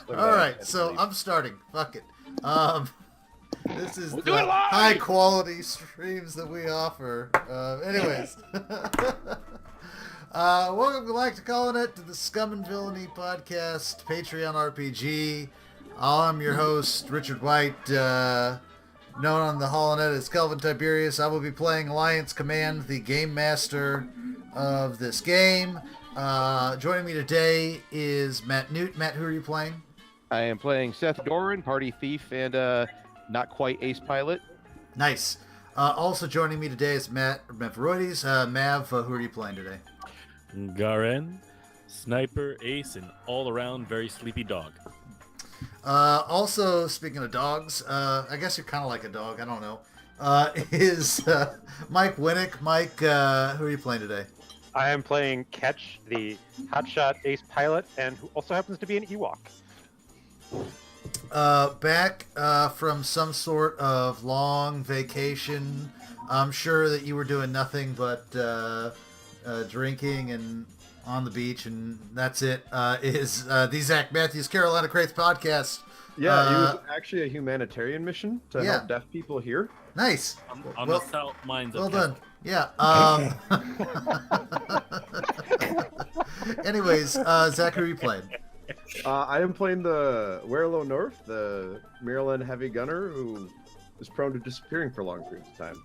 All right, so I'm starting. Fuck it. This is We'll the do it live! high quality streams that we offer. Anyways, welcome back to calling it to the Scum and Villainy podcast, Patreon RPG. I'm your host, Richard White, known on the HoloNet as Kelvin Tiberius. I will be playing Alliance Command, the game master of this game. Joining me today is Matt Newt. Matt, who are you playing? I am playing Seth Doran, Party Thief, and not quite Ace Pilot. Nice. Also joining me today is Matt Veroides. Mav, who are you playing today? Garen, Sniper, Ace, and all-around very sleepy dog. Also, speaking of dogs, I guess you're kind of like a dog. I don't know. Is Mike Winnick. Mike, who are you playing today? I am playing Ketch, the hotshot ace pilot, and who also happens to be an Ewok. Back from some sort of long vacation. I'm sure that you were doing nothing but drinking and on the beach, and that's it. Is the Zach Matthews Carolina Crates podcast. Yeah, it was actually a humanitarian mission to help deaf people hear. Nice. On the South Mines of well done. Kessel. Yeah. Anyways, Zach, who are you playing? I am playing the Werelo North, the Maryland heavy gunner who is prone to disappearing for long periods of time.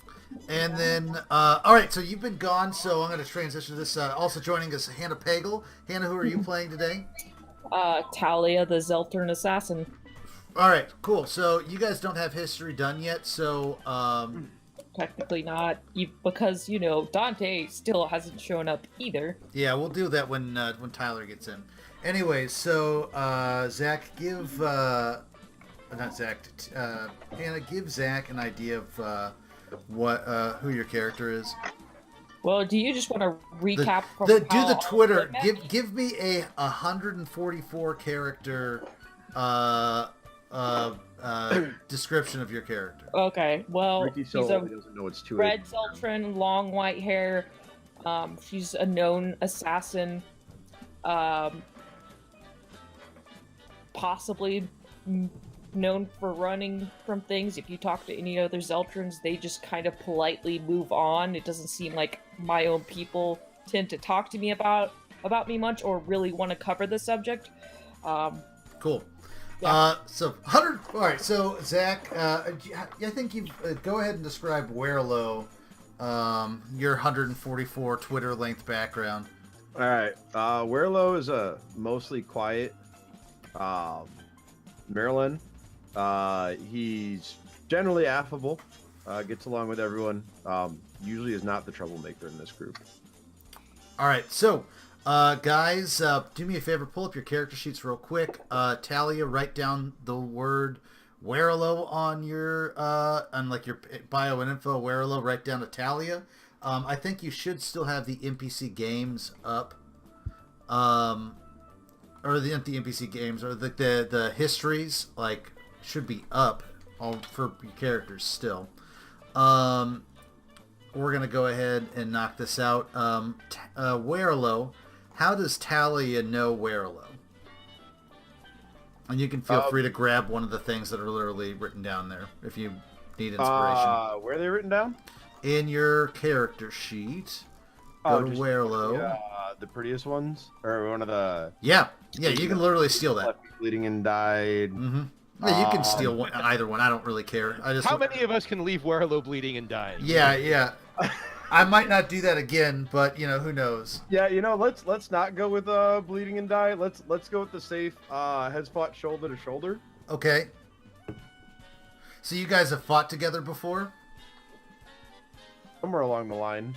And then, all right, so you've been gone, so I'm going to transition to this. Also joining us, Hannah Pagel. Hannah, who are you playing today? Talia, the Zeltern assassin. All right, cool. So you guys don't have history done yet, so Technically not, because, you know, Dante still hasn't shown up either. yeah, we'll do that when Tyler gets in. Anyways, so Zach, give not Zach, Hannah, give Zach an idea of what who your character is. Well, do you just want to recap from Do the how Twitter. it met? Give me a 144 character description of your character. Okay, well, Ricky he's so a old he doesn't know it's too red Zeltron, long white hair. She's a known assassin. Possibly known for running from things. If you talk to any other Zeltrons, they just kind of politely move on. It doesn't seem like my own people tend to talk to me about me much or really want to cover the subject. Cool. Yeah. So 100. All right. So Zach, I think you go ahead and describe Werelo, your 144 Twitter length background. All right, Werelo is a mostly quiet Maryland. He's generally affable, gets along with everyone. Usually is not the troublemaker in this group. All right. So, guys, do me a favor. Pull up your character sheets real quick. Talia, write down the word Werelo on your on like your bio and info. Werelo, write down Talia. I think you should still have the NPC games up. Or the NPC games, or the histories, like, should be up all for your characters still. We're gonna go ahead and knock this out. Werelo, how does Talia know Werelo? And you can feel free to grab one of the things that are literally written down there if you need inspiration. Where are they written down? In your character sheet, go to Werelo. The prettiest ones, or one of the Yeah, you can literally steal that. left bleeding and died. Mm-hmm. Yeah, you can steal either one. I don't really care. How many of us can leave Werelo bleeding and dying? Yeah. I might not do that again, but who knows? Yeah, let's not go with bleeding and die. Let's go with the safe heads fought shoulder to shoulder. Okay. So you guys have fought together before? Somewhere along the line.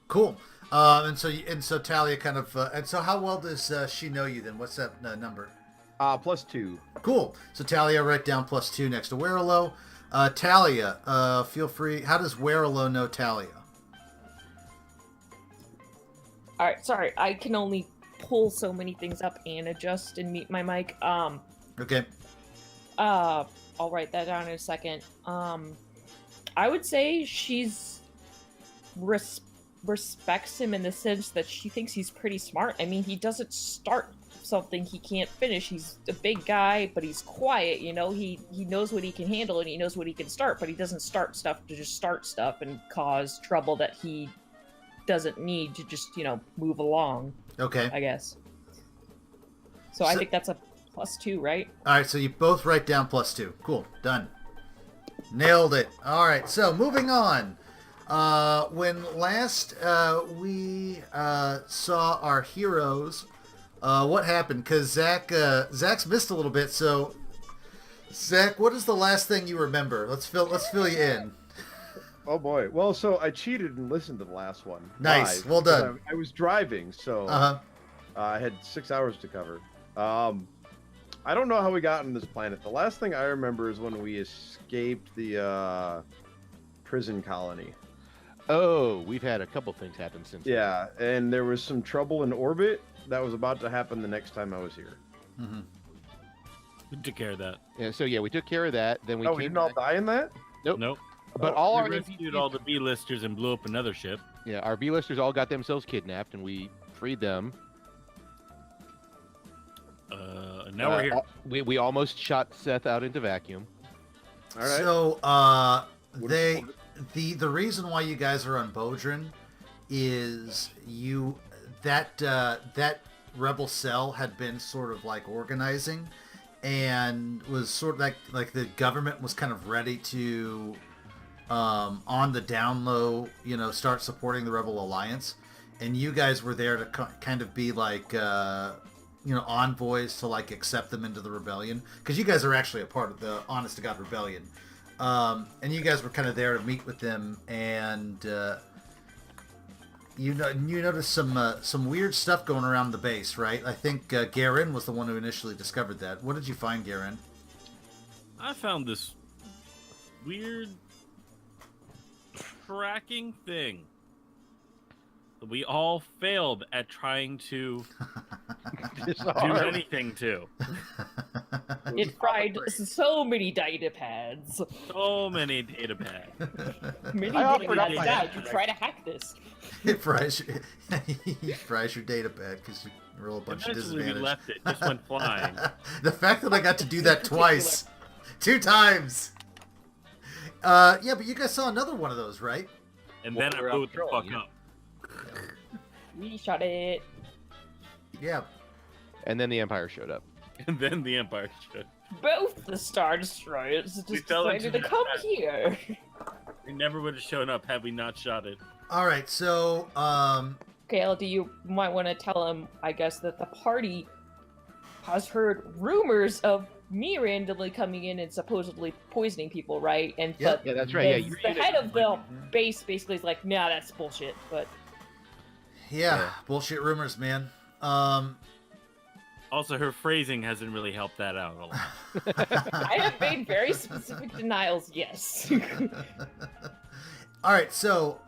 Cool. And so Talia kind of and so how well does she know you then? What's that number? +2. Cool. So Talia, write down +2 next to Werelo. Talia, feel free. How does Werelo know Talia? All right, sorry, I can only pull so many things up and adjust and mute my mic. Okay. I'll write that down in a second. I would say she's respects him in the sense that she thinks he's pretty smart. I mean, he doesn't start something he can't finish. He's a big guy, but he's quiet, you know? He knows what he can handle and he knows what he can start, but he doesn't start stuff to just start stuff and cause trouble that he doesn't need to just, move along, Okay. I guess. So I think that's a +2, right? All right, so you both write down +2. Cool. Done. Nailed it. All right, so moving on. When last we saw our heroes, what happened? Because Zach's missed a little bit. So, Zach, what is the last thing you remember? Let's fill you in. Oh boy. Well, so I cheated and listened to the last one. Nice. live, Well because done. I was driving, so I had 6 hours to cover. I don't know how we got on this planet. The last thing I remember is when we escaped the prison colony. Oh, we've had a couple things happen since. Yeah, and there was some trouble in orbit that was about to happen the next time I was here. Mm-hmm. We took care of that. Yeah, so yeah, we took care of that. Then we We came didn't all back. die in that? Nope. But all we our rescued NPCs all the B-listers and blew up another ship. Yeah, our B-listers all got themselves kidnapped, and we freed them. Now we're here. We almost shot Seth out into vacuum. All right. So, What they is- the reason why you guys are on Bodrin is that rebel cell had been sort of like organizing and was sort of like the government was kind of ready to on the down low, start supporting the Rebel Alliance, and you guys were there to kind of be like envoys to like accept them into the rebellion, because you guys are actually a part of the honest to god rebellion, and you guys were kind of there to meet with them, and you noticed some weird stuff going around the base, right? I think Garin was the one who initially discovered that. What did you find, Garin? I found this weird tracking thing. We all failed at trying to do anything to. It fried so many data pads. So many data pads. Many I data offered up pads my died answer. to try to hack this. It fries your data pad because you roll a bunch of Eventually we disadvantage. left it. Just went flying. The fact that I got to do that twice, 2 times. Yeah, but you guys saw another one of those, right? And Well, then I we're blew out it the patrolling, fuck yeah. up. We shot it. Yeah. And then the Empire showed up. And then the Empire showed. Both the Star Destroyers We just fell decided into to that come trap. here. We never would have shown up had we not shot it. All right, so Okay, LD, you might want to tell him, I guess, that the party has heard rumors of me randomly coming in and supposedly poisoning people, right? And Yeah. but Yeah, that's right. Yeah, the, you the head of the base basically is like, nah, that's bullshit. But yeah, bullshit rumors, man. Also, her phrasing hasn't really helped that out a lot. I have made very specific denials, yes. All right, so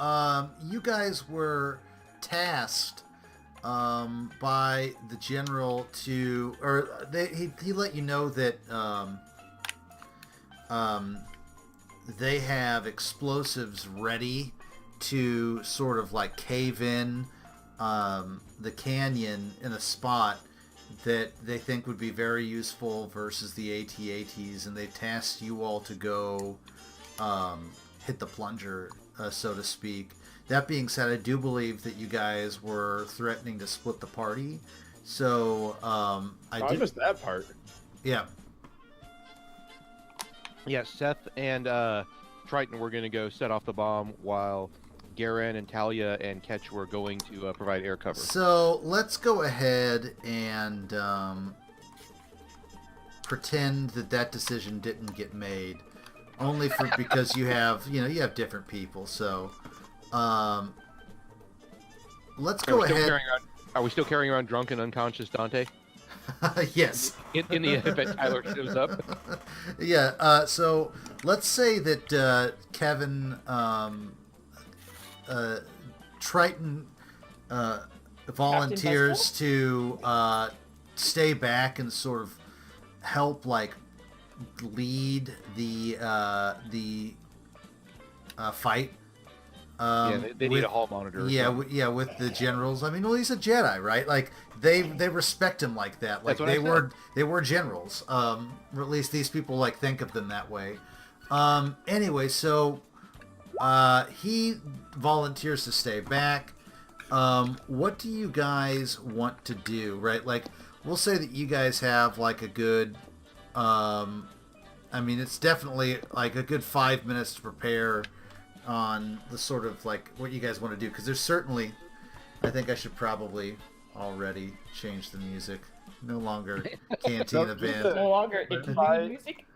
you guys were tasked by the general to, or he let you know that they have explosives ready to sort of like cave in the canyon in a spot that they think would be very useful versus the AT-ATs, and they tasked you all to go hit the plunger, so to speak. That being said, I do believe that you guys were threatening to split the party, so I missed that part. yeah. Yeah, Seth and Triton were going to go set off the bomb while Garen and Talia and Ketch were going to provide air cover. So let's go ahead and pretend that decision didn't get made, only for because you have different people. So let's go ahead. Are we still carrying around drunk and unconscious Dante? Yes. In the event Tyler shows up? Yeah. So let's say that Kevin, Triton, volunteers to stay back and sort of help, like, lead the fight. They need a hall monitor. Yeah, with the generals. I mean, well, he's a Jedi, right? Like they respect him like that. Like That's what they were generals. Or at least these people like think of them that way. Anyway, so he volunteers to stay back. What do you guys want to do, right? Like, we'll say that you guys have like a good, I mean, it's definitely like a good 5 minutes to prepare on the sort of like what you guys want to do. Because there's certainly, I think I should probably already change the music. No longer Cantina Band. No longer interlude music.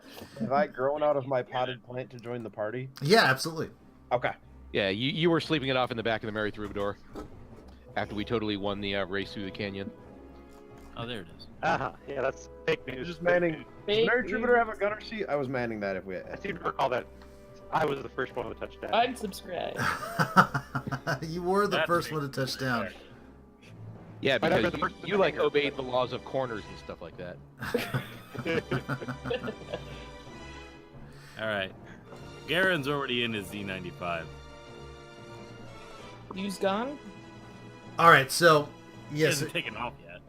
Have I grown out of my potted plant to join the party? Yeah, absolutely. Okay. Yeah, you were sleeping it off in the back of the Mary Troubadour after we totally won the race through the canyon. Oh, there it is. Yeah, that's fake news. Just manning. Does Fake Mary Troubadour news. have a gunner seat? I was manning that if we I seem to recall that I was the first one to touch down. Unsubscribe. You were the That's first me. one to touch down. Yeah, Might have because been the first you like one. obeyed the laws of corners and stuff like that. All right. Garen's already in his Z95. You's gone? All right, so He yes, hasn't taken off yet.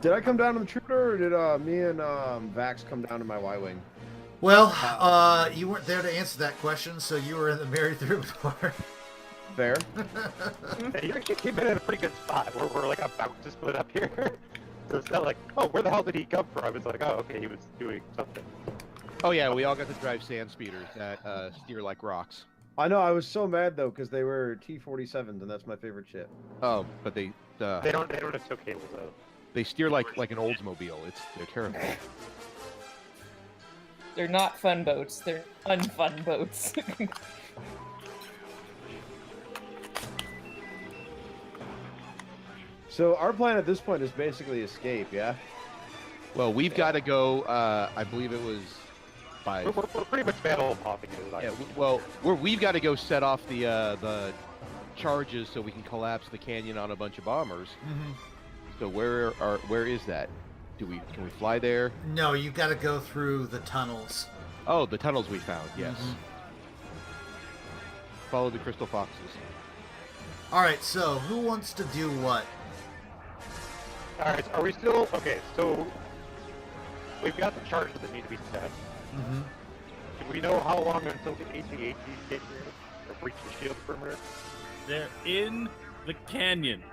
Did I come down to the Troubadour, or did me and Vax come down to my Y-Wing? well, you weren't there to answer that question, so you were in the Mary Troubadour. Fair. Yeah, you actually came in at a pretty good spot where we're like about to split up here. So it's not like, oh, where the hell did he come from? It's like, oh, okay, he was doing something. Oh yeah, we all got to drive sand speeders that steer like rocks. I know, I was so mad though, because they were T-47s, and that's my favorite ship. Oh, but they They don't have tow cables though. they steer like an Oldsmobile. They're terrible. They're not fun boats. They're unfun boats. So our plan at this point is basically escape, yeah? Well, we've got to go. I believe it was by. We're pretty much battle hopping it. Yeah, we've got to go set off the charges so we can collapse the canyon on a bunch of bombers. So where is that? Can we fly there? No, you got to go through the tunnels. Oh, the tunnels we found. Yes. Follow the crystal foxes. All right, so who wants to do what? All right, are we still okay? So we've got the charges that need to be set. Mm-hmm. Do we know how long until the AT-ATs get here or breach the shield perimeter? They're in the canyon.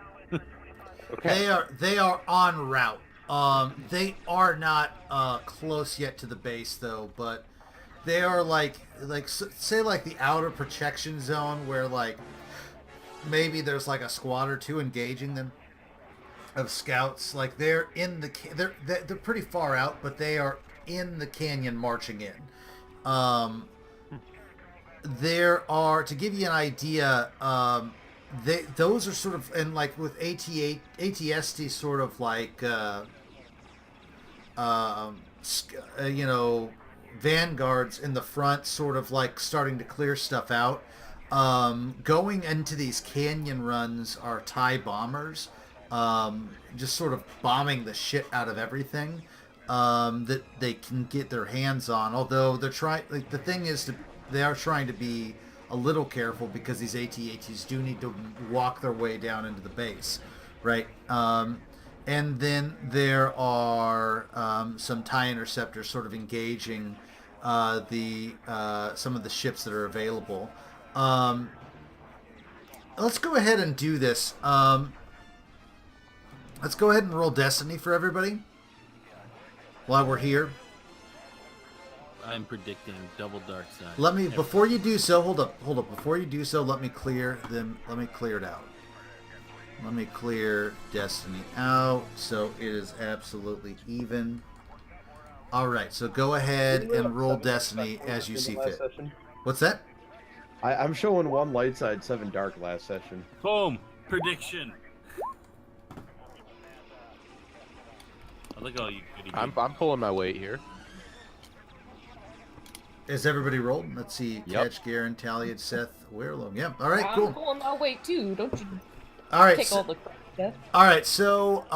Okay. They are en route. They are not close yet to the base though, but they are like say like the outer protection zone where like maybe there's like a squad or two engaging them of scouts. Like they're in the they're pretty far out, but they are in the canyon marching in. There are, to give you an idea, those are sort of, and like with ATST sort of like you know, vanguards in the front, sort of like starting to clear stuff out. Going into these canyon runs are TIE bombers, just sort of bombing the shit out of everything that they can get their hands on. Although they're trying, like the thing is, they are trying to be a little careful because these AT-ATs do need to walk their way down into the base, right? And then there are some TIE interceptors sort of engaging some of the ships that are available. Let's go ahead and do this. Let's go ahead and roll Destiny for everybody while we're here. I'm predicting double dark side. Let me, before you do so, hold up. Before you do so, let me clear them. Let me clear it out. Let me clear Destiny out so it is absolutely even. All right, so go ahead and roll Destiny as you see fit. What's that? I'm showing 1 light side, 7 dark last session. Boom! Prediction. Oh, look at all you goody. I'm pulling my weight here. Is everybody rolled? Let's see. Yep. Catch, Garen, Talia, Seth, Werelong. Yep. All right, I'm cool. pulling my weight too. Don't you All right. take So, all the credit. all right. So,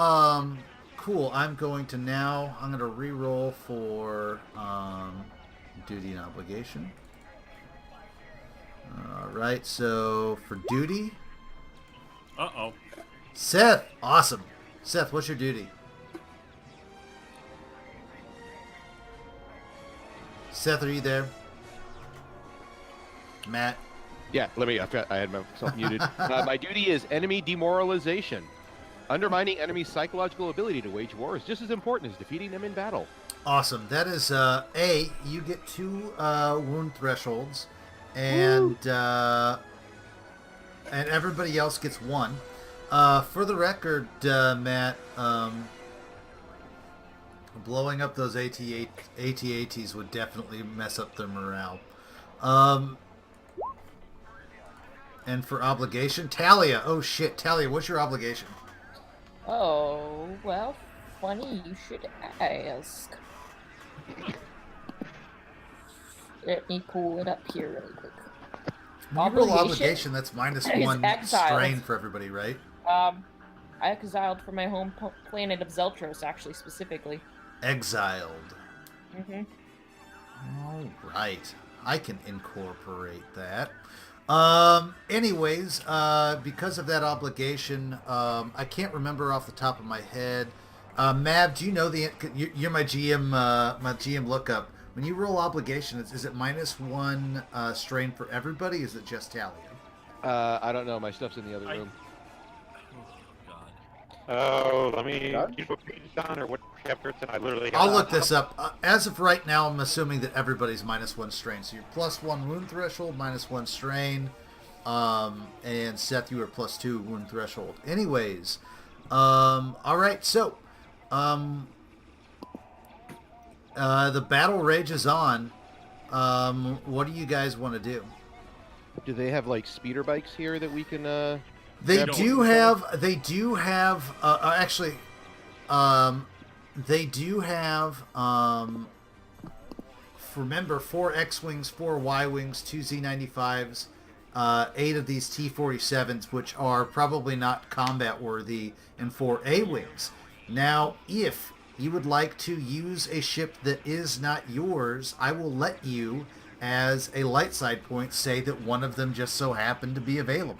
cool. I'm going to re-roll for duty and obligation. All right, so for duty, Uh-oh. Seth. Awesome. Seth, what's your duty? Seth, are you there? Matt? Yeah, I had myself muted. My duty is enemy demoralization. Undermining enemy's psychological ability to wage war is just as important as defeating them in battle. Awesome. That is, you get 2 wound thresholds, and everybody else gets 1. For the record, Matt, blowing up those AT-ATs would definitely mess up their morale. And for obligation, Talia. Oh shit, Talia, what's your obligation? Oh, well, funny you should ask. Let me pull it up here really quick. When you roll obligation, that's minus is 1 exiled. strain for everybody, right? I exiled from my home planet of Zeltros, actually, specifically. Exiled. Mm-hmm. All right. I can incorporate that. Anyways, because of that obligation, I can't remember off the top of my head. Mav, do you know you're my GM lookup. When you roll obligation, is it minus 1 strain for everybody? Is it just Talia? I don't know. My stuff's in the other room. Oh, let me. You know what page it's on or what chapter it's in? I literally. I'll look this up. As of right now, I'm assuming that everybody's minus 1 strain. So you're plus 1 wound threshold, minus 1 strain, and Seth, you are plus 2 wound threshold. Anyways, all right. So, the battle rages on. What do you guys want to do? Do they have like speeder bikes here that we can? They do have. Actually, they do have. Remember, 4 X-wings, 4 Y-wings, 2 Z95s, 8 of these T-47s, which are probably not combat worthy, and 4 A-wings. Now, if you would like to use a ship that is not yours, I will let you, as a light side point, say that one of them just so happened to be available.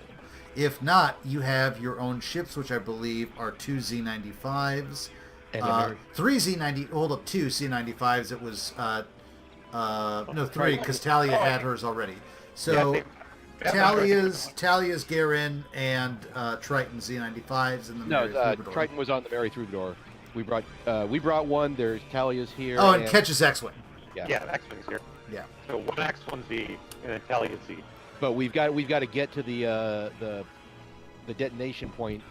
If not, you have your own ships, which I believe are 2 Z95s, 3 Z90. Hold up, 2 Z95s. It was no 3 because Talia had hers already. So Talia's Garen and Triton Z95s, and No, Triton was on the Mary Troubadour. We brought one. There's Talia's here. Oh, and Ketch's X-wing. Yeah, X-wing's here. Yeah. So 1 X-1 Z and then Talia's Z. But we've got to get to the detonation point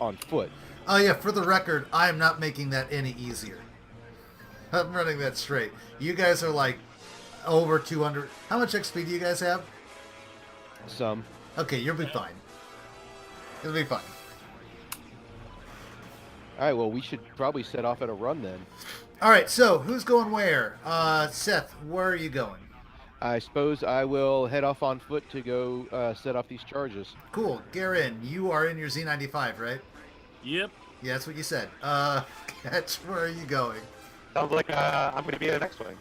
on foot. Oh yeah, for the record, I am not making that any easier. I'm running that straight. You guys are like over 200. How much XP do you guys have? Some. Okay, you'll be fine. You'll be fine. All right. Well, we should probably set off at a run then. All right. So who's going where? Seth, where are you going? I suppose I will head off on foot to go set off these charges. Cool. Garen, you are in your Z95, right? Yep. Yeah, that's what you said. Ketch, where are you going? Sounds like I'm going to be in the next one.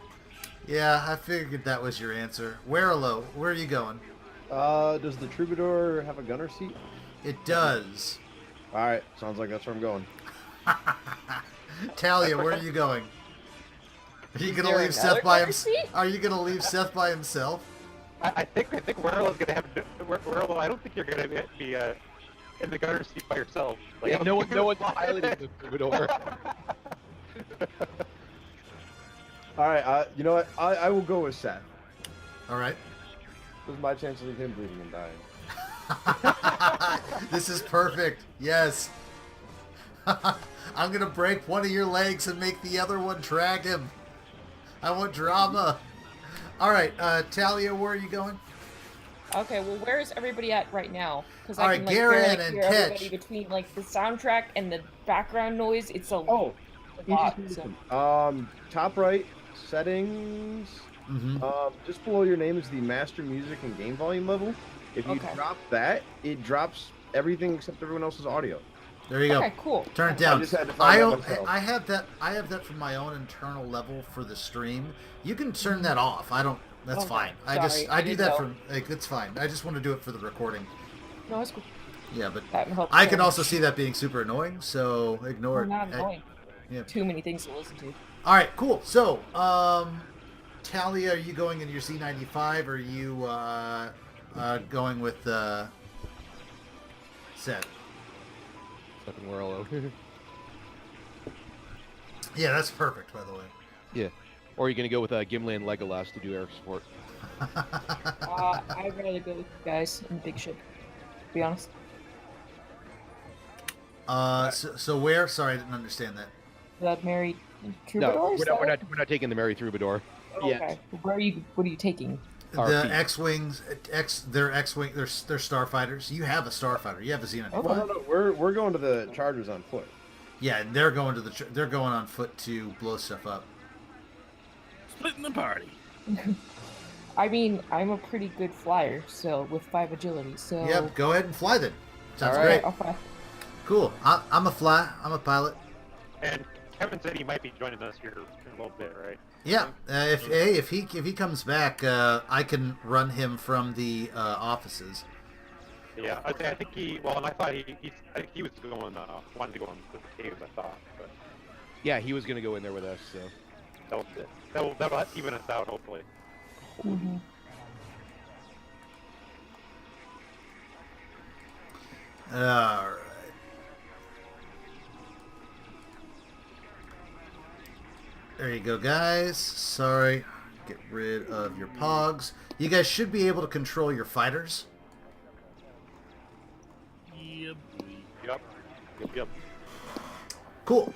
Yeah, I figured that was your answer. Werelo, where are you going? Does the Troubadour have a gunner seat? It does. All right, sounds like that's where I'm going. Talia, where are you going? Are you gonna leave Seth by himself? Are you gonna leave Seth by himself? I think Werel's going to have Werelo. I don't think you're going to be in the gunner seat by yourself. Like, Yeah, no one's piloting the Troubadour. All right, you know what? I will go with Seth. All right. This is my chance to leave him bleeding and dying. This is perfect. Yes. I'm gonna break one of your legs and make the other one drag him. I want drama. All right, Talia, where are you going? Okay, well, where is everybody at right now? Because All I right, can like, Garen barely and hear Ketch. everybody between like the soundtrack and the background noise. It's a Oh, lot. easy So. solution. Top right settings. Mm-hmm. Just below your name is the master music and game volume level. If you Okay. drop that, it drops everything except everyone else's audio. There you go. Okay, cool. Turn it down. I just had to find out I myself. have that from my own internal level for the stream. You can turn that off. I don't That's Okay, fine. I do didn't that know. for like it's fine. I just want to do it for the recording. No, it's cool. Yeah, but That helps I so can also much. see that being super annoying, so ignore We're it. not annoying. Yeah. Too many things to listen to. All right, cool. So, Talia, are you going in your C95 or are you going with Seth? Fucking Warlow. Yeah, that's perfect, by the way. Yeah. Or are you gonna go with Gimli and Legolas to do air support? I'd rather go with you guys in the big ship, to be honest. So where? Sorry, I didn't understand that. The married No, troubadours? we're not taking the Mary Troubadour. Oh, okay. What are you taking? The RP. X-wings, they're X-wing, they're starfighters. You have a starfighter. You have a Xenon. Okay. No, we're going to the Chargers on foot. Yeah, and they're going to they're going on foot to blow stuff up. Splitting the party. I mean, I'm a pretty good flyer, so with 5 agility, so... Yep, go ahead and fly then. Sounds All right. great. I'll fly. Cool. I'm a pilot. And Kevin said he might be joining us here in a little bit, right? Yeah. If he comes back, I can run him from the offices. Yeah, I think he. Well, and I thought I think he was going. Wanted to go on with the caves. I thought, but Yeah, he was gonna go in there with us. So that'll even us out, hopefully. Mhm. All right. There you go, guys. Sorry. Get rid of your pogs. You guys should be able to control your fighters. Yeah, boy. Yep. Cool.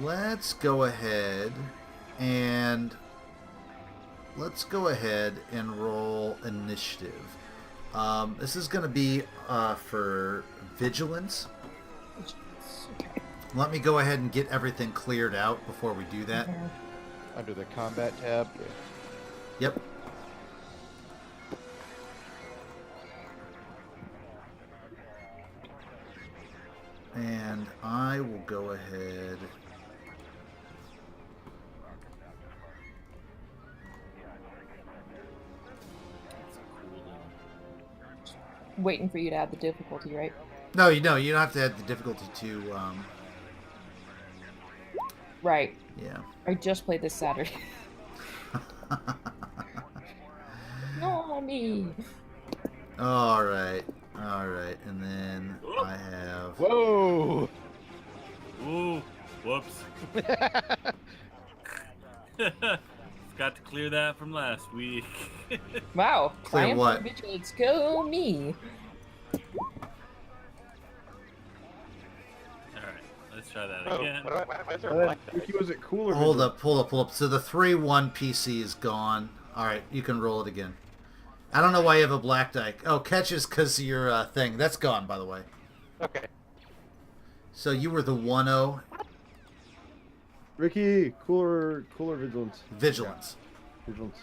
Let's go ahead and roll initiative. This is going to be for vigilance. Okay. Let me go ahead and get everything cleared out before we do that. Mhm. under the combat tab. Yep. And I will go ahead. Waiting for you to add the difficulty, right? No, you don't have to add the difficulty to. Right. Yeah. I just played this Saturday. No, me. All right, and then I have. Whoa! Ooh, whoops. Forgot to clear that from last week. Wow. Clear Triumph what? of Vigilance. Go me. Alright, let's try that Oh, again. why is there a black Ricky, dice? was it cooler? Hold up. So the 3-1 PC is gone. All right, you can roll it again. I don't know why you have a black die. Oh, catches because of your thing. That's gone, by the way. Okay. So you were the 1-0 Ricky, cooler vigilance. vigilance. Vigilance.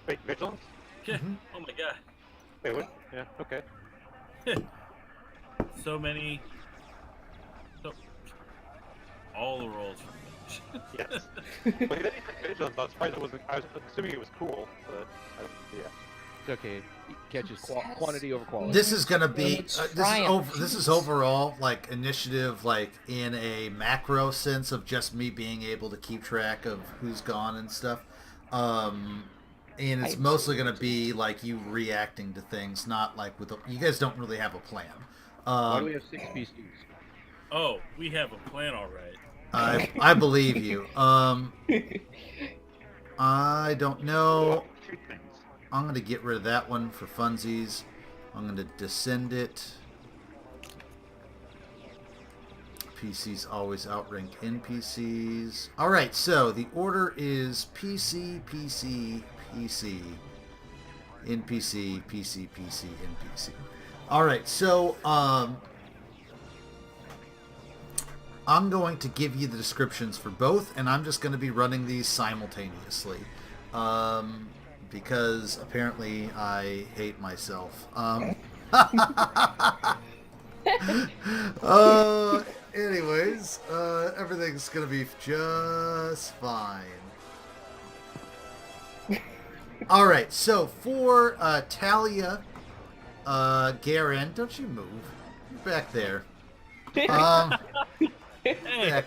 Wait, vigilance? Yeah. Oh my god. Wait, what? Yeah. Okay. So many. All the rolls. Yes. But he didn't say vigilance. I was surprised it wasn't. I was assuming it was cool, but yeah. It's okay. He catches quantity over quality. This is gonna be It's this is triumph. this is overall like initiative, like in a macro sense of just me being able to keep track of who's gone and stuff. And it's mostly gonna be like you reacting to things, not like with you guys don't really have a plan. Why do we have 6 PCs? Oh, we have a plan alright. I believe you. I don't know. Shoot things. I'm going to get rid of that one for funsies. I'm going to descend it. PCs always outrank NPCs. Alright, so the order is PC, PC, PC, NPC, PC, PC, NPC. Alright, so I'm going to give you the descriptions for both, and I'm just going to be running these simultaneously. Because apparently I hate myself. Anyways, everything's gonna be just fine. All right, so for Talia, Garen, don't you move? You're back there. Back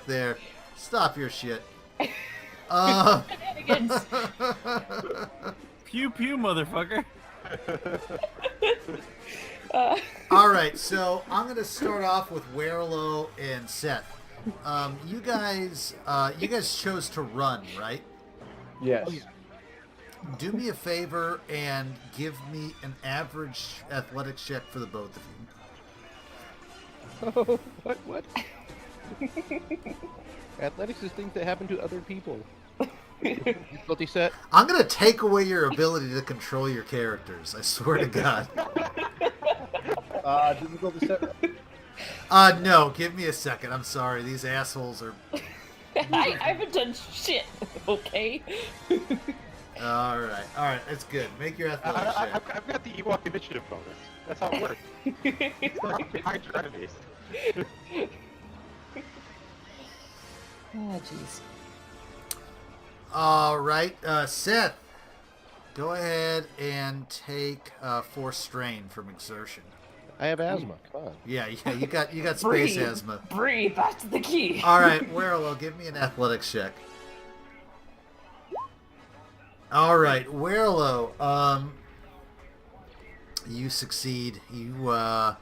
there. Stop your shit. Shenanigans. Pew pew, motherfucker. All right, so I'm gonna start off with Werlo and Seth. You guys chose to run, right? Yes. Oh, Do me a favor and give me an average athletics check for the both of you. Oh, what? Athletics is things that happen to other people. Difficulty set. I'm gonna take away your ability to control your characters. I swear to God. Difficulty set. No, give me a second. I'm sorry. These assholes are. I haven't done shit. Okay. All right, that's good. Make your athletics check. I've got the Ewok initiative bonus. That's how it works. Stay behind your enemies. Oh, jeez. All right, Seth, go ahead and take 4 strain from exertion. I have asthma. Come on. Yeah, you got space Breathe. asthma. Breathe. That's the key. All right, Werlo, give me an athletics check. All right, Werlo, you succeed. You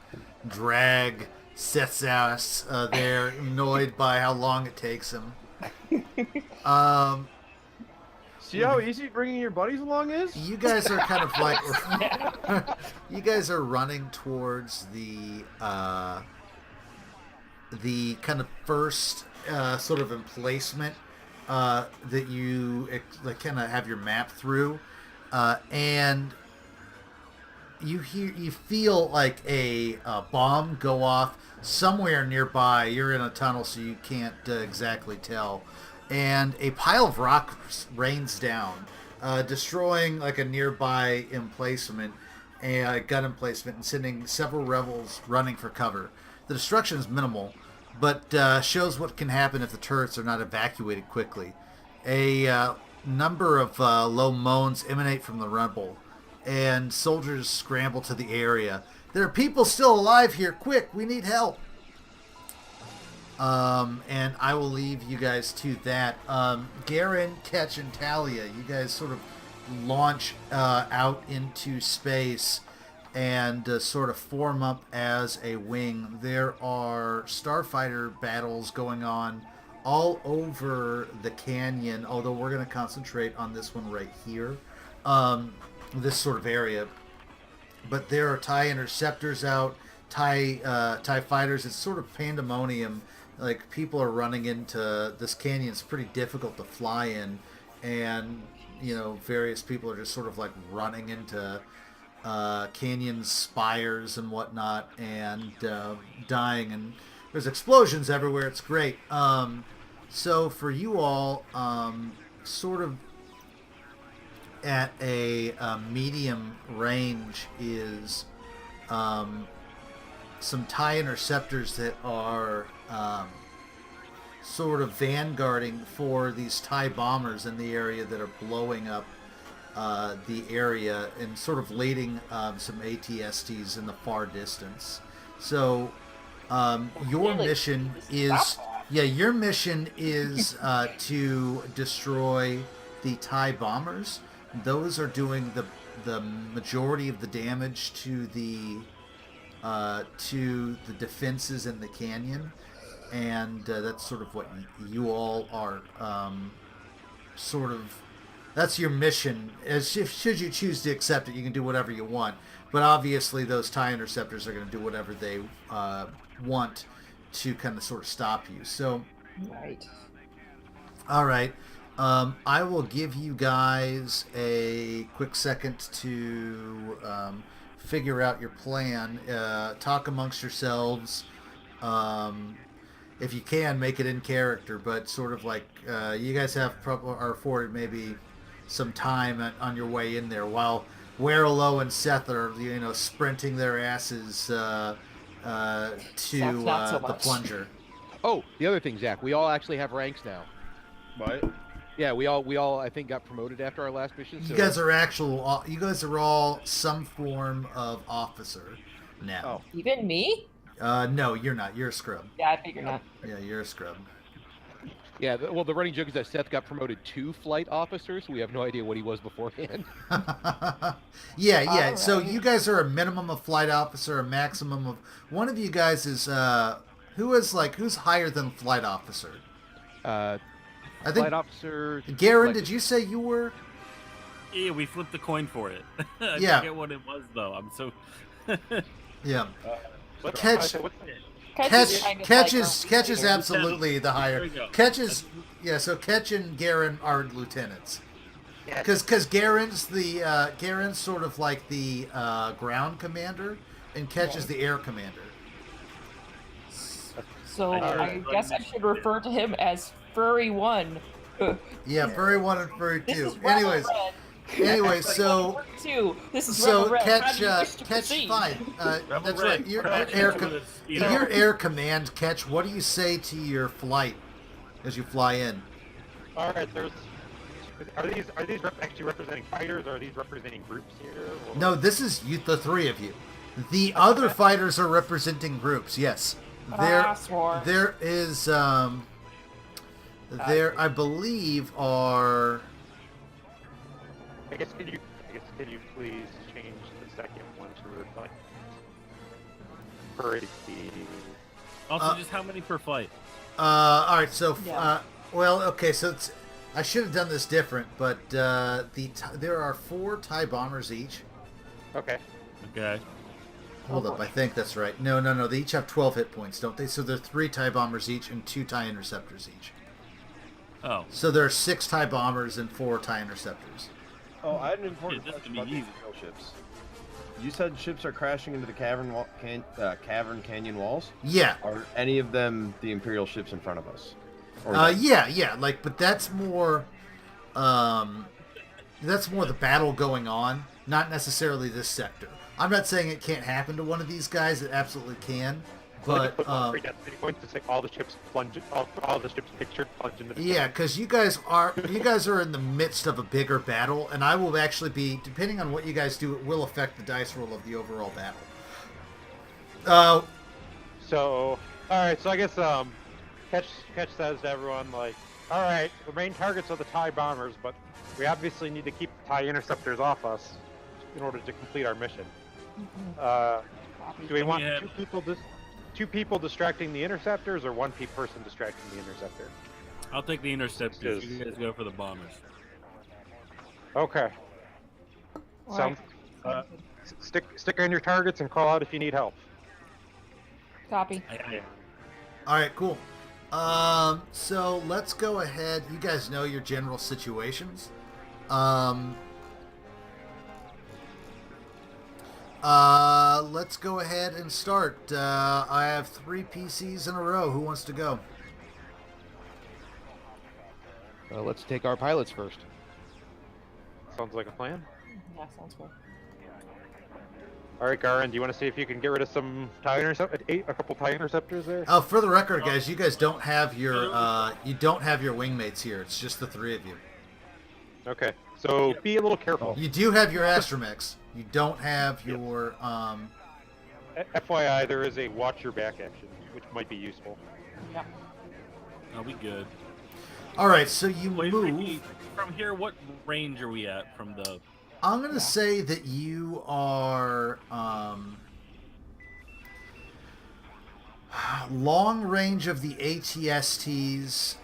drag Seth's ass there, annoyed by how long it takes him. See how easy bringing your buddies along is? You guys are kind of like, you guys are running towards the kind of first sort of emplacement that you like kind of have your map through, and you feel like a bomb go off somewhere nearby. You're in a tunnel, so you can't exactly tell. And a pile of rock rains down, destroying like a nearby emplacement, a gun emplacement, and sending several rebels running for cover. The destruction is minimal, but shows what can happen if the turrets are not evacuated quickly. A number of low moans emanate from the rebel, and soldiers scramble to the area. There are people still alive here. Quick, we need help. And I will leave you guys to that. Garen, Ketch, and Talia, you guys sort of launch out into space and sort of form up as a wing. There are starfighter battles going on all over the canyon, although we're going to concentrate on this one right here, this sort of area. But there are TIE interceptors out, TIE fighters. It's sort of pandemonium. Like, people are running into this canyon. It's pretty difficult to fly in, and various people are just sort of like running into canyon spires and whatnot, and dying, and there's explosions everywhere. It's great. So for you all, sort of at a medium range is some TIE interceptors that are sort of vanguarding for these TIE bombers in the area that are blowing up the area and sort of leading some ATSTs in the far distance. So your mission is to destroy the TIE bombers. Those are doing the majority of the damage to the defenses in the canyon, and that's sort of what you all are sort of. That's your mission. Should you choose to accept it, you can do whatever you want. But obviously, those TIE interceptors are going to do whatever they want to kind of sort of stop you. So, Right. all right. I will give you guys a quick second to figure out your plan. Talk amongst yourselves. If you can, make it in character, but sort of like you guys are afforded maybe some time on your way in there, while Werlo and Seth are sprinting their asses to Seth, not so the much. plunger. Oh, the other thing, Zach, we all actually have ranks now. What? Yeah, we all I think got promoted after our last mission. You So guys are you guys are all some form of officer now. Even me? No, you're not. You're a scrub. Yeah, I figured not. Yeah, you're a scrub. yeah, well, the running joke is that Seth got promoted to flight officer, so we have no idea what he was beforehand. yeah. So Alright. you guys are a minimum of flight officer, a maximum of one of you guys is who's higher than flight officer? I think Flight officer. Garen, did you say you were? Yeah, we flipped the coin for it. I Yeah. forget what it was though. I'm so. Yeah. What's Catch- what's- Catch is absolutely the There higher. we go. Catch yeah. So Catch and Garen are lieutenants. Yeah. Because Garen's sort of like the ground commander, and Catch is the air commander. So I Alright. guess I should refer to him as Furry 1. Yeah, Furry 1 and Furry 2. This is Anyways, Rebel Red. so Furry 2. This is so Rebel Red. How Catch do you wish to Catch proceed? fine. Rebel That's Red, right. Your production air with a in speedo. your air command, Catch. What do you say to your flight as you fly in? All right, are these actually representing fighters, or are these representing groups here? Or... No, this is you, the three of you. The other fighters are representing groups. Yes, Swarm. there is there I believe are. I guess can you please change the second one to like pretty. Also, just how many per flight? All right, so Yeah. well, okay, so I should have done this different, but there are 4 TIE bombers each. Okay. Okay. Hold up, I think that's right. No, they each have 12 hit points, don't they? So there are 3 TIE bombers each and 2 TIE interceptors each. Oh. So there are 6 TIE bombers and 4 TIE interceptors. Oh, I had an important Yeah, this question could be about the easy. Imperial ships. You said ships are crashing into the cavern canyon walls. Yeah. Are any of them the Imperial ships in front of us? Or Yeah, but that's more the battle going on, not necessarily this sector. I'm not saying it can't happen to one of these guys, it absolutely can, but free density points to say all the ships plunge, all the ships pictured plunge into the yeah, because you guys are in the midst of a bigger battle, and I will actually be, depending on what you guys do, it will affect the dice roll of the overall battle. So, alright, so I guess, Catch says to everyone, like, alright, the main targets are the TIE bombers, but we obviously need to keep the TIE interceptors off us in order to complete our mission. Do we want Yeah. two people distracting the interceptors, or one person distracting the interceptor? I'll take the interceptors. Yes. You guys go for the bombers. Okay. Alright. So, stick on your targets and call out if you need help. Copy. All right, cool. So let's go ahead. You guys know your general situations. Let's go ahead and start. I have 3 PCs in a row. Who wants to go? Let's take our pilots first. Sounds like a plan. Yeah, sounds good. All right, Garin, do you want to see if you can get rid of some a couple TIE interceptors there? Oh, for the record, guys, you guys don't have your wingmates here. It's just the 3 of you. Okay, so be a little careful. You do have your astromechs. You don't have your FYI, there is a watch your back action, which might be useful. Yeah. I'll be good. All right, so you Wait, move. from here, what range are we at from the... I'm going to say that you are long range of the ATSTs,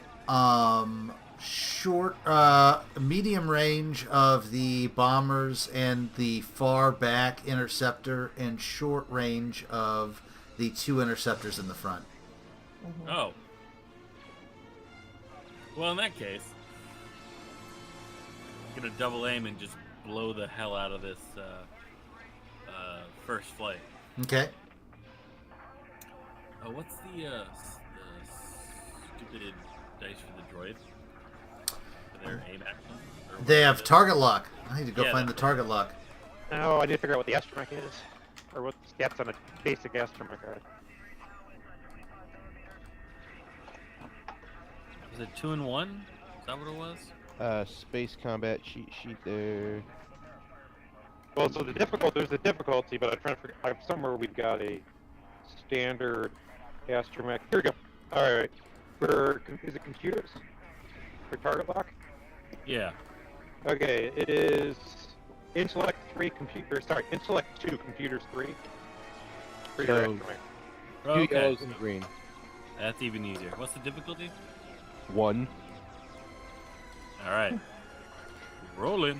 medium range of the bombers and the far back interceptor, and short range of the 2 interceptors in the front. Oh. Well, in that case, I'm gonna double aim and just blow the hell out of this first flight. Okay. Oh, what's the stupid dice for the droid? For their aim action? Or They have what is it? target lock. I need to go Yeah, find the that's target lock. Oh, I need to figure out what the astromech is, or what stats on a basic astromech are. Was it 2 and 1? Is that what it was? Space combat cheat sheet there. Well, so there's the difficulty, but I'm trying to figure. Somewhere we've got a standard astromech. Here we go. All right. Is it computers? For target lock? Yeah. Okay, it is intellect 3 computers. Sorry, intellect 2 computers 3. For your So- astromech. Oh, Two okay. yellows and green. That's even easier. What's the difficulty? 1. All right. Rolling.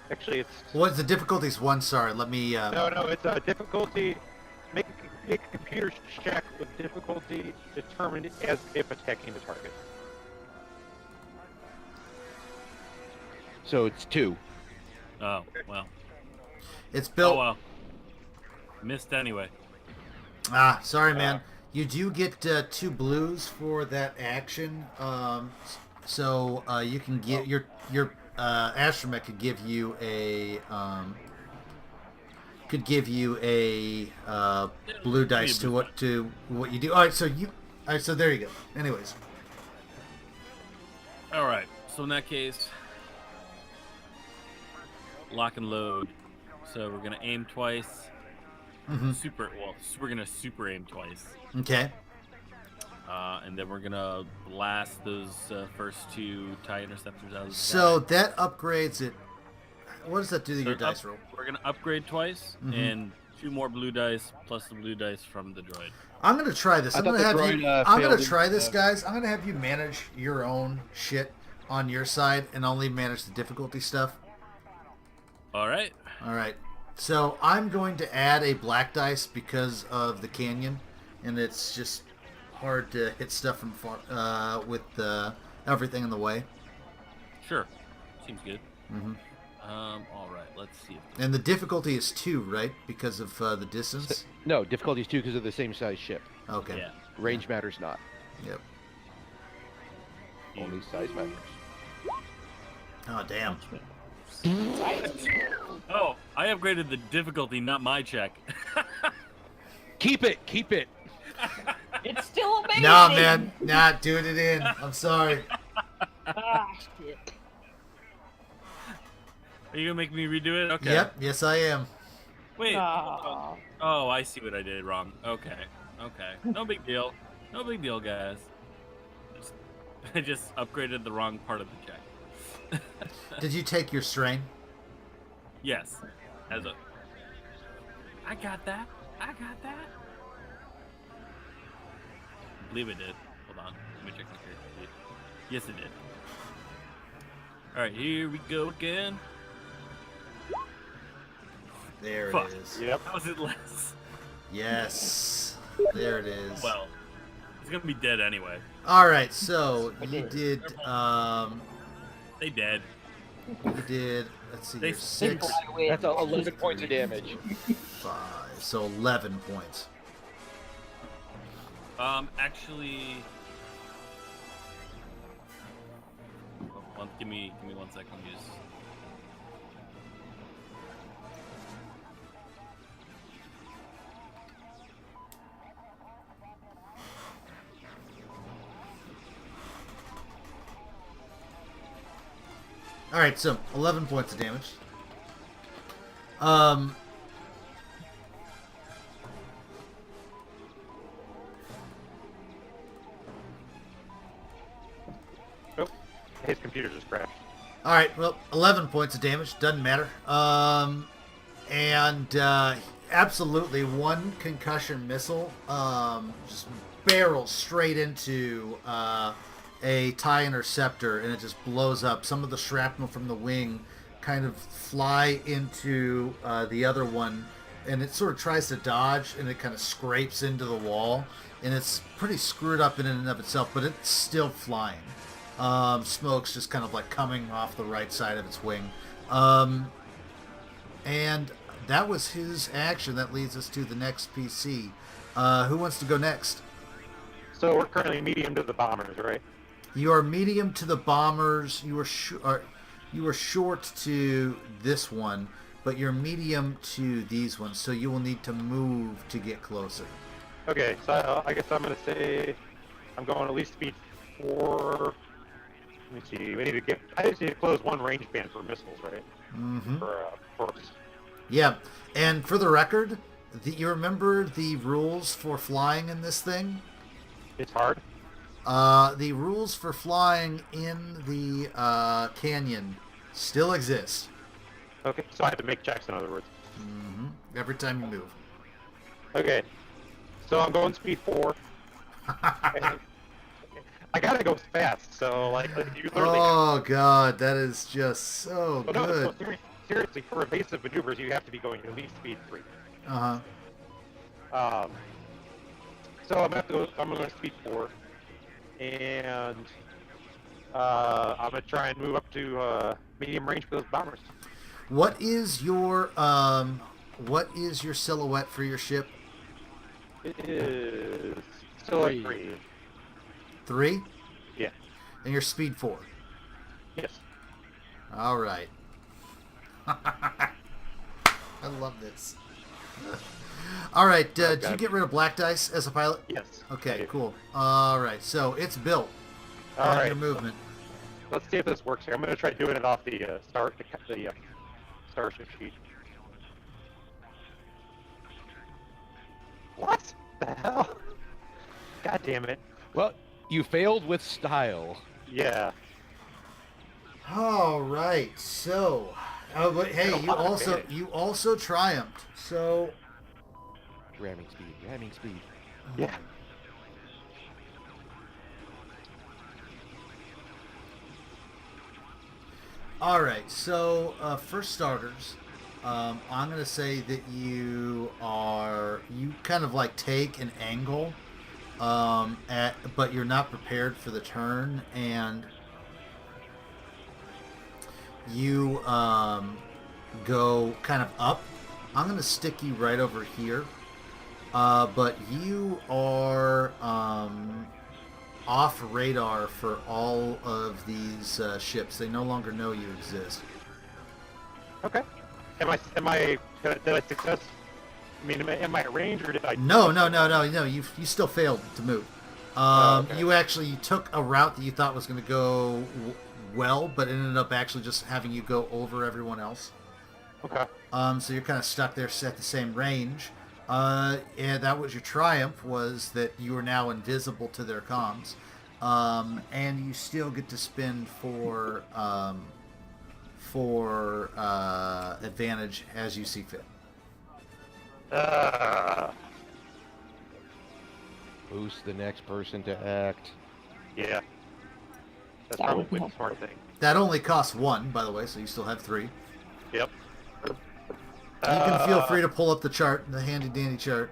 Actually, it's What's the difficulties? 1. Sorry, let me. no. It's a difficulty. Make a computer check with difficulty determined as if attacking the target. So it's 2. Oh, well. It's built. Oh, well. Missed anyway. Sorry, man. You do get 2 blues for that action. So you can get your astromech could give you a blue dice to what you do. All right, so there you go. Anyways, All right. So in that case, lock and load. So we're gonna aim twice. Mhm. We're gonna super aim twice. Okay. And then we're gonna blast those first 2 TIE interceptors out of the So sky. that upgrades it. What does that do to your dice roll? We're gonna upgrade twice, and 2 more blue dice plus the blue dice from the droid. I'm gonna try this. I I'm thought gonna the have you. droid, I'm gonna failed try in, this, guys. I'm gonna have you manage your own shit on your side, and only manage the difficulty stuff. All right. All right. So I'm going to add a black dice because of the canyon, and it's just hard to hit stuff from far with everything in the way. Sure. Seems good. Mhm. All right. Let's see. And the difficulty is 2, right? Because of the distance. No, difficulty is 2 because of the same size ship. Okay. Yeah. Range matters not. Yep. Only size matters. Oh damn. Oh, I upgraded the difficulty, not my check. Keep it. Keep it. It's still amazing. Nah, man. Not doing it in. I'm sorry. Ah, shit. Are you gonna make me redo it? Okay. Yep. Yes, I am. Wait. Aw. Oh, I see what I did wrong. Okay. Okay. No big deal. No big deal, guys. I just upgraded the wrong part of the check. Did you take your strain? Yes. As a. I got that. I got that. I believe it did. Hold on. Let me check my character. Yes, it did. Alright, here we go again. There Fuck. it is. Yep. How was it less? Yes. There it is. Well, it's gonna be dead anyway. All right. So you did. They dead. You did. Let's see. They You're 6, That's 11 points of damage. 5. So 11 points. Actually. Give me 1 second. Just. All right. So 11 points of damage. Oh, his computer just crashed. All right. Well, 11 points of damage. Doesn't matter. Absolutely 1 concussion missile. Just barrels straight into a TIE interceptor, and it just blows up. Some of the shrapnel from the wing kind of fly into the other one, and it sort of tries to dodge, and it kind of scrapes into the wall, and it's pretty screwed up in and of itself, but it's still flying. Smoke's just kind of like coming off the right side of its wing. And that was his action. That leads us to the next PC. Who wants to go next? So we're currently medium to the bombers, right? You are medium to the bombers. You are short to this one, but you're medium to these ones. So you will need to move to get closer. Okay, so I guess I'm gonna say I'm going at least speed 4. Let me see. I just need to close one range band for missiles, right? Mm-hmm. For force. Yeah, and for the record, you remember the rules for flying in this thing? It's hard. The rules for flying in the canyon still exist. Okay, so I have to make checks, in other words. Mm-hmm. Every time you move. Okay, so I'm going speed 4. And I gotta go fast, so like you literally. Oh god, that is just so Well, no, good. seriously, for evasive maneuvers, you have to be going at least speed 3. Uh huh. So I'm going to speed 4, and I'm gonna try and move up to medium range for those bombers. What is your silhouette for your ship? It is still like 3. 3? Yeah. And your speed 4? Yes. All right. I love this. All right, did you get rid of black dice as a pilot? Yes. Okay, cool. All right, so it's built. All right. Your movement. Let's see if this works here. I'm going to try doing it off the starship sheet. What the hell? God damn it. Well, you failed with style. Yeah. All right, so, but hey, you also triumphed. So, Ramming speed. Yeah. all right, so for starters, I'm gonna say that you kind of like take an angle, but you're not prepared for the turn, and you go kind of up. I'm going to stick you right over here, but you are off radar for all of these ships. They no longer know you exist. Okay. Did I success? I mean, am I at range or did I? No. You still failed to move. Okay. You took a route that you thought was going to go well, but it ended up actually just having you go over everyone else. Okay. So you're kind of stuck there at the same range. And that was your triumph, was that you are now invisible to their comms. And you still get to spin for advantage as you see fit. Boost the next person to act. Yeah. That's That would probably be the smart thing. That only costs 1, by the way, so you still have 3. Yep. You can feel free to pull up the chart, the handy dandy chart.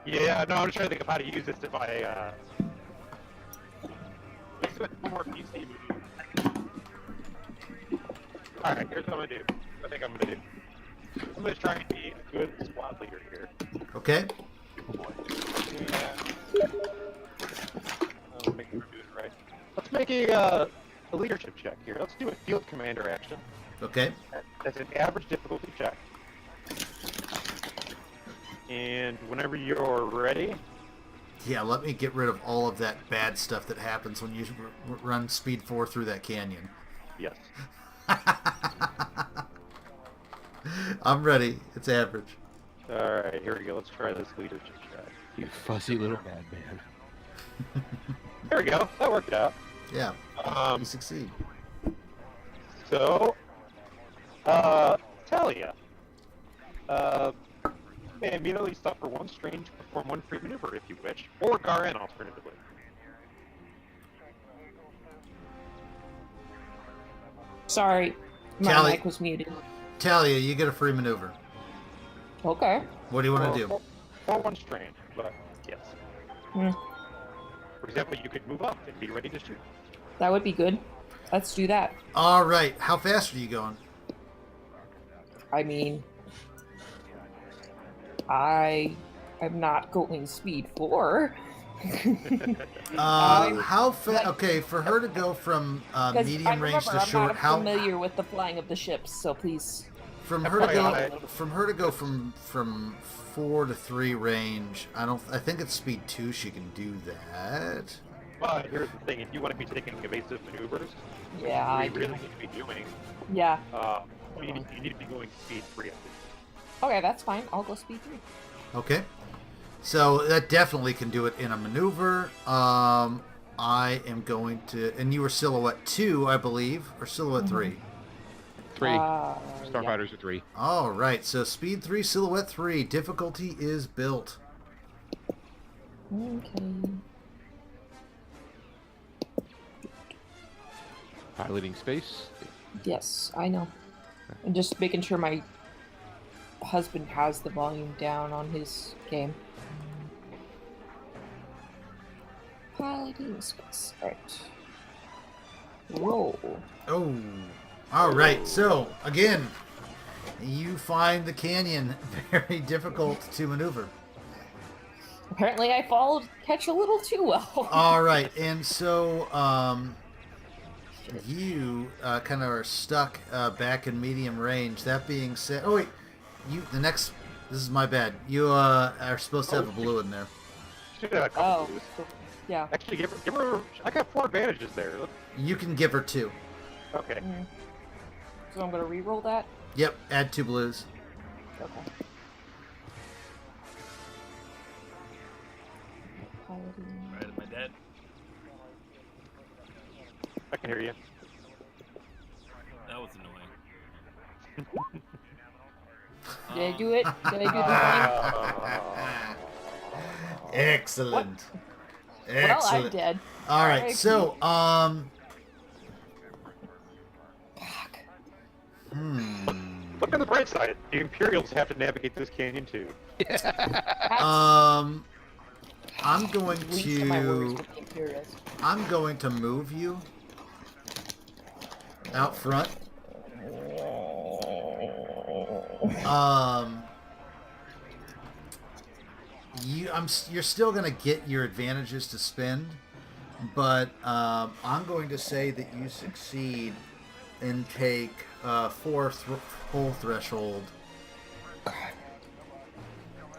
Yeah, no, I'm trying to think of how to use this if I, more PC. Alright, here's what I'm gonna do. I'm gonna try and be a good squad leader here. Okay? Oh boy. Make sure we're doing it right. Let's make a leadership check here. Let's do a field commander action. Okay. That's an average difficulty check. And whenever you're ready. Yeah, let me get rid of all of that bad stuff that happens when you run speed 4 through that canyon. Yes. I'm ready. It's average. Alright, here we go. Let's try this leadership check. You fuzzy little madman. There we go. That worked out. Yeah. You succeed. So, Talia. May immediately suffer 1 strain to perform 1 free maneuver if you wish, or Garen alternatively. Sorry, my Callie. mic was muted. Talia, you get a free maneuver. Okay. What do you want to do? For 1 strain, but yes. Hmm. For example, you could move up and be ready to shoot. That would be good. Let's do that. All right. How fast are you going? I mean, I am not going speed 4. How fast? Okay, for her to go from medium range to short, I'm not familiar with the flying of the ships, so please. From her to go from 4 to 3 range, I think it's speed 2 she can do that. But here's the thing: if you want to be taking evasive maneuvers, Yeah, what I you really do. need to be doing, Yeah. you need to be going speed 3 at least. Okay, that's fine. I'll go speed 3. Okay. So that definitely can do it in a maneuver. I am going to, and you were silhouette 2, I believe, or silhouette 3. 3. Yeah. Starfighters are 3. All right. So speed 3, silhouette 3. Difficulty is built. Okay. Piloting space. Yes, I know. I'm just making sure my husband has the volume down on his game. Piloting space. Alright. Roll. Oh. All right. So again, you find the canyon very difficult to maneuver. Apparently I followed Catch a little too well. All right, and so you kind of are stuck back in medium range. That being said, oh wait, this is my bad. You are supposed to have a blue in there. Should have a couple Oh, blues. yeah. Actually, give her. I got 4 advantages there. You can give her 2. Okay. So I'm gonna re-roll that? Yep, add 2 blues. Okay. Piloting. Right, am I dead? I can hear you. That was annoying. Did I do it? Did I do the thing? Excellent. Well, I'm Excellent. dead. All right, Alright. so Fuck. Look on the bright side. The Imperials have to navigate this canyon too. I'm going Least of my worries to with the Imperials. I'm going to move you out front. You're still gonna get your advantages to spend, but I'm going to say that you succeed and take 4 full threshold.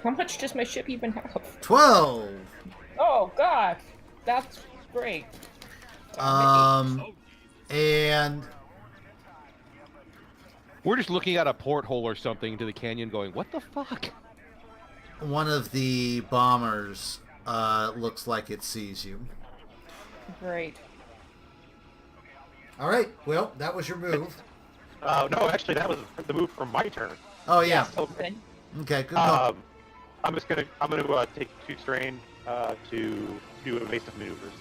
How much does my ship even have? 12. Oh god, that's great. And We're just looking at a porthole or something to the canyon going, what the fuck? one of the bombers looks like it sees you. Great. All right. Well, that was your move. No, actually, that was the move from my turn. Oh yeah. Okay. Okay. Good call. I'm gonna take 2 strain to do evasive maneuvers.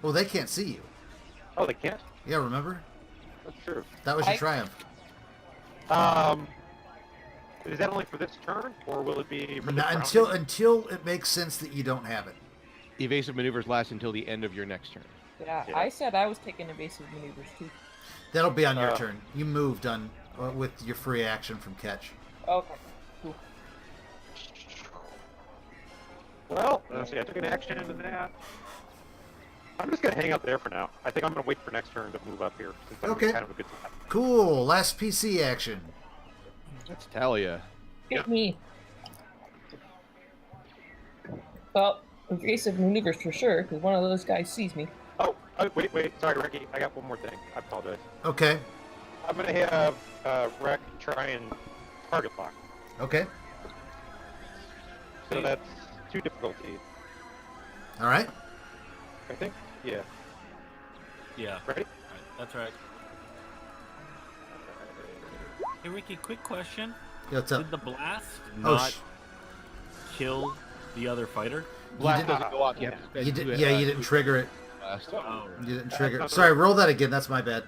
Well, they can't see you. Oh, they can't. Yeah. Remember? That's true. That was your triumph. Is that only for this turn, or will it be for the Until it makes sense that you don't have it. Evasive maneuvers last until the end of your next turn. Yeah, Yeah. I said I was taking evasive maneuvers too. That'll be on your turn. You moved on with your free action from catch. Okay. Cool. Well, let's see. I took an action into that. I'm just gonna hang out there for now. I think I'm gonna wait for next turn to move up here. Since I'm Okay. kind of a good spot. Cool. Last PC action. That's Talia. Hit me. Well, evasive maneuvers for sure, because one of those guys sees me. Oh, wait. Sorry, Ricky. I got one more thing. I apologize. Okay. I'm gonna have Rec try and target lock. Okay. So that's 2 difficulty, All right. I think. Yeah. Yeah. Ready? Right, that's right. Hey Ricky, quick question. Yeah, what's up? Did the blast Oh, not kill the other fighter? Blast did- doesn't go off. You have to spend You two, did, yeah, you didn't trigger it. blast. Oh, You didn't trigger it. Sorry, roll that again. That's my bad.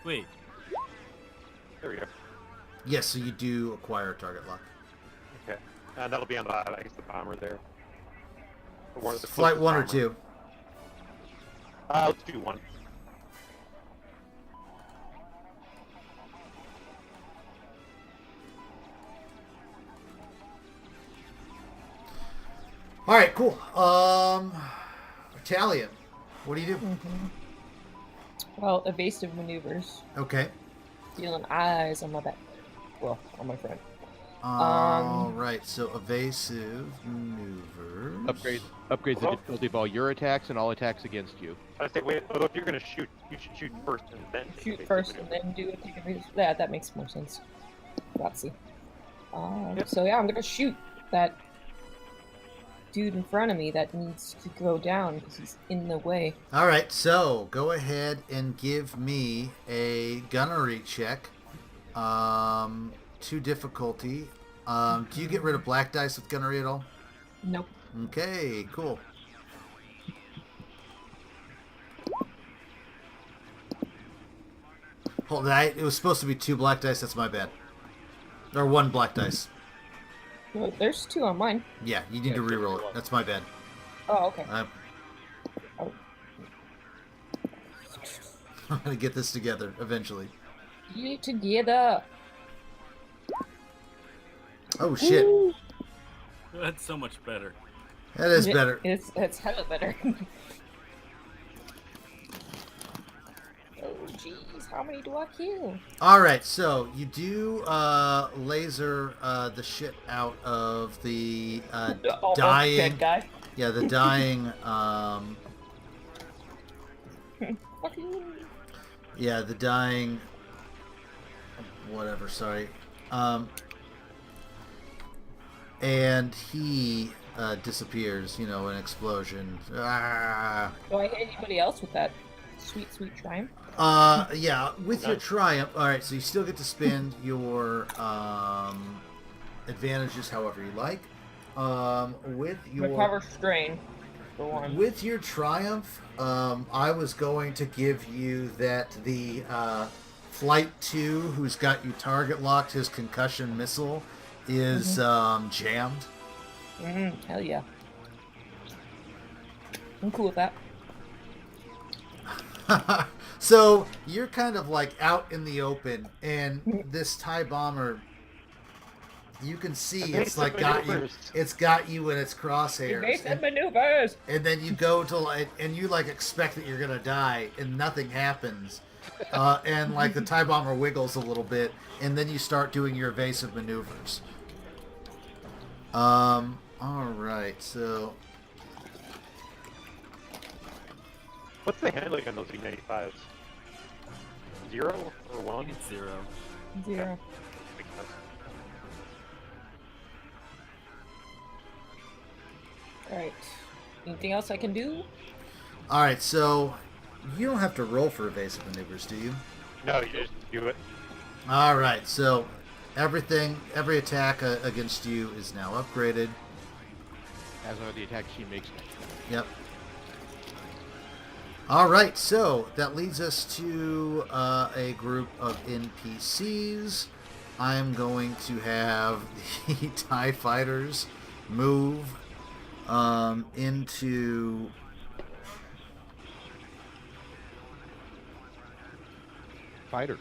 wait. There we go. Yes, so you do acquire target lock. Okay. And that'll be on the, I guess, the bomber there. Or one of the Flight closest 1 or bomber. 2. Let's do 1. All right, cool. Italian. What do you do? Well, evasive maneuvers. Okay. Feeling eyes on my back. Well, on my friend. All right, so evasive maneuvers. Upgrades the difficulty of all your attacks and all attacks against you. I say, wait, if you're gonna shoot, you should shoot first and then. Shoot first and then do it. Yeah, that makes more sense. Grazie. So yeah, I'm gonna shoot that dude in front of me that needs to go down because he's in the way. All right, so go ahead and give me a gunnery check. 2 difficulty. Do you get rid of black dice with gunnery at all? Nope. Okay, cool. Hold on, it was supposed to be 2 black dice. That's my bad. Or 1 black dice. Well, there's 2 on mine. Yeah, you need to reroll it. That's my bad. Oh, okay. I'm gonna get this together eventually. Get it together. Oh shit, That's so much better. that is better. It's hella better. Oh jeez, how many do I kill? All right, so you do laser the shit out of the dying Dead guy. Yeah, the dying. Fucking. Yeah, the dying. Whatever. Sorry. And he disappears. You know, an explosion. Ah. Do I hit anybody else with that sweet triumph? Yeah, with your triumph. All right, so you still get to spend your advantages however you like. With your Recover strain. For one. With your triumph, I was going to give you that the Flight 2, who's got you target locked, his concussion missile is jammed. Hell yeah. I'm cool with that. So you're kind of like out in the open, and this TIE bomber, you can see it's like got you. It's got you in its crosshairs. Evasive maneuvers. And then you go to like, and you like expect that you're gonna die, and nothing happens. And like the TIE bomber wiggles a little bit, and then you start doing your evasive maneuvers. All right, so. What's the handling on those E95s? 0 or 1? It's 0. 0. Alright. Anything else I can do? All right, so you don't have to roll for evasive maneuvers, do you? No, you just do it. All right, so every attack against you is now upgraded. As are the attacks she makes. Yep. All right, so that leads us to a group of NPCs. I'm going to have the TIE fighters move into Fighters.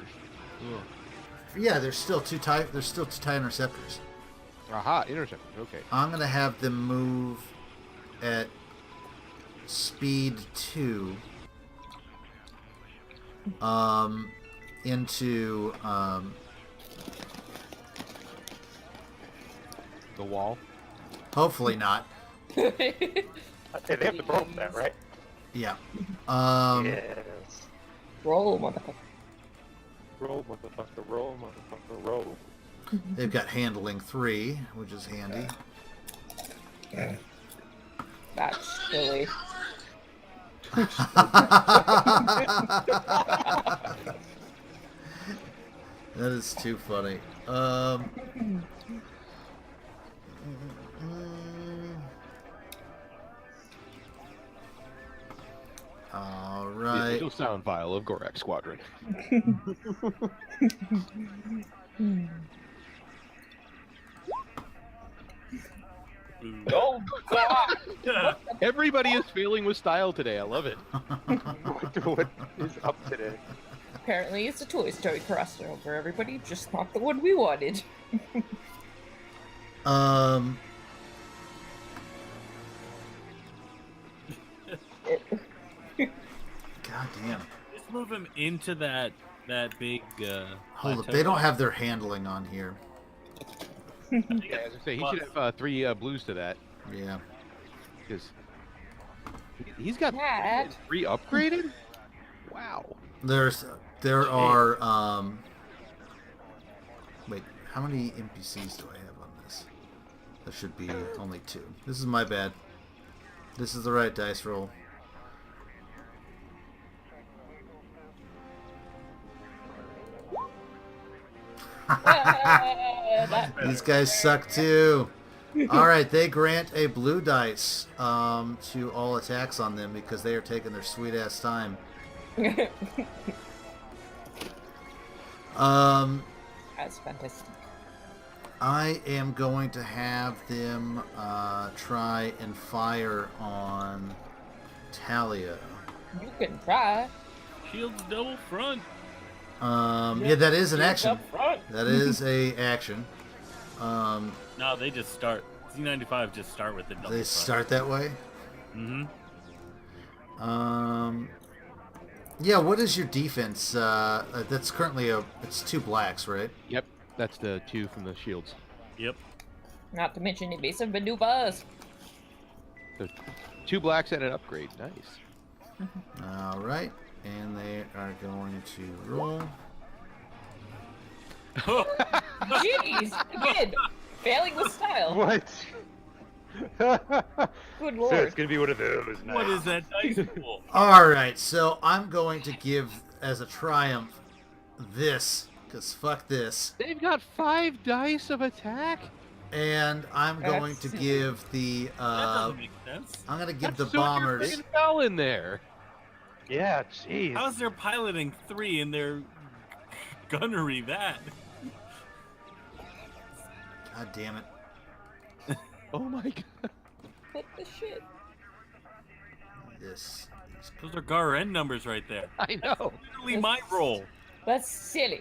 yeah. There's still two TIE interceptors. Aha, interceptors. Okay. I'm gonna have them move at speed 2 into The wall. hopefully not. Okay, they have to roll for that, right? Yeah. Yes. Roll, motherfucker. Roll, motherfucker, roll, motherfucker, roll. They've got handling 3, which is handy. That's silly. That is too funny. All The right. official sound file of Gorax Squadron. Oh god! Everybody is failing with style today. I love it. What is up today? Apparently it's a Toy Story crossover. Everybody, just not the one we wanted. God damn. Just move him into that that big. Hold up, plateau. they don't have their handling on here. Yeah, as I say, he should have 3 blues to that. Yeah. Because he's got Dad. 3 upgraded? Wow. There are wait, how many NPCs do I have on this? There should be only 2. This is my bad. This is the right dice roll. These guys suck too. Alright, they grant a blue dice to all attacks on them because they are taking their sweet ass time. That's fantastic. I am going to have them try and fire on Talia. You can try. Shields double front. Yeah, that is an action. Up front. That is a action. No, they just start. Z95 just start with the double They front. start that way. Mm-hmm. Yeah, what is your defense? That's currently it's 2 blacks, right? Yep, that's the 2 from the shields. Yep. Not to mention evasive maneuvers. So 2 blacks and an upgrade. Nice. All right, and they are going to roll. Jeez, again, failing with style. What? Good So lord. it's gonna be one of those. What is that dice pool? All right, so I'm going to give as a triumph this, because fuck this, They've got 5 dice of attack? and I'm going to That's- give the That doesn't make sense. I'm going to give That's the bombers. so fell in there. Yeah, jeez. How's their piloting 3 and their gunnery that? God damn it! Oh my god. What the shit? This. Those are GAR-N numbers right there. I know. Literally my roll. That's silly.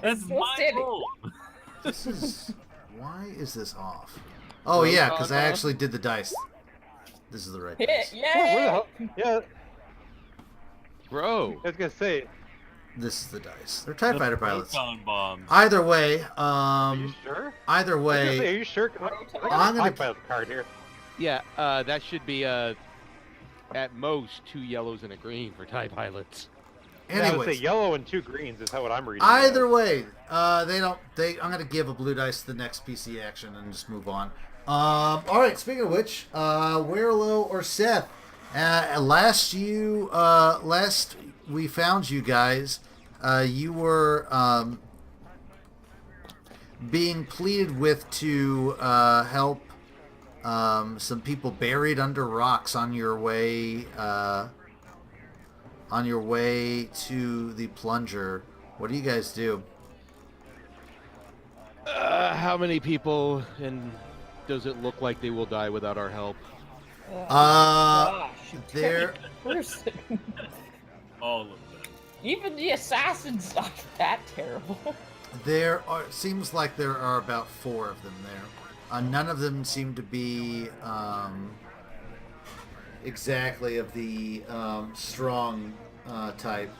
That's so my silly. roll. This is. Why is this off? Oh yeah, because I actually did the dice. This is the right Hit, dice. Oh, where the yeah. hell? Yeah, Bro. I was gonna say. This is the dice. They're TIE fighter pilots. Proton bombs. Either way, Are you sure? either I was gonna say, way, are you sure? 'Cause I got I'm a gonna- TIE pilot card here. Yeah, that should be at most 2 yellows and a green for TIE pilots. Yeah, I would say anyways, yellow and 2 greens is how what I'm reading. either way, they don't. I'm gonna give a blue dice to the next PC action and just move on. All right. Speaking of which, Werlo or Seth, last we found you guys, you were being pleaded with to help some people buried under rocks on your way to the plunger. What do you guys do? How many people, and does it look like they will die without our help? Gosh, you there- terrible person. All of them. Even the assassin's not that terrible. Seems like there are about 4 of them there. None of them seem to be exactly of the strong type,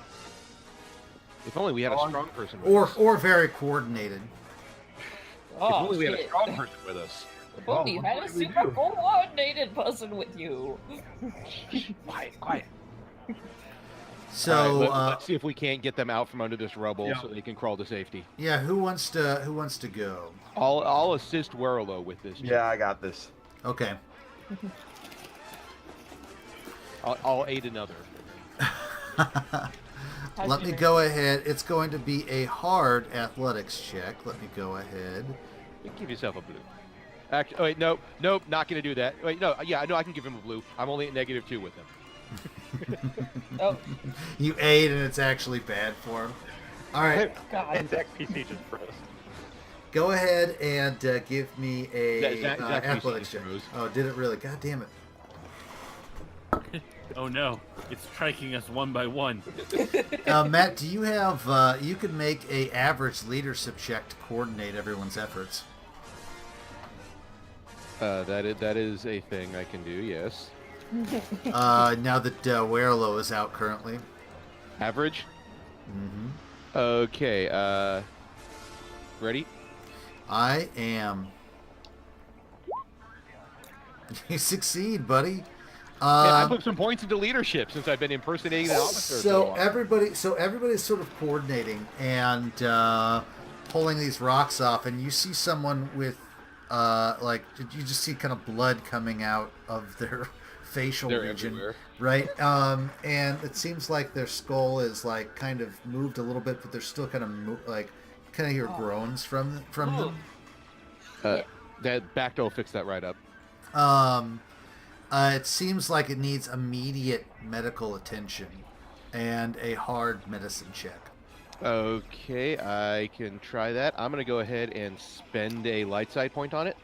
If only we had a strong person with us. or very coordinated. If Oh, only we had a shit. strong person with us. If only you had a super coordinated person with you. Quiet. So All right, let's see if we can't get them out from under this rubble so they can crawl to safety. yeah, who wants to go? I'll assist Werlo with this. Yeah, I got this. Okay. I'll aid another. Let me go ahead. It's going to be a hard athletics check. Let me go ahead. Give yourself a blue. Actually, oh wait, nope, not gonna do that. Wait, no, yeah, no, I can give him a blue. I'm only at -2 with him. Oh, You aid, and it's actually bad for him. All right, God. And Zach PC just froze. go ahead and give me a Zach athletics just check. froze. Oh, did it really? God damn it. Oh no, it's striking us one by one. Matt, do you have? You could make a average leadership check to coordinate everyone's efforts. That is a thing I can do. Yes. Now that Werlo is out currently. Average. Mm-hmm. Okay. Ready? I am. You succeed, buddy. I put some points into leadership since I've been impersonating the officer. So everybody's sort of coordinating and pulling these rocks off, and you see someone with like you just see kind of blood coming out of their facial They're region, everywhere. right? And it seems like their skull is like kind of moved a little bit, but they're still kind of like kind of hear groans from them. That back door will fix that right up. It seems like it needs immediate medical attention and a hard medicine check. Okay, I can try that. I'm gonna go ahead and spend a light side point on it.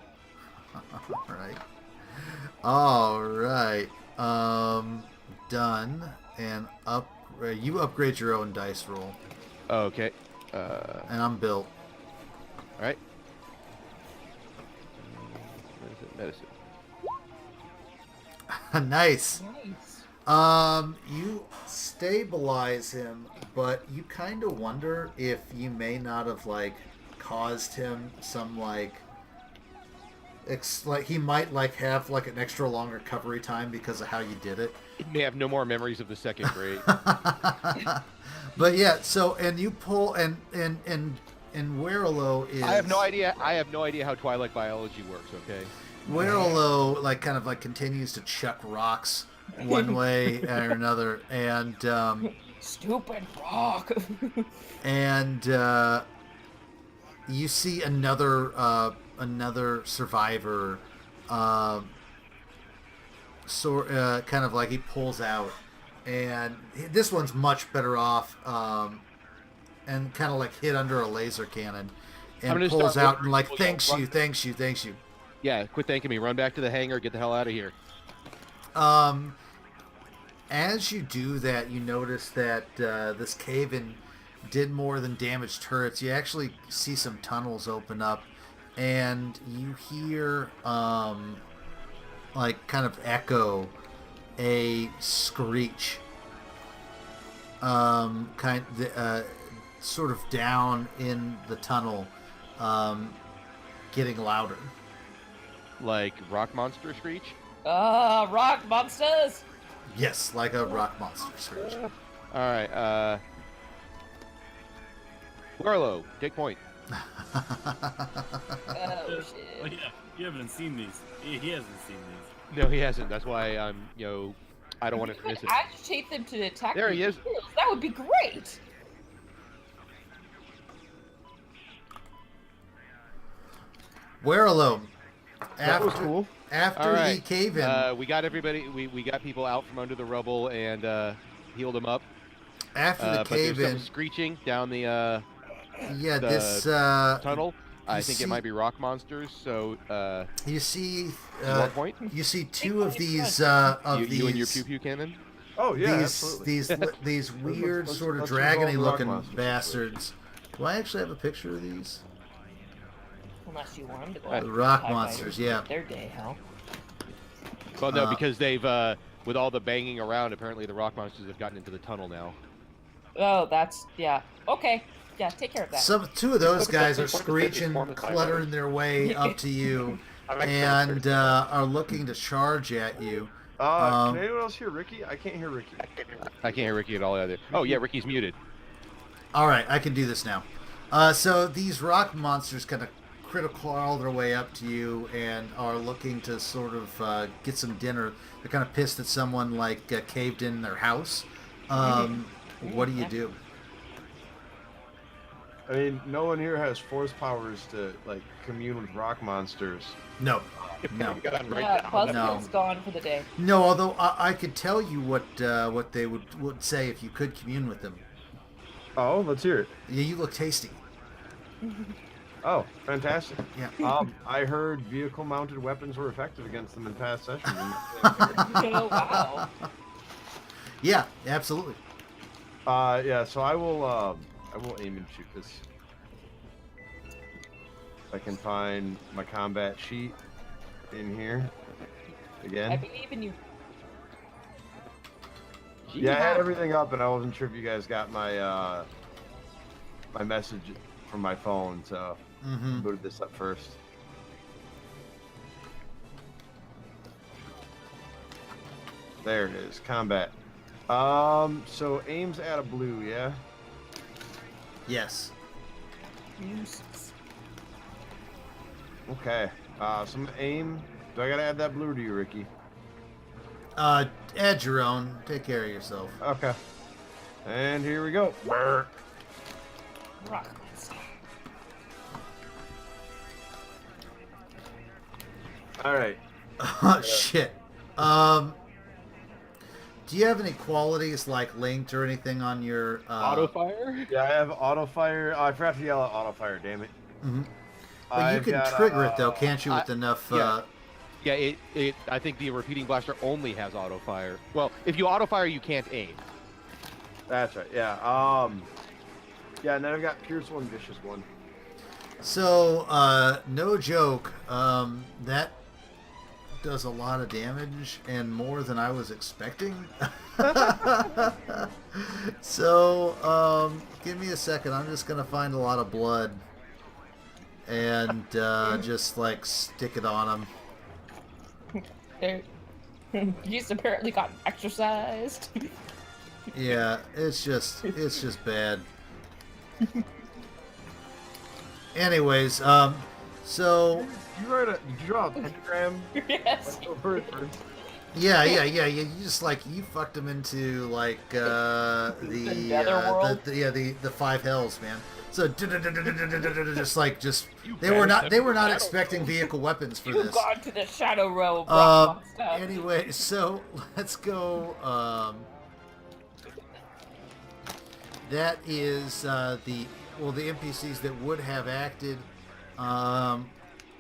All right. Done. And you upgrade your own dice roll. Okay. And I'm built. All right. Medicine. Nice. Nice. You stabilize him, but you kind of wonder if you may not have like caused him some like he might like have like an extra long recovery time because of how you did it. He may have no more memories of the second grade. But yeah, so and you pull and Werelo is. I have no idea. I have no idea how Twilight biology works. Okay. Werelo like kind of like continues to chuck rocks one way or another, and Stupid rock. and you see another survivor, kind of like he pulls out, and this one's much better off, and kind of like hit under a laser cannon, and pulls out and like thanks you. Yeah, quit thanking me. Run back to the hangar. Get the hell out of here. As you do that, you notice that this cave-in did more than damage turrets. You actually see some tunnels open up, and you hear like kind of echo a screech, sort of down in the tunnel, getting louder. Like rock monster screech. Rock monsters. Yes, like a rock monster screech. All right. Warlow, take point. Oh shit. Oh yeah, you haven't seen these. He hasn't seen these. No, he hasn't. That's why I'm, I don't want to miss it. Agitate them to attack. There he is. That would be great. Werelo. That was cool. After All right. he cave in, We got everybody. We got people out from under the rubble and healed them up. after the But there's cave in, some screeching down the yeah, the this tunnel. I you think see- it might be rock monsters. So you see more point. you see two of these You and your pew pew cannon. Oh yeah, these absolutely. these weird let's- sort of let's dragony resolve rock looking monsters. bastards. Do I actually have a picture of these? Unless you want them to go. The after rock TIE monsters, fighters. yeah. Their day, hell. Well, no, Uh, because they've with all the banging around. Apparently, the rock monsters have gotten into the tunnel now. Oh, that's yeah. Okay, yeah. Take care of that. Two of those guys are What does screeching, form of cluttering their way up to you, I like and that. are looking to charge at you. Can anyone else hear Ricky? I can't hear Ricky. I can't hear Ricky at all either. Oh yeah, Ricky's muted. All right, I can do this now. So these rock monsters kind of critical all their way up to you and are looking to sort of get some dinner. They're kind of pissed that someone like caved in their house. What do you do? I mean, no one here has force powers to like commune with rock monsters. No, no, Yeah, Buzzkill's gone for the day. no. Although I could tell you what they would say if you could commune with them. Oh, let's hear it. Yeah, you look tasty. Oh, fantastic. Yeah. I heard vehicle-mounted weapons were effective against them in past sessions. Oh wow. Yeah, absolutely. Yeah. So I will aim and shoot this. If I can find my combat sheet in here again. I believe in you. Yeah, I had everything up, and I wasn't sure if you guys got my my message from my phone, so booted this up first. There it is, combat. So aim's at a blue, yeah? Yes. Okay. Some aim. Do I gotta add that blue to you, Ricky? Add your own. Take care of yourself. Okay. And here we go. Brr. All right. Oh, shit. Do you have any qualities like linked or anything on your Auto fire? Yeah, I have auto fire. Oh, I forgot to yell at auto fire. Damn it. Well, you can trigger it though, can't you? With enough. Yeah, it. I think the repeating blaster only has auto fire. Well, if you auto fire, you can't aim. That's right. Yeah. Yeah, and then I've got Pierce 1, Vicious 1. So, no joke. That does a lot of damage and more than I was expecting. So, give me a second. I'm just gonna find a lot of blood and just like stick it on him. He's apparently gotten exercised. Yeah, it's just bad. Anyways, so Did you draw a pentagram? Yes. yeah. You just like you fucked him into like the netherworld? the five hells, man. So just they were not expecting vehicle weapons for You've this. gone to the shadow realm. Anyway, so let's go. That is the NPCs that would have acted.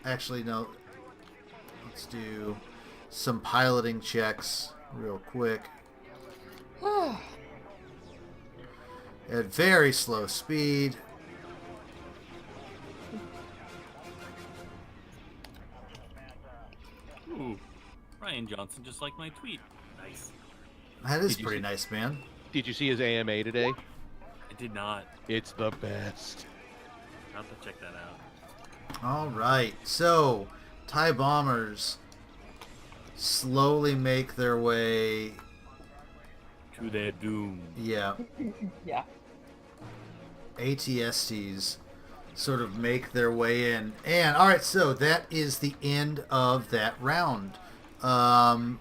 Actually, no. Let's do some piloting checks real quick. At very slow speed. Ooh, Ryan Johnson, just like my tweet. Nice. That is pretty nice, man. Did you see his AMA today? I did not. It's the best. I'll have to check that out. All right, so TIE bombers slowly make their way. To their doom. Yeah, Yeah. ATSTs sort of make their way in. And all right, so that is the end of that round.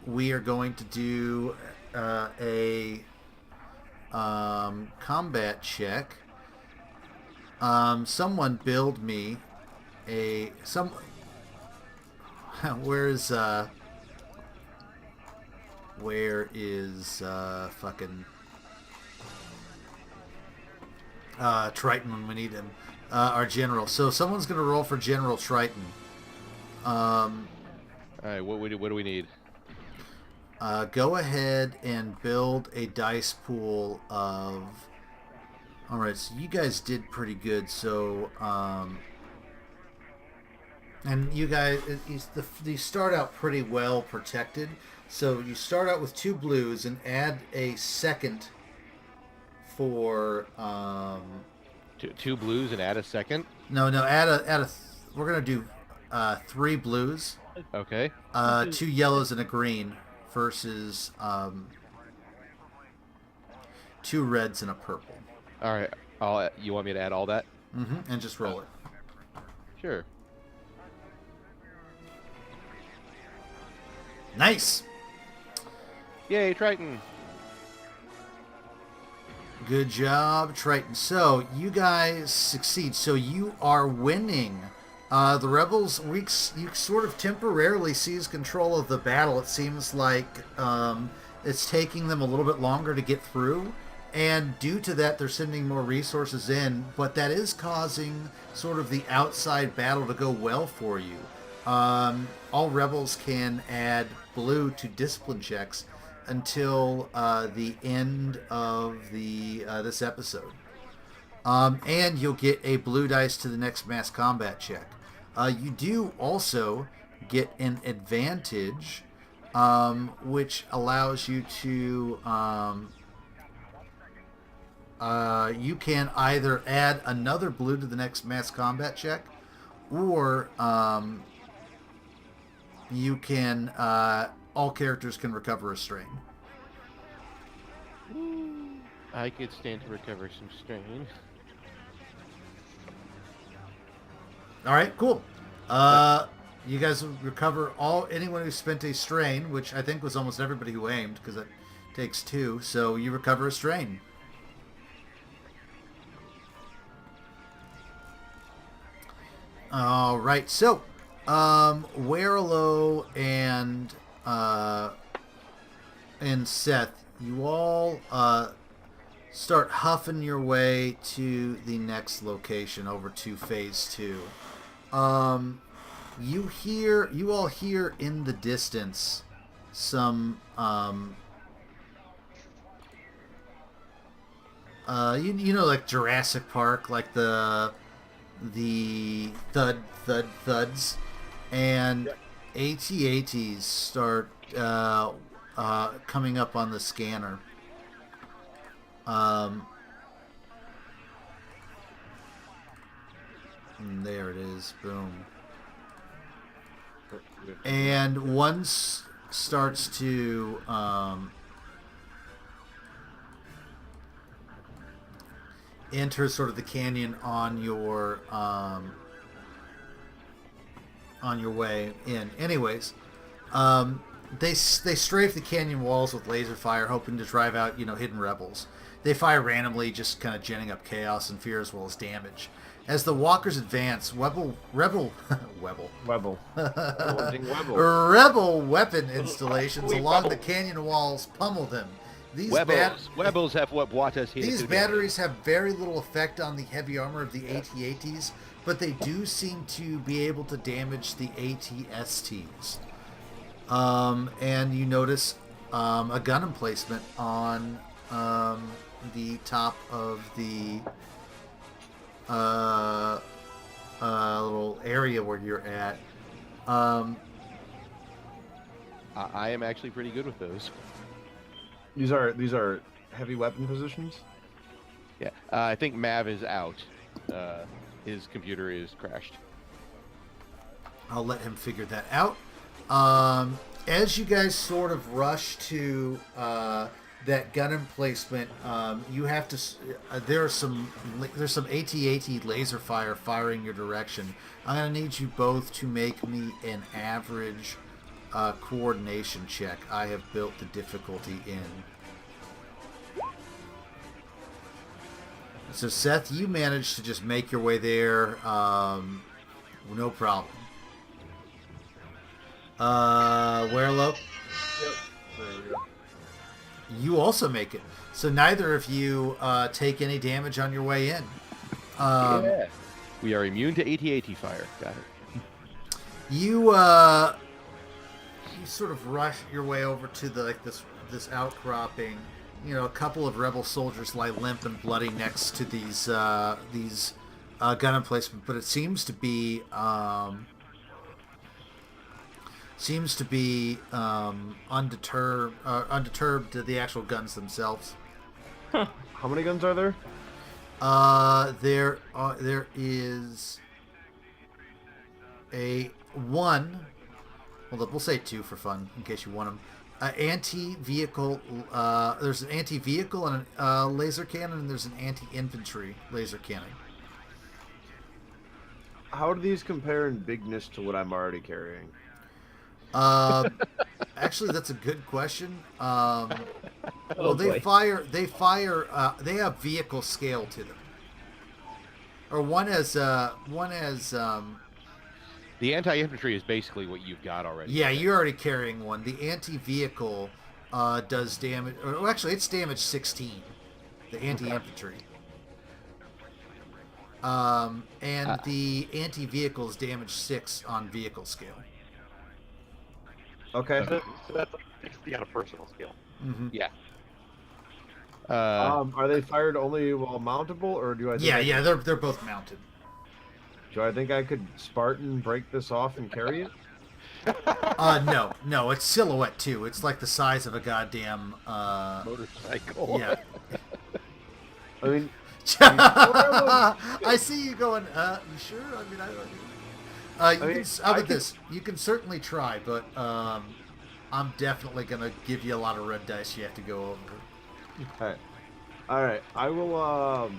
We are going to do a combat check. Someone build me where is fucking Triton when we need him? Our general. So someone's gonna roll for General Triton. All right, what do we need? Go ahead and build a dice pool of. All right, so you guys did pretty good. So, and you guys, you start out pretty well protected. So you start out with 2 blues and add a second for. Two blues and add a second. No, add a. We're gonna do 3 blues. Okay. 2 yellows and a green versus 2 reds and a purple. All right. You want me to add all that? Mm-hmm. And just roll it. Sure. Nice. Yay, Triton. Good job, Triton. So you guys succeed. So you are winning. The rebels, you sort of temporarily seize control of the battle. It seems like it's taking them a little bit longer to get through. And due to that, they're sending more resources in. But that is causing sort of the outside battle to go well for you. All rebels can add blue to discipline checks until the end of this episode. And you'll get a blue dice to the next mass combat check. You do also get an advantage, which allows you to you can either add another blue to the next mass combat check, or you can all characters can recover a strain. I could stand to recover some strain. All right, cool. You guys will recover anyone who spent a strain, which I think was almost everybody who aimed, because it takes 2. So you recover a strain. All right, so Werelo and Seth, you all start huffing your way to the next location over to phase 2. You all hear in the distance some you know, like Jurassic Park, like the thuds, and AT-ATs start coming up on the scanner. And there it is. Boom. And one starts to enter sort of the canyon on your way in. Anyways, they strafe the canyon walls with laser fire, hoping to drive out, hidden rebels. They fire randomly, just kind of ginning up chaos and fear as well as damage. As the walkers advance, rebel weapon installations along the canyon walls pummel them. These Webbles have what brought us here. These batteries have very little effect on the heavy armor of the AT-ATs, but they do seem to be able to damage the AT-STs. And you notice a gun emplacement on the top of the little area where you're at. I am actually pretty good with those. These are heavy weapon positions? Yeah, I think Mav is out. His computer is crashed. I'll let him figure that out. As you guys sort of rush to that gun emplacement, you have to. There's some AT-AT laser fire firing your direction. I'm gonna need you both to make me an average coordination check. I have built the difficulty in. So Seth, you managed to just make your way there, no problem. Werelo? Yep. There we go. You also make it. So neither of you take any damage on your way in. Yeah. We are immune to AT-AT fire. Got it. You sort of rush your way over to this outcropping. A couple of rebel soldiers lie limp and bloody next to these gun emplacements, but it seems to be undeterred to the actual guns themselves. Huh. How many guns are there? There is a one. Well, we'll say 2 for fun in case you want them. Anti-vehicle. There's an anti-vehicle and a laser cannon, and there's an anti-infantry laser cannon. How do these compare in bigness to what I'm already carrying? Actually, that's a good question. Well, they have vehicle scale to them. Or one has the anti-infantry is basically what you've got already. Yeah, you're already carrying one. The anti-vehicle does damage. Or actually, it's damage 16. The anti-infantry. And the anti-vehicle is damage 6 on vehicle scale. Okay. So that's 60 on a personal scale. Mm-hmm. Yeah. Are they fired only while mountable, or do I? Yeah, they're both mounted. Do I think I could Spartan break this off and carry it? No, it's silhouette too. It's like the size of a goddamn motorcycle. Yeah. I mean, I see you going. You sure? I mean, how about this? You can certainly try, but I'm definitely gonna give you a lot of red dice. You have to go over. All right. I will.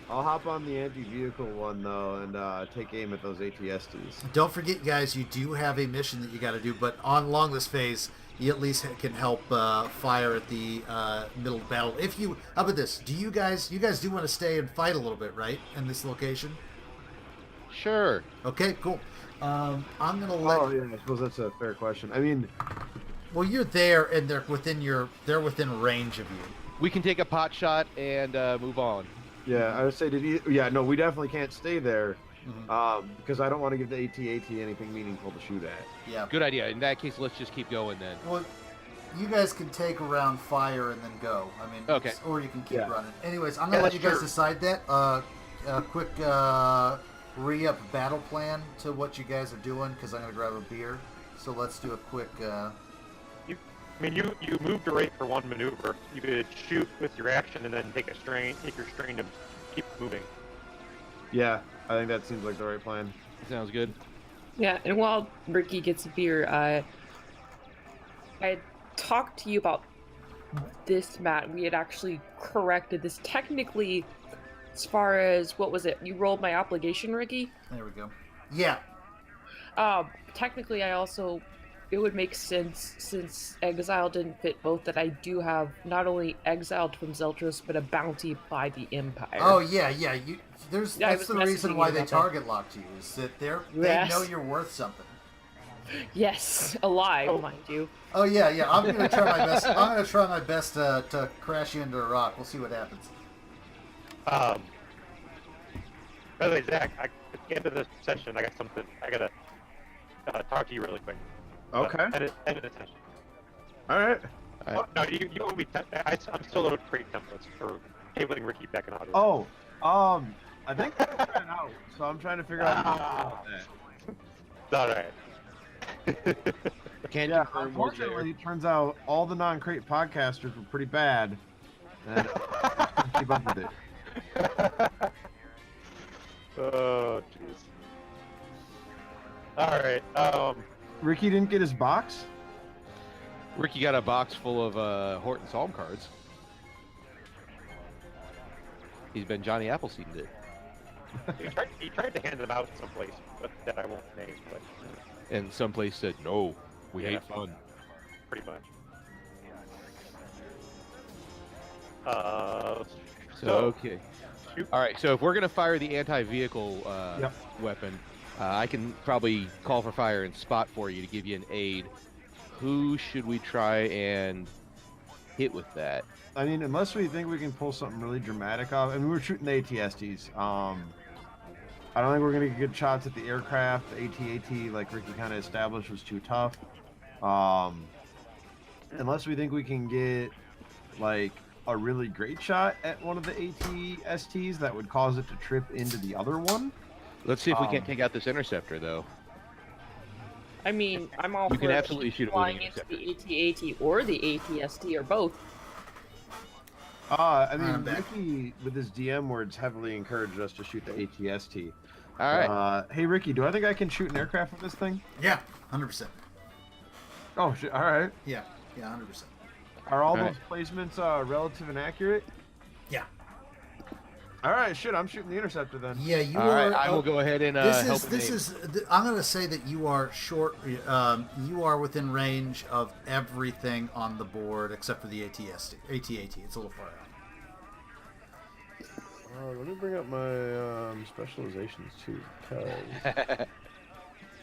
I'll hop on the anti-vehicle one though and take aim at those ATSTs. Don't forget, guys, you do have a mission that you got to do, but along this phase, you at least can help fire at the middle battle. How about this? You guys do want to stay and fight a little bit, right, in this location? Sure. Okay, cool. I'm gonna let. Oh yeah, I suppose that's a fair question. I mean, well, you're there, and they're within range of you. We can take a pot shot and move on. yeah, I would say no, we definitely can't stay there because I don't want to give the AT-AT anything meaningful to shoot at. Yeah. Good idea. In that case, let's just keep going then. Well, you guys can take a round fire and then go. I mean, okay. Or you can keep running. Anyways, I'm gonna let you guys decide that. A quick re-up battle plan to what you guys are doing because I'm gonna grab a beer. So let's do a quick. You moved your rate for one maneuver. You could shoot with your action and then take your strain to keep moving. Yeah, I think that seems like the right plan. Sounds good. Yeah, and while Ricky gets a beer, I talked to you about this, Matt. We had actually corrected this technically. As far as what was it? You rolled my obligation, Ricky. There we go. Yeah. Technically, it would make sense since exile didn't fit both that I do have not only exiled from Zeltros but a bounty by the Empire. Oh yeah. That's the reason why they target locked you is that they know you're worth something. Yes, alive, mind you. Oh yeah. I'm gonna try my best. I'm gonna try my best to crash you into a rock. We'll see what happens. By the way, Zach, at the end of this session, I got something. I gotta talk to you really quick. Okay. End of the session. All right. Oh, no, you owe me. I'm still looking for templates for cabling Ricky back in audio. Oh, I think I ran out, so I'm trying to figure out how to do that. It's all right. Can't unfortunately, it turns out all the non-crate podcasters were pretty bad, and I couldn't keep up with it. Oh, jeez. All right. Ricky didn't get his box? Ricky got a box full of Horton Psalm cards. He's been Johnny Appleseed it. He tried to hand them out someplace, but that I won't name. But And someplace said, no, we hate fun. Pretty much. Okay. Shoot. All right, so if we're going to fire the anti-vehicle weapon, I can probably call for fire and spot for you to give you an aid. Who should we try and hit with that? I mean, unless we think we can pull something really dramatic off. I mean, we're shooting the ATSTs. I don't think we're going to get good shots at the aircraft. The AT-AT, like Ricky kind of established, was too tough. Unless we think we can get, like, a really great shot at one of the AT-STs that would cause it to trip into the other one. Let's see if we can't take out this interceptor, though. I mean, I'm all we for can absolutely shoot flying into the AT-AT or the AT-ST or both. I mean, Ricky, with his DM words, heavily encouraged us to shoot the AT-ST. All right. Hey, Ricky, do I think I can shoot an aircraft with this thing? Yeah, 100%. Oh, shit. All right. Yeah, 100%. Are all those placements relative and accurate? Yeah. All right, shit. I'm shooting the interceptor then. Yeah, you All are. right, I will go ahead and help. I'm going to say that you are short. You are within range of everything on the board except for the AT-AT. It's a little far out. Let me bring up my specializations too, because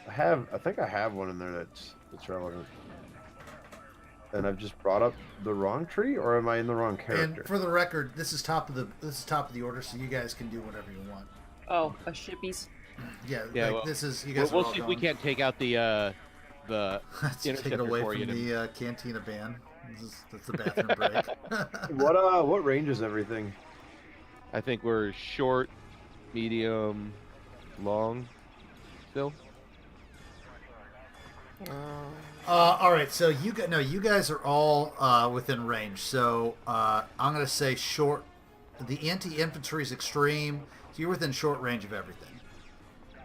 I think I have one in there that's relevant. And I've just brought up the wrong tree, or am I in the wrong character? And for the record, this is top of the order, so you guys can do whatever you want. Oh, a shippies. Yeah. Well, this is you guys. We'll see if we can't take out the Let's take it away from the cantina ban. That's the bathroom break. What range is everything? I think we're short, medium, long, still. All right, so you guys are all within range. So I'm gonna say short. The anti-infantry is extreme, so you're within short range of everything.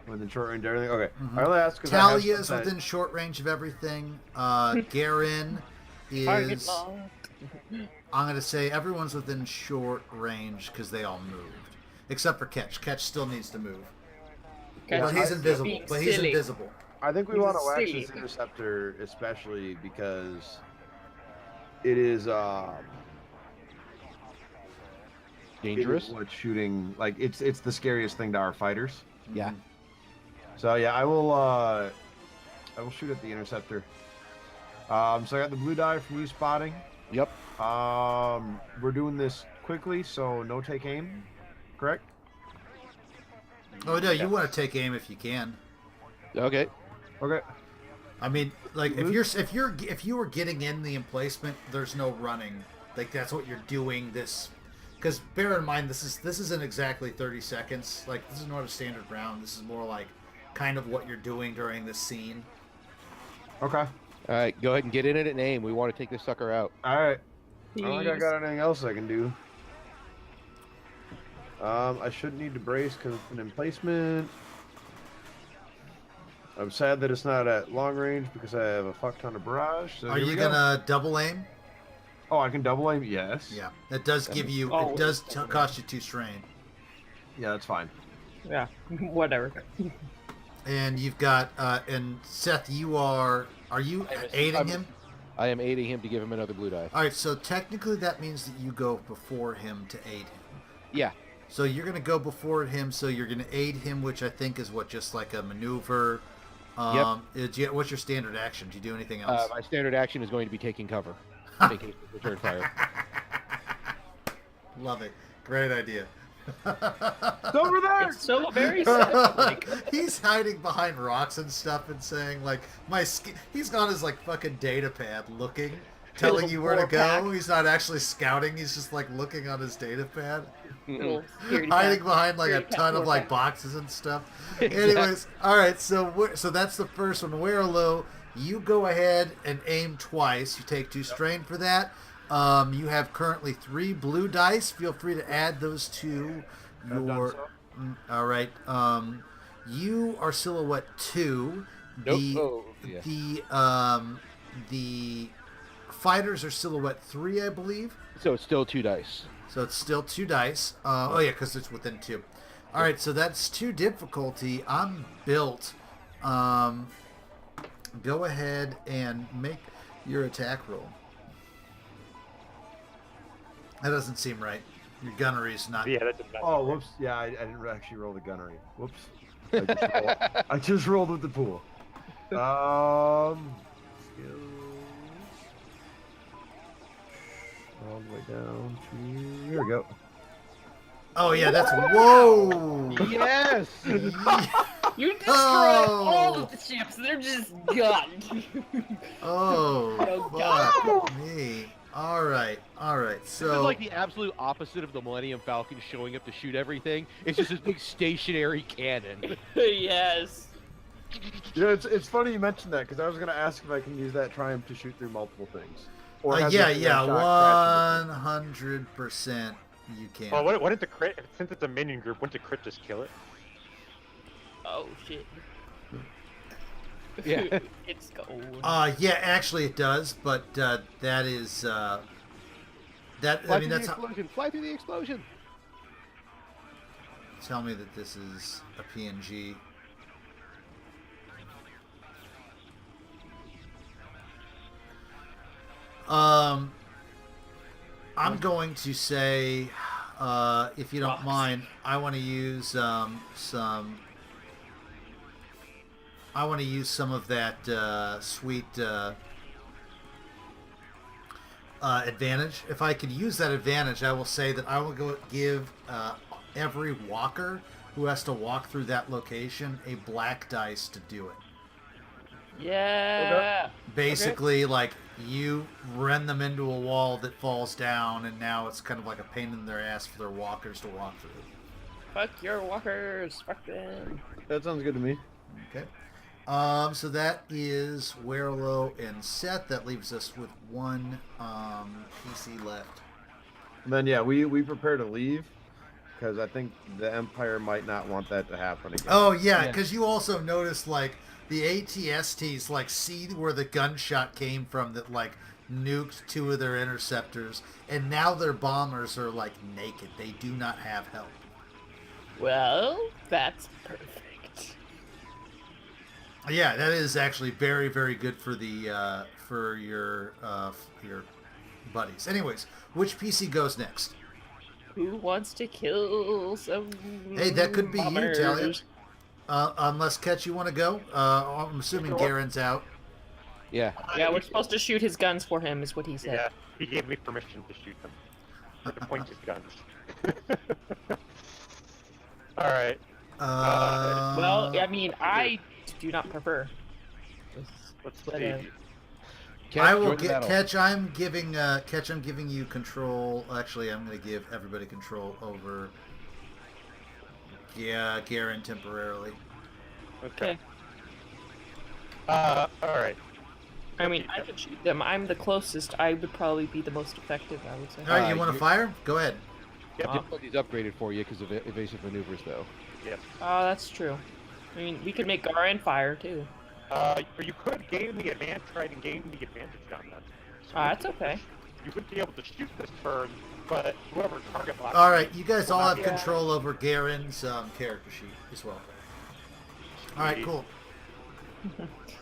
Within short range, everything. Okay. Mm-hmm. I only ask because Talia is within short range of everything. Garen Target is. locked. I'm gonna say everyone's within short range because they all moved, except for Ketch. Ketch still needs to move. But he's invisible. But he's invisible. I think we He's want to wax silly. this interceptor, especially because it is Dangerous. What's shooting? Like it's the scariest thing to our fighters. Yeah. So yeah, I will shoot at the interceptor. So I got the blue die from you spotting. Yep. We're doing this quickly, so no take aim, correct? Oh no, you want to take aim if you can. Okay. Okay. I mean, like if you were getting in the emplacement, there's no running. Like that's what you're doing. This, because bear in mind this isn't exactly 30 seconds. Like this is not a standard round. This is more like kind of what you're doing during this scene. Okay. All right, go ahead and get in it and aim. We want to take this sucker out. All right. I don't think I Please. got anything else I can do. I shouldn't need to brace because it's an emplacement. I'm sad that it's not at long range because I have a fuck ton of barrage. So Are here you we go. gonna double aim? Oh, I can double aim. Yes. Yeah, that does give you. Oh. It does cost you 2 strain. Yeah, that's fine. Yeah, whatever. And you've got and Seth, Are you aiding him? I am aiding him to give him another blue die. All right, so technically that means that you go before him to aid him. Yeah. So you're going to go before him, so you're going to aid him, which I think is just like a maneuver. What's your standard action? Do you do anything else? My standard action is going to be taking cover. In case of return fire. Love it. Great idea. It's over there. It's so very sad. Like, He's hiding behind rocks and stuff and saying, like, he's got his, like, fucking data pad looking, telling you where to go. Pack. He's not actually scouting. He's just, like, looking on his data pad. little security Hiding pack. behind like a Security ton pack, of like pack. boxes and stuff. Exactly. Anyways, all right. So that's the first one. Werlo, you go ahead and aim twice. You take 2 strain for that. You have currently 3 blue dice. Feel free to add those to your. All right. You are silhouette 2. Nope. The fighters are silhouette 3, I believe. So it's still 2 dice. So it's still 2 dice. Oh yeah, because it's within 2. All right, so that's 2 difficulty. I'm built. Go ahead and make your attack roll. That doesn't seem right. Your gunnery is not. Yeah, that didn't matter. Oh, whoops. Yeah, I didn't actually roll the gunnery. Whoops. I just rolled with the pool. Skills. All the way down to... Here we go. Oh yeah, that's whoa. Yes. You destroyed Oh. all of the ships. They're just gone. Oh, Oh, fuck me. All right. This is So like the absolute opposite of the Millennium Falcon showing up to shoot everything. It's just this big stationary cannon. Yes. You know, it's funny you mentioned that because I was going to ask if I can use that Triumph to shoot through multiple things. Has yeah, it one shot crash into 100% you can. Well, what did the crit? Since it's a minion group, wouldn't the crit just kill it? Oh shit. Yeah. It's gold. Yeah, actually it does, but that is that. Fly I mean, through the that's how, explosion. Fly through the explosion. tell me that this is a PNG. I'm going to say, if you don't Rocks. mind, I want to use some of that sweet advantage. If I could use that advantage, I will say that I will go give every walker who has to walk through that location a black dice to do it. Yeah. Basically, like, you run them into a wall that falls down, and now it's kind of like a pain in their ass for their walkers to walk through. Fuck your walkers. Fuck them. That sounds good to me. Okay. So that is Werlo and Seth. That leaves us with one PC left. And then yeah, we prepare to leave because I think the Empire might not want that to happen again. Oh yeah, because you also noticed like the ATSTs like see where the gunshot came from that like nuked 2 of their interceptors, and now their bombers are like naked. They do not have help. Well, that's perfect. Yeah, that is actually very, very good for the for your buddies. Anyways, which PC goes next? Who wants to kill some Hey, that could be bombers? you, Talia. Unless Ketch, you want to go? I'm assuming Garen's out. Yeah. Yeah, we're supposed to shoot his guns for him, is what he said. Yeah, he gave me permission to shoot them. I can point his guns. All right. Well, I mean, I do not prefer. Let's But, see. I will join the get battle. Ketch. I'm giving you control. Actually, I'm going to give everybody control over. Yeah, Garen temporarily. Okay. All right. I mean, I could shoot them. I'm the closest. I would probably be the most effective, I would say. All right, you want to fire? Go ahead. Yep. Difficulty's upgraded for you because of evasive maneuvers, though. Yes. Oh, that's true. I mean, we could make Garen fire, too. Or you could gain the advantage, try to gain the advantage on that. So That's okay. You would be able to shoot this turn, but whoever target locks. All right, you guys all have Yeah. control over Garen's character sheet as well. All right, cool.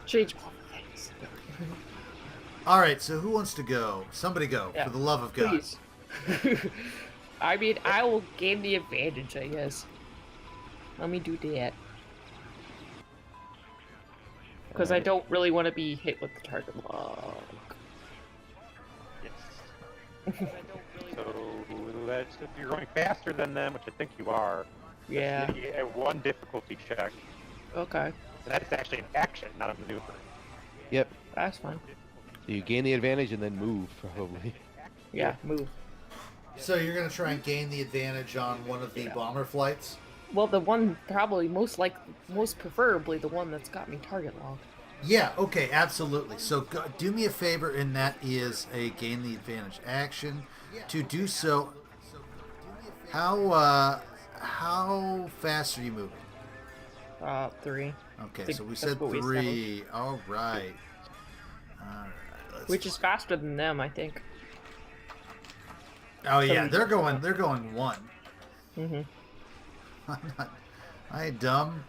Change all the things. All right, so who wants to go? Somebody go, Yeah. for the love of God. Please. I mean, I will gain the advantage, I guess. Let me do that. Because I don't really want to be hit with the target lock. Yes. So that's if you're going faster than them, which I think you are. Yeah. You get one difficulty check. Okay. And that's actually an action, not a maneuver. Yep. That's fine. You gain the advantage and then move, probably. Yeah, move. So you're going to try and gain the advantage on one of the bomber flights? Well, the one probably most preferably the one that's got me target locked. Yeah, okay, absolutely. So do me a favor, and that is a gain the advantage action. To do so, how fast are you moving? 3. Okay, Think so we that's said what we 3. All right. Let's Which is faster than them, I think. Oh yeah, they're going 1. Mm-hmm. I ain't dumb.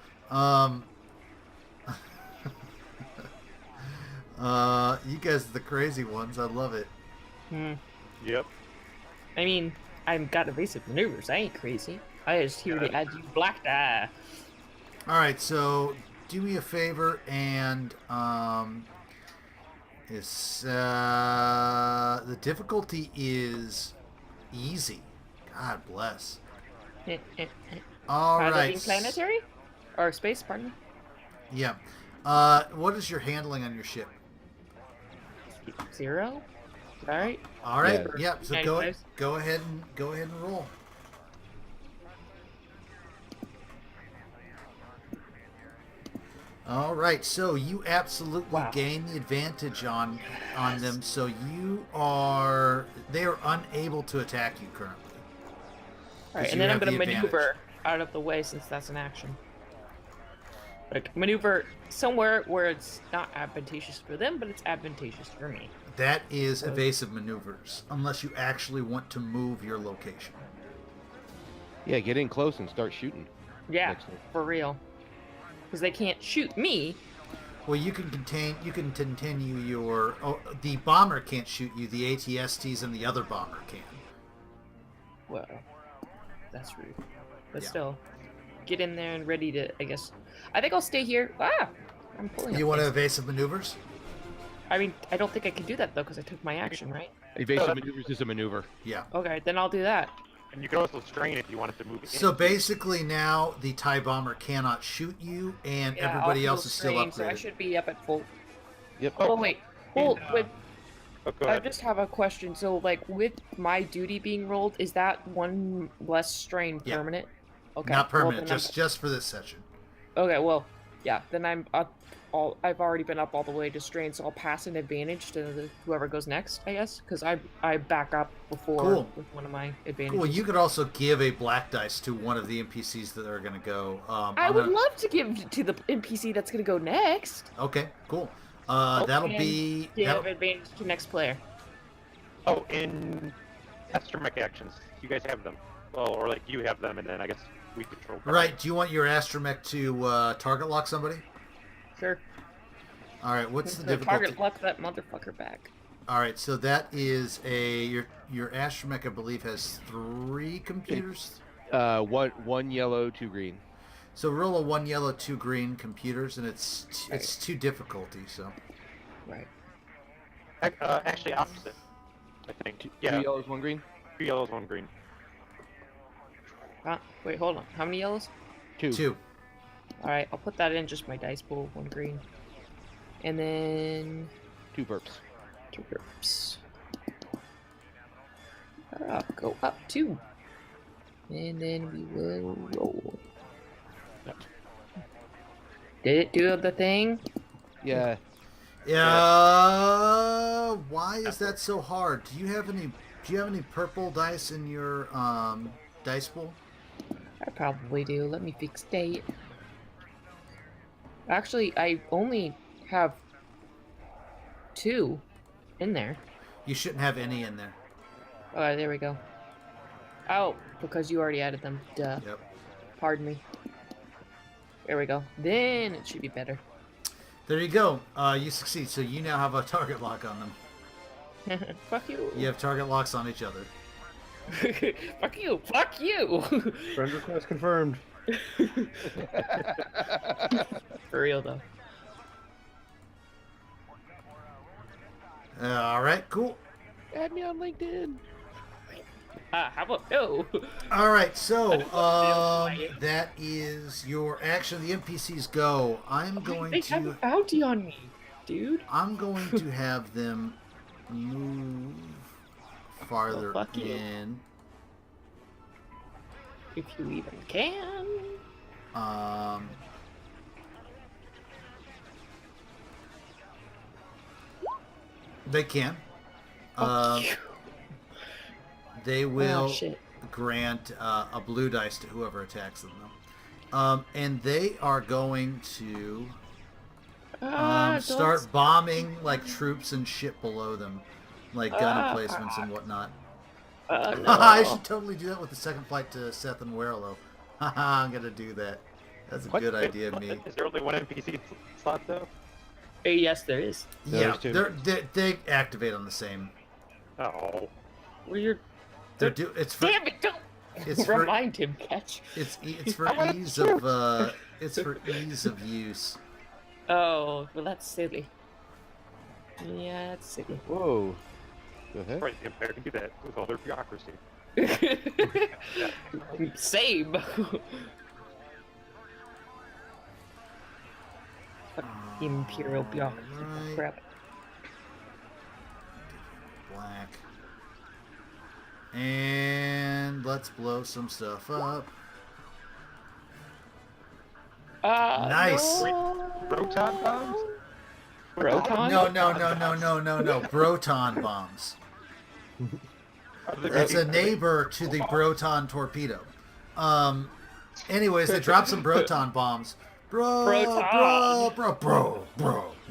You guys are the crazy ones. I love it. Yep. I mean, I've got evasive maneuvers. I ain't crazy. I just here to add you black die. All right, so do me a favor and the difficulty is easy. God bless. All Living right. planetary? Or space, pardon me? Yeah. What is your handling on your ship? 0? Alright. All right. Yeah. Yep. So 95. go ahead and roll. All right. So you absolutely gain the advantage on them. So they are unable to attack you currently. Alright, you and then I'm have gonna the advantage. maneuver out of the way since that's an action. Like, maneuver somewhere where it's not advantageous for them, but it's advantageous for me. That is evasive maneuvers, unless you actually want to move your location. Yeah, get in close and start shooting. Yeah, Next one. for real. Because they can't shoot me. Well, you can continue your. Oh, the bomber can't shoot you. The ATSTs and the other bomber can. Well, that's rude. But Yeah. still, get in there and ready to, I guess. I think I'll stay here. I'm pulling up You want to things. evasive maneuvers? I mean, I don't think I can do that, though, because I took my action, right? Evasive maneuvers is a maneuver. Yeah. Okay, then I'll do that. And you can also strain if you wanted to move it. So basically, now the TIE bomber cannot shoot you, and Yeah, everybody I'll else feel is still strained, so I upgraded. should be up at full. Yep. Oh, wait. Hold, wait. Oh, go I ahead. just have a question. So, like, with my duty being rolled, is that one less strain Yeah. permanent? Okay. Not well, permanent, then just for this session. Okay, well, yeah, then I'm I've already been up all the way to strain, so I'll pass an advantage to whoever goes next, I guess, because I back up before Cool. with one of my advantages. Cool. You could also give a black dice to one of the NPCs that are going to go. I would love to give to the NPC that's going to go next. Okay, cool. That'll be... Give advantage to next player. Oh, in astromech actions, you guys have them. Well, or like you have them, and then I guess we control. Right. Do you want your astromech to target lock somebody? Sure. All right. What's the difficulty? Target lock that motherfucker back. All right. So that is your astromech, I believe, has 3 computers. One yellow, 2 green. So roll a 1 yellow, 2 green computers, and it's 2 difficulty. So. Right. Actually, opposite. I think. 2 Yeah. yellows, 1 green. 2 yellows, 1 green. Wait, hold on. How many yellows? 2. Alright, I'll put that in just my dice pool, 1 green. And then 2 burps. 2 burps. Go up 2. And then we will roll. Yep. Did it do the thing? Yeah. Yeah. Why is that so hard? Do you have any purple dice in your dice pool? I probably do. Let me fix date. Actually, I only have 2 in there. You shouldn't have any in there. Oh, there we go. Oh, because you already added them. Duh. Yep. Pardon me. There we go. Then it should be better. There you go. You succeed. So you now have a target lock on them. Fuck you. You have target locks on each other. Fuck you. Fuck you. Friend request confirmed. For real though. All right. Cool. Add me on LinkedIn. How about no? All right. So that is your action. The NPCs go. I'm going They have a to. bounty on me, dude. I'm going to have them move farther Well, fuck you. in. If you even can. They can. Fuck you. They will shit. grant a blue dice to whoever attacks them, though. And they are going to Don't start bombing like troops and shit below them, like gun emplacements and whatnot. no. I should totally do that with the second flight to Seth and Werlo. Haha, I'm gonna do that. That's a What? good idea, me. Is there only 1 NPC slot though? Yes, there is. Yeah, there's 2. they activate on the same. Oh. Well, you're. It's for Damn it! Don't it's for remind him, Catch. it's for I wanna ease of it's for ease of use. Oh, well, that's silly. Yeah, that's silly. Whoa. Go ahead. Right, the Empire can do that with all their bureaucracy. Same. Imperial bureaucracy. Alright. Crap. Black. And let's blow some stuff up. Nice. No. Proton bombs? Proton? No. Broton bombs. It's a neighbor to the Broton torpedo. Anyways, they dropped some Broton bombs. Bro.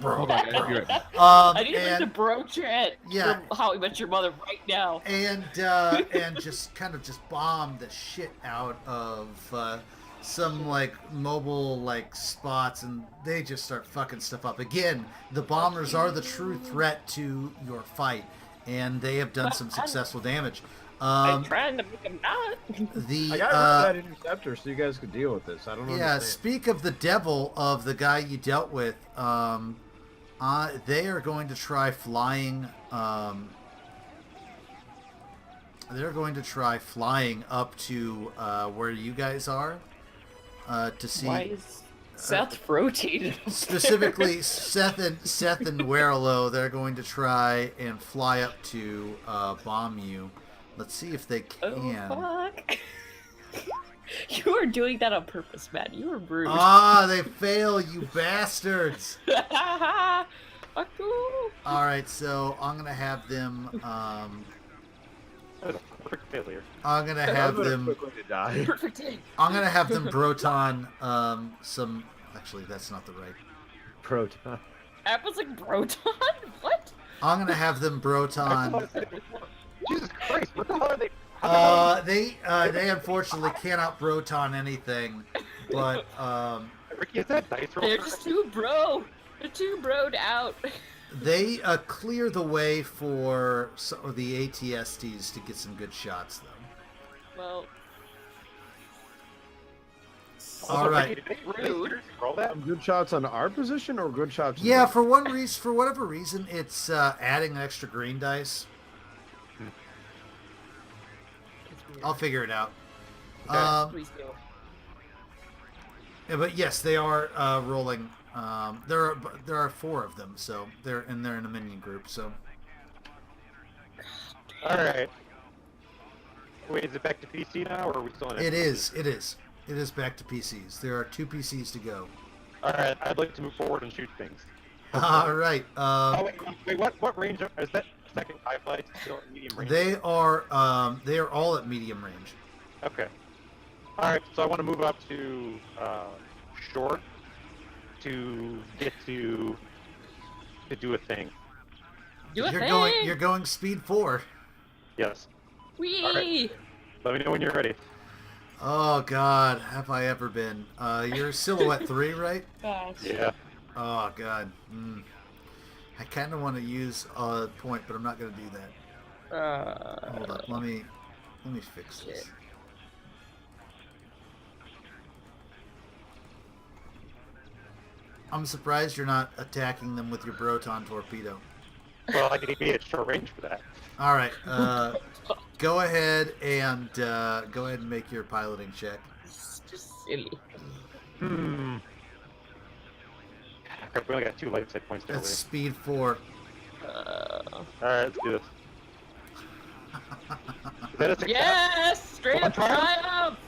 Hold on, guys. You're right. I need and, to broach it yeah. from How I Met Your Mother right now. and just kind of just bomb the shit out of some like mobile like spots, and they just start fucking stuff up. Again, the bombers are the true threat to your fight, and they have done some successful damage. I'm trying to make him not. I got rid of that interceptor so you guys could deal with this. I don't know. Yeah, speak of the devil of the guy you dealt with. They are going to try flying. They're going to try flying up to where you guys are to see. Why is Seth rotated? Specifically, Seth and Werlo. They're going to try and fly up to bomb you. Let's see if they can. Oh, fuck. You are doing that on purpose, man. You are rude. Ah, they fail, you bastards. Fuck you. All right, so I'm gonna have them. That was a perfect failure. I'm gonna have What a them. quick way to die. Perfect day. I'm gonna have them broton. Some. Actually, that's not the right. Proton. I was like, Broton? What? I'm gonna have them broton. Jesus Christ, what the hell are they? They unfortunately cannot broton anything, but Ricky, is that dice roll? They're just too bro. They're too broed out. they clear the way for some of the ATSTs to get some good shots, though. Well, All right. rude. Roll that. Good shots on our position or good shots? in Yeah, the- for whatever reason, it's adding an extra green dice. I'll figure it out. Please do. Yeah, but yes, they are rolling. There are 4 of them, so they're in a minion group. So All right. Wait, is it back to PC now, or are we still in? it is back to PCs. There are 2 PCs to go. All right, I'd like to move forward and shoot things. All right. Oh wait, what range is that? Second high flight still at medium range? They are all at medium range. Okay. All right, so I want to move up to short to get to do a thing. Do a You're thing. you're going speed 4. Yes. Wee. Alright. Let me know when you're ready. Oh God, have I ever been? You're silhouette 3, right? Gosh. Yeah. Oh God. I kind of want to use a point, but I'm not going to do that. Hold up. Let me fix this. Shit. I'm surprised you're not attacking them with your Broton torpedo. Well, I can be at short range for that. All right. Go ahead and make your piloting check. It's just silly. Crap, we only got 2 life set points That's earlier. speed 4. All right, let's do this. Is that a success? Yes! Straight up triumph!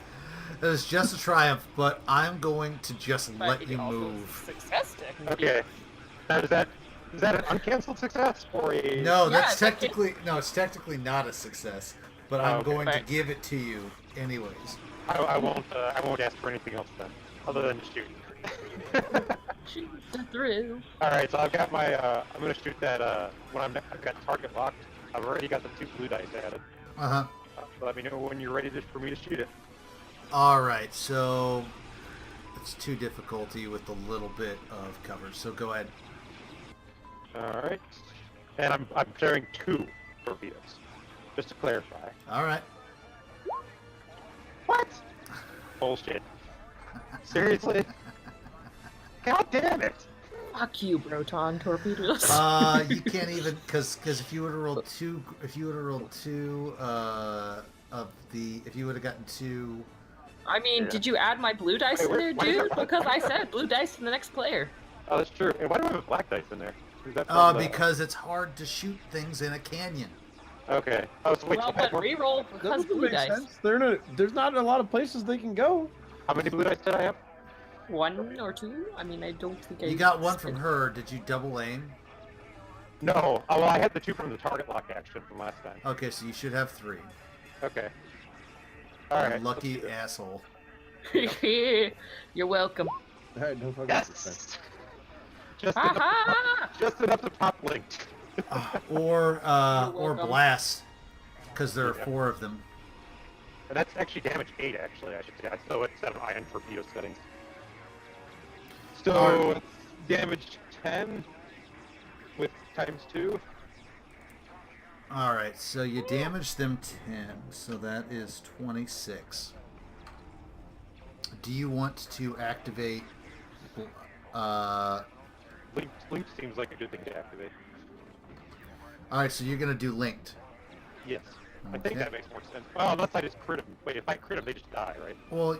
It was just a triumph, but I'm going to just But let it you also move. Success technically. Okay. Now, is that an uncanceled success or a? No, Yeah, that's it's like it's technically not a success, but I'm okay. going to Right. give it to you anyways. I won't ask for anything else then, other than shoot. Shoot the thrill. All right, so I've got my. I'm gonna shoot that. When I've got target locked. I've already got the 2 blue dice added. Uh-huh. Let me know when you're ready for me to shoot it. All right, so it's 2 difficulty with a little bit of cover. So go ahead. All right. And I'm carrying 2 torpedoes, just to clarify. All right. What? Bullshit. Seriously? God damn it! Fuck you, Broton torpedoes. You can't even because if you would have rolled 2, if you would have gotten 2. I mean, Yeah. did you add my blue dice in there, why is dude? there- Because I said blue dice to the next player. Oh, that's true. And why do I have black dice in there? Is that Because it's hard to shoot things in a canyon. Okay. Oh, so wait. Well, so I have but more- reroll That because doesn't blue make dice. sense. There's not a lot of places they can go. How many blue dice did I have? 1 or 2? I mean, I don't think I... You got 1 from her. Did you double aim? No. Oh, well, I had the 2 from the target lock action from last time. Okay, so you should have 3. Okay. All right. You lucky asshole. You're welcome. All right, no fucking Yes. Just Ha enough, ha! just enough to pop linked. Or welcome. blast, because there are Yeah. 4 of them. And that's actually damage 8, actually, I should say. So it's set of iron torpedo settings. So Alright. it's damage 10 with times 2. All right, so you damaged them 10, so that is 26. Do you want to activate? Linked seems like a good thing to activate. All right, so you're gonna do linked. Yes. I Okay. think that makes more sense. Well, unless I just crit them. Wait, if I crit them, they just die, right? Well,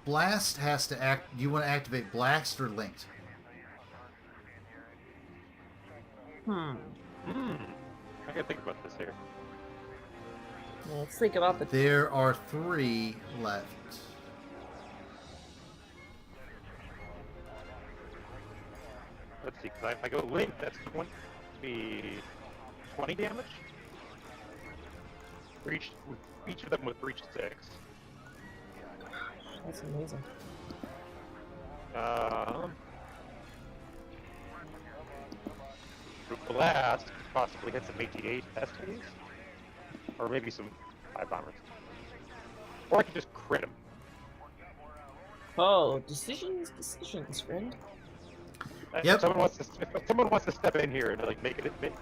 blast has to act. Do you want to activate blast or linked? I gotta think about this here. Well, let's think about the. There are 3 left. Let's see, because if I go link, that's going to be 20 damage. For each of them with breach 6. That's amazing. Blast possibly hit some 88 STs. Or maybe some 5 bombers. Or I could just crit him. Oh, decisions, friend. Yep. If someone wants to step in here and like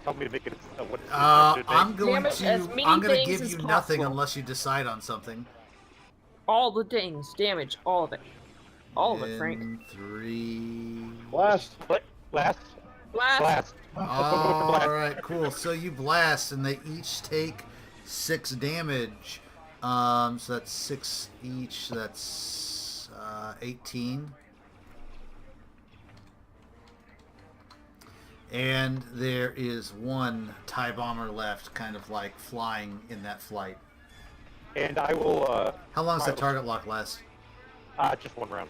tell me to make it what it should I'm make. going Damage as to many I'm going to things give as you nothing possible. unless you decide on something. All the things, damage, all of it. All of it, Frank. 3. Blast. Blast. Blast! Blast. All right, cool. So you blast, and they each take 6 damage. So that's 6 each. That's 18. And there is 1 TIE bomber left, kind of like flying in that flight. And I will. How long does that target lock last? Just 1 round.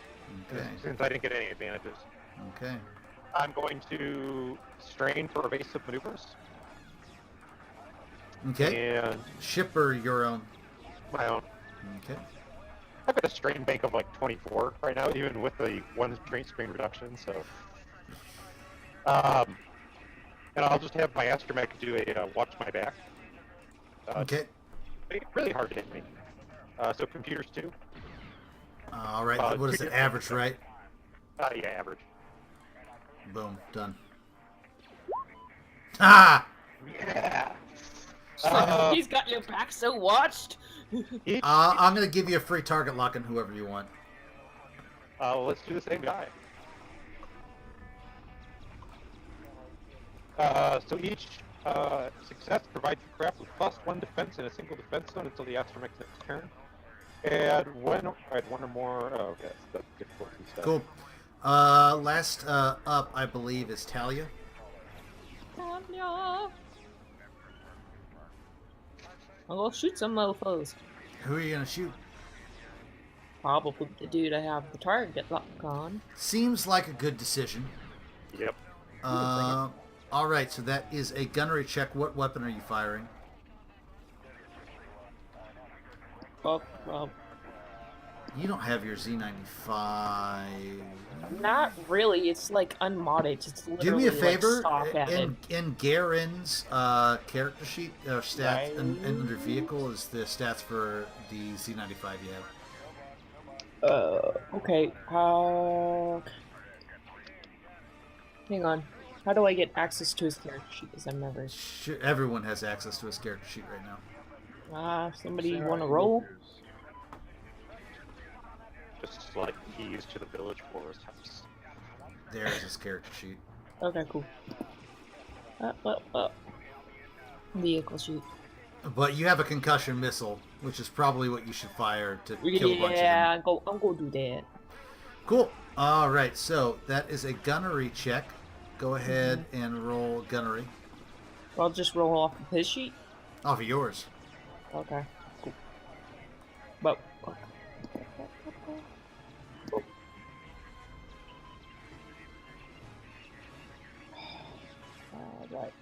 Okay. Since I didn't get any advantages. Okay. I'm going to strain for evasive maneuvers. Okay. And Shipper, your own. my own. Okay. I've got a strain bank of like 24 right now, even with the 1 strain reduction. So, and I'll just have my astromech do a watch my back. Okay. It's really hard to hit me. So computers too. All right. What is it? Average, right? Yeah, average. Boom. Done. Ah! Yeah. He's got your back so watched. I'm gonna give you a free target lock on whoever you want. Let's do the same guy. So each success provides the craft with +1 defense in a single defense zone until the astromech's next turn. And when I had 1 or more, oh, okay, that's difficult stuff. Cool. Last up, I believe, is Talia. I'll go shoot some mofos. Who are you gonna shoot? Probably the dude I have the target lock on. Seems like a good decision. Yep. All right, so that is a gunnery check. What weapon are you firing? You don't have your Z95. Not really. It's like unmodded. It's literally Do me a favor. Like in Garen's character sheet stats and under vehicle is the stats for the Z95 you have. Okay. Hang on. How do I get access to his character sheet? Because I'm never. Everyone has access to his character sheet right now. Somebody want to roll? Just like keys to the village forest house. There's his character sheet. Okay, cool. Vehicle sheet. But you have a concussion missile, which is probably what you should fire to kill a bunch of them. Yeah, I'm gonna do that. Cool. All right, so that is a gunnery check. Go ahead and roll gunnery. I'll just roll off of his sheet. Off of yours. Okay, cool. But. Alright.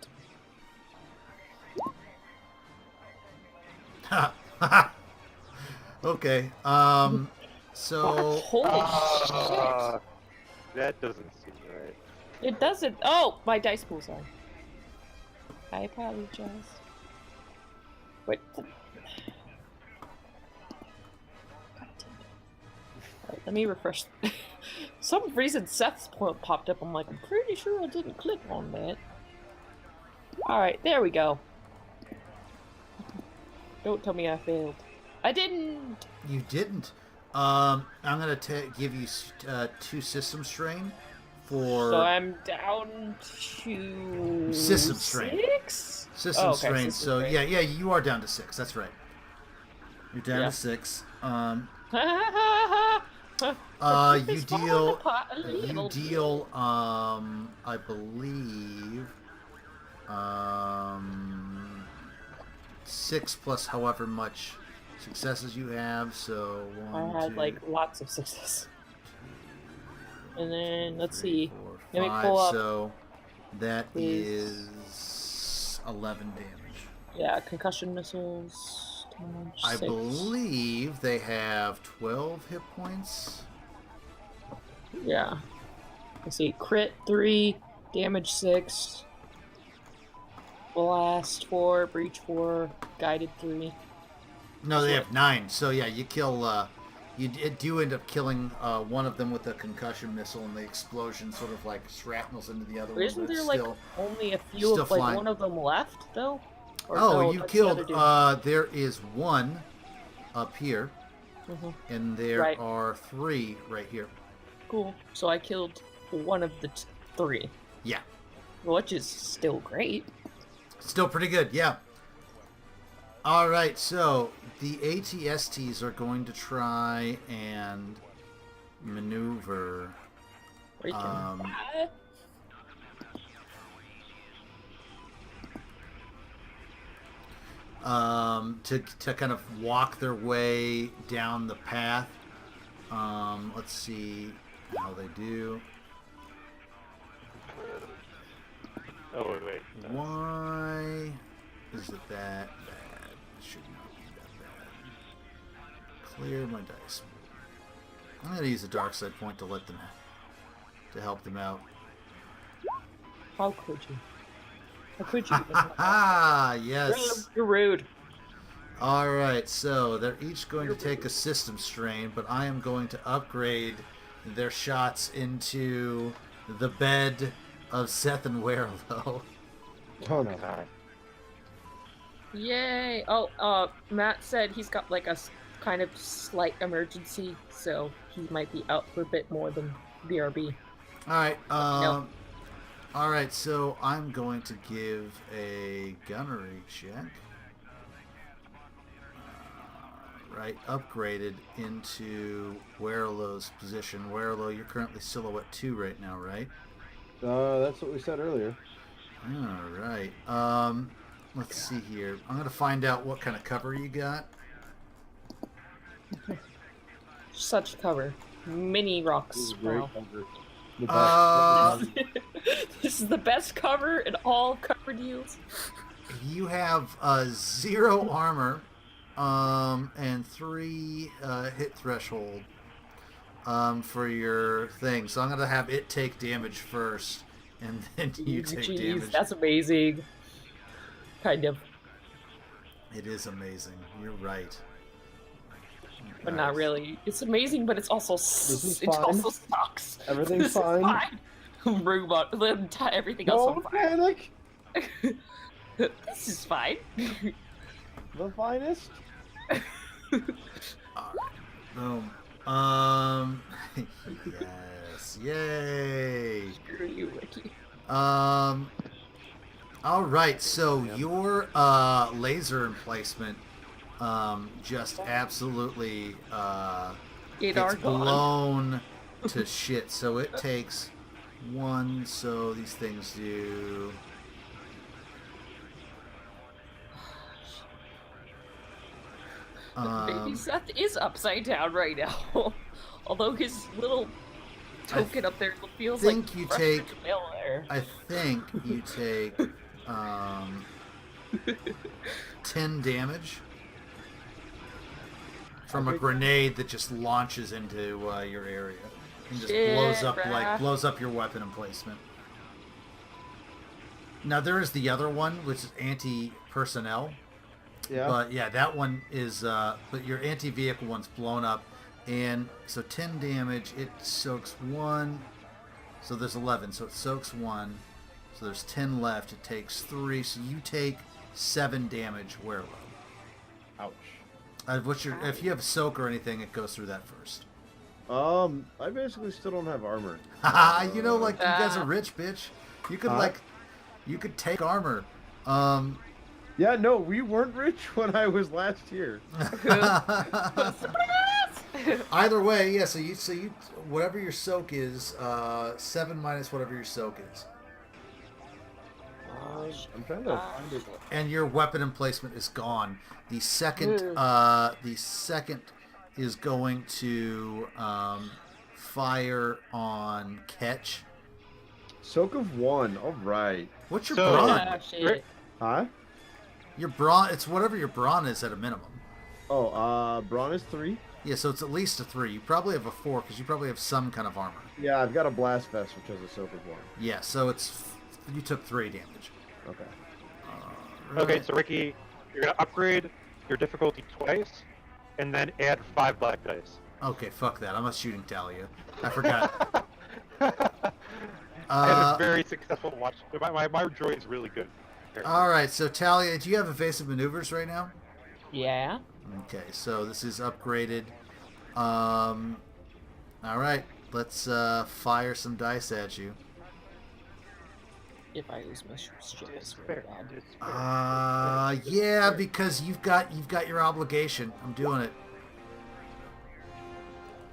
Okay. So. Holy shit! That doesn't seem right. It doesn't. Oh, my dice pool, sorry. I apologize. Wait. Right, let me refresh. Some reason Seth's point popped up. I'm like, I'm pretty sure I didn't click on that. Alright, there we go. Don't tell me I failed. I didn't! You didn't. I'm gonna give you 2 system strain for. So I'm down to System strain. 6? System strain. System So strain. yeah, you are down to 6. That's right. You're down to 6. You deal. I believe. 6 plus however much successes you have. So one, I had two, like lots of success. And then let's three, see. four, Let me five. pull up. So that his- is 11 damage. Yeah, concussion missiles. Damage I 6. believe they have 12 hit points. Yeah. Let's see. Crit 3, damage 6, blast 4, breach 4, guided 3. No, they have 9. So yeah, you kill. You do end up killing one of them with a concussion missile, and the explosion sort of like shrapnels into the other But one. isn't but there it's like still... only a few still of like flying. one of them left though? Or Oh, no, you that's the other killed. dude. There is one up here, Mhm. and there Right. are 3 right here. Cool. So I killed one of the 3, Yeah, which is still great. still pretty good. Yeah. All right, so the ATSTs are going to try and maneuver. Freaking To kind of walk their way down the path. Let's see how they do. Oh wait. No. Why is it that bad? It should not be that bad. Clear my dice. I'm gonna use a dark side point to help them out. How could you? How could you? Ah, yes. You're rude. All right, so they're each going to take a system strain, but I am going to upgrade their shots into the bed of Seth and Werlo. Oh no. Yay! Oh, Matt said he's got like a kind of slight emergency, so he might be out for a bit more than BRB. All right, No. all right, so I'm going to give a gunnery check. Right, upgraded into Werlo's position. Werlo, you're currently silhouette 2 right now, right? That's what we said earlier. All right. Let's see here. I'm gonna find out what kind of cover you got. Such cover. Mini This rocks. is great Wow. cover. The best. This is the best cover in all cover deals. You have 0 armor, and 3 hit threshold for your thing. So I'm gonna have it take damage first, and then you take Jeez, damage. that's amazing. Kind of, It is amazing. You're right. but not really. It's amazing, but it's also is it fine. also sucks. Everything's This is fine. Robot, everything else Don't on fire. panic. This is fine. The finest. Boom. Yes. Yay. Screw you, Ricky. All right. So your laser emplacement just absolutely It gets are gone. blown to shit. So it takes 1. So these things do. Baby Seth is upside down right now. Although his little token up there feels like think you Freshman take- Miller. I think you take 10 damage from a grenade that just launches into your area and just Shit, blows bruh. up your weapon emplacement. Now there is the other one, which is anti-personnel. Yeah. But yeah, that one is. But your anti-vehicle one's blown up, and so 10 damage. It soaks 1. So there's 11. So it soaks 1. So there's 10 left. It takes 3. So you take 7 damage. Werlo. Ouch. If you have soak or anything, it goes through that first. I basically still don't have armor. Haha, you know, like you guys are Ah. rich, bitch. You could Huh? you could take armor. Yeah, no, we weren't rich when I was last here. Either way, yeah. So you whatever your soak is, 7 minus whatever your soak is. I'm trying to find it. And your weapon emplacement is gone. The second is going to fire on Ketch. Soak of 1. All right. What's your So- brawn? Ah, shit. Huh? Your brawn. It's whatever your brawn is at a minimum. Oh, brawn is 3. Yeah, so it's at least a 3. You probably have a 4 because you probably have some kind of armor. Yeah, I've got a blast vest, which has a soak of 1. Yeah, so you took 3 damage. Okay. Okay, so Ricky, you're gonna upgrade your difficulty twice, and then add 5 black dice. Okay, fuck that. I'm not shooting Talia. I forgot. I had a very successful watch. My droid's really good. All right, so Talia, do you have evasive maneuvers right now? Yeah. Okay, so this is upgraded. All right, let's fire some dice at you. If I lose my ship, it's very bad. Yeah, because you've got your obligation. I'm doing it.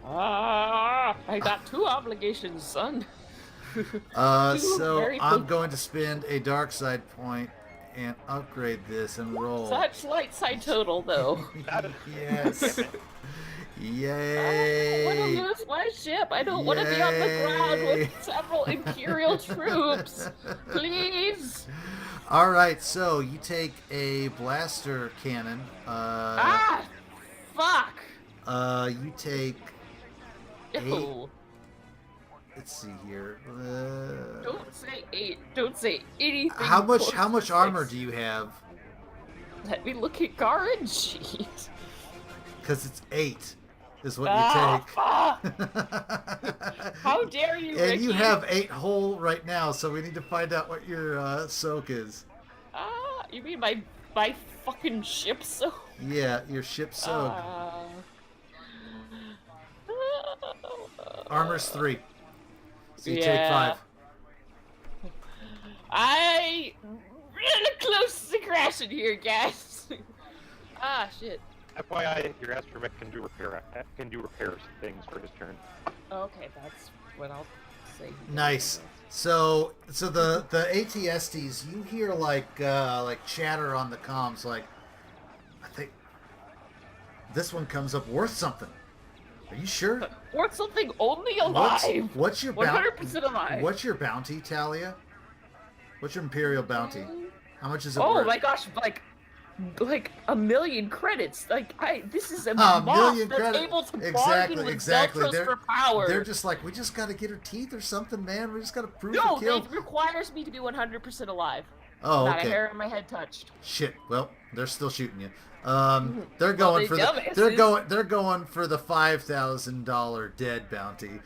I got 2 obligations, son. So very I'm big- going to spend a dark side point and upgrade this and roll. Such light side total, though. Yes. I Yay. don't want to lose my ship. I don't want to be on the ground Yay. with several Imperial troops. Please. All right, so you take a blaster cannon. Fuck. You take. Ew. Let's see here. Don't say 8. Don't say anything. How much close to armor 6. do you have? Let me look at Garin. Jeez. Because it's 8, is what you Fuck. take. How dare you, And Ricky? you have 8 whole right now, so we need to find out what your soak is. You mean my fucking ship so? Yeah, your ship soak. Armor's 3. So you take Yeah. 5. I really close to crashing here, guys. Shit. FYI, your astromech can do repairs things for his turn. Okay, that's what I'll say. Nice. So the ATSTs, you hear like chatter on the comms, like, I think this one comes up worth something. Are you sure? Worth something only alive. What's your bounty? 100% alive. What's your bounty, Talia? What's your Imperial bounty? How much is it Oh worth? my gosh, like 1,000,000 credits. This is a A moth million that's credit- able to exactly, bargain with exactly. Zeltros for power. They're just like, we just gotta get her teeth or something, man. We just gotta prove No, the kill. it requires me to be 100% alive. Oh, Not a okay. hair on my head touched. Shit. Well, they're still shooting you. They're going they for dumbasses. they're going for the $5,000 dead bounty.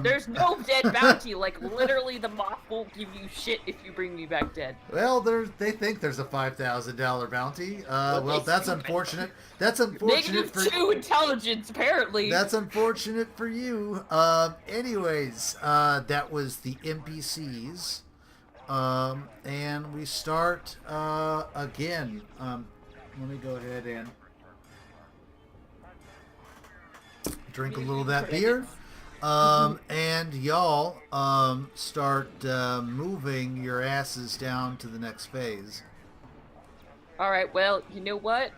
There's no dead bounty. Like literally, the moth won't give you shit if you bring me back dead. Well, they think there's a $5,000 bounty. Well, that's unfortunate. That's unfortunate for -2 intelligence, apparently. That's unfortunate for you. Anyways, that was the NPCs. And we start again. Let me go ahead and drink a little of that beer. And y'all start moving your asses down to the next phase. All right. Well, you know what?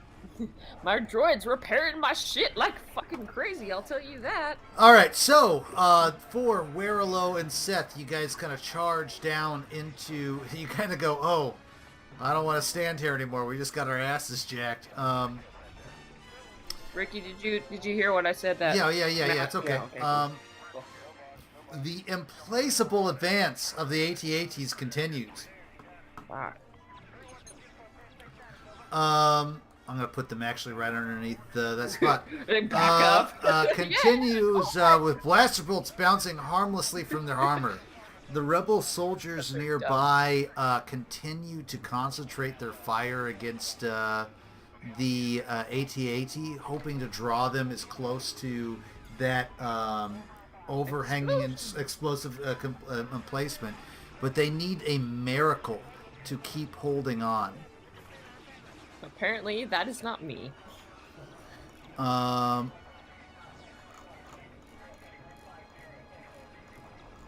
My droid's repairing my shit like fucking crazy. I'll tell you that. All right, so for Werilo and Seth, you guys kind of charge down into. You kind of go, oh, I don't want to stand here anymore. We just got our asses jacked. Ricky, did you hear what I said? That Yeah. It's okay. Yeah, okay, cool. The implaceable advance of the AT-ATs continues. Wow. I'm gonna put them actually right underneath that spot. Back up. Continues with blaster bolts bouncing harmlessly from their armor. The rebel soldiers nearby continue to concentrate their fire against the AT-AT, hoping to draw them as close to that overhanging and explosive emplacement. But they need a miracle to keep holding on. Apparently, that is not me. All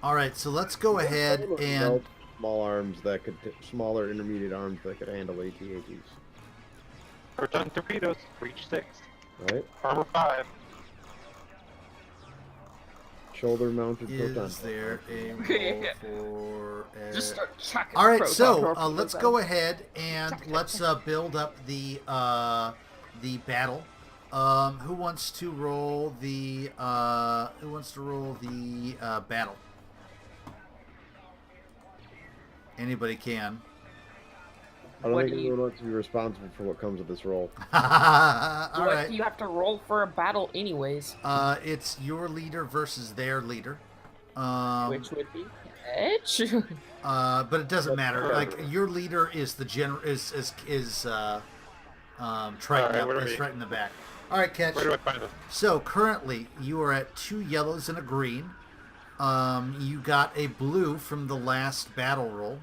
right, so let's go ahead and smaller intermediate arms that could handle AT-ATs. Proton torpedoes, reach 6. Right? Armor 5. Shoulder-mounted proton. Is there a roll for? Just start chucking. All right, proton so torpedoes let's at go him. ahead and let's build up the battle. Who wants to roll the battle? Anybody can. I don't What think do anyone wants to be responsible for what comes with this roll. All What right. do you have to roll for a battle, anyways? It's your leader versus their leader. Which would be Edge. But it doesn't matter. Right. Like your leader is the general is Triton Alright, up, where are is we? right in the back. All right, Catch. Where do I find this? So currently you are at 2 yellows and a green. You got a blue from the last battle roll.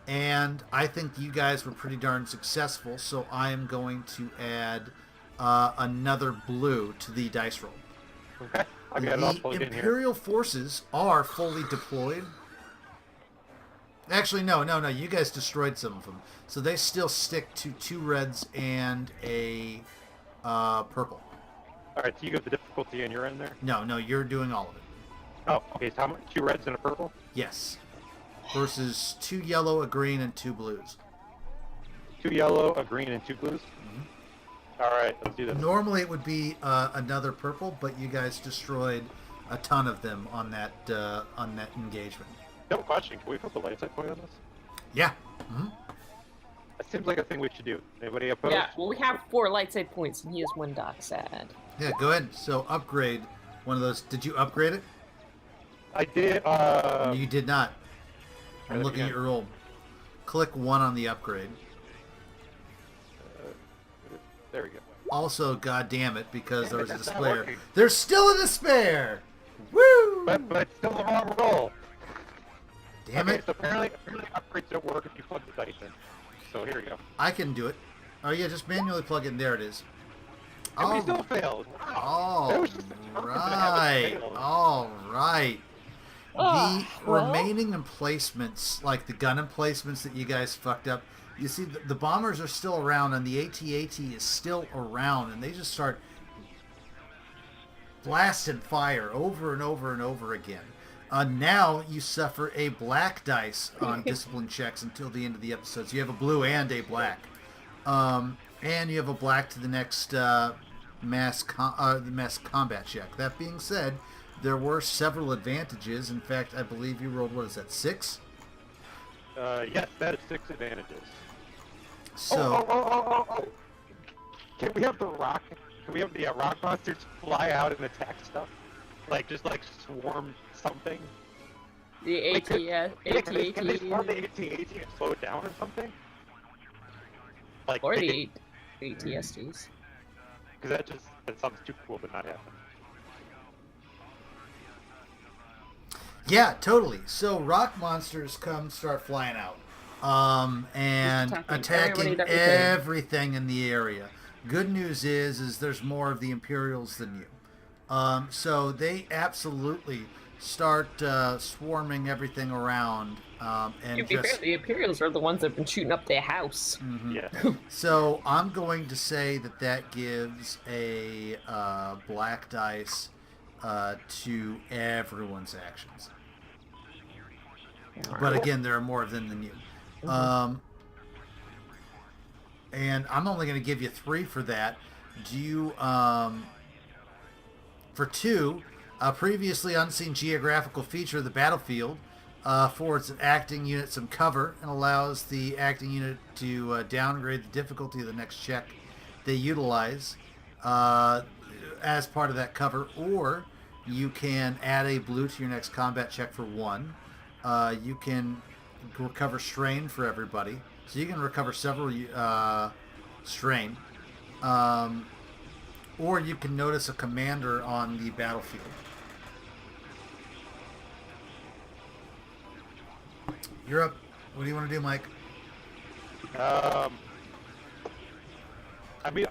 And I think you guys were pretty darn successful, so I am going to add another blue to the dice roll. Okay, I got it all The plugged in here. Imperial forces are fully deployed. Actually, no. You guys destroyed some of them, so they still stick to 2 reds and a purple. Alright, so you got the difficulty and you're in there? No, you're doing all of it. Oh, okay, so how much? 2 reds and a purple? Yes. Versus 2 yellow, a green, and 2 blues. 2 yellow, a green, and 2 blues? Alright, let's do this. Normally it would be another purple, but you guys destroyed a ton of them on that engagement. No question, can we put the light side point on this? Yeah. That seems like a thing we should do. Anybody opposed? Yeah, well, we have 4 light side points, and he has 1 dock sad. Yeah, go ahead. So upgrade one of those. Did you upgrade it? I did, You did not. I'm that looking at again. your roll. Click 1 on the upgrade. there we go. Also, god damn it, because there was a That's not despair. working. There's still a despair! Woo! But it's still the wrong roll. Damn Okay, it. so apparently upgrades don't work if you plug the dice in. So here we go. I can do it. Oh yeah, just manually plug it in. There it is. And we Oh, still failed. Wow. all That was just a turn and a half right. failed. All right. Oh, The well. remaining emplacements, like the gun emplacements that you guys fucked up, you see the bombers are still around and the AT-AT is still around, and they just start blasting fire over and over and over again. Now you suffer a black dice on discipline checks until the end of the episode. So you have a blue and a black. And you have a black to the next mass combat check. That being said, there were several advantages. In fact, I believe you rolled, what is that, 6? Yes, that is 6 advantages. So, Oh. Can we have the rock? Can we have the rock monsters fly out and attack stuff? Like, just like swarm something? The Like, AT, Can they swarm the AT-AT and slow it down or something? Like, or the ATSTs. Because that sounds too cool to not happen. yeah, totally. So rock monsters start flying out. And Just attacking attacking everything in the area. Good news is there's more of the Imperials than you. So they absolutely start swarming everything around. And To be fair, the Imperials are the ones that have been shooting up their house. Yeah. So I'm going to say that gives a black dice to everyone's actions. But again, there are more of them than you. And I'm only going to give you 3 for that. Do you, for 2, a previously unseen geographical feature of the battlefield affords an acting unit some cover and allows the acting unit to downgrade the difficulty of the next check they utilize as part of that cover. Or you can add a blue to your next combat check for 1. You can recover strain for everybody. So you can recover several strain. Or you can notice a commander on the battlefield. You're up. What do you want to do, Mike? I mean,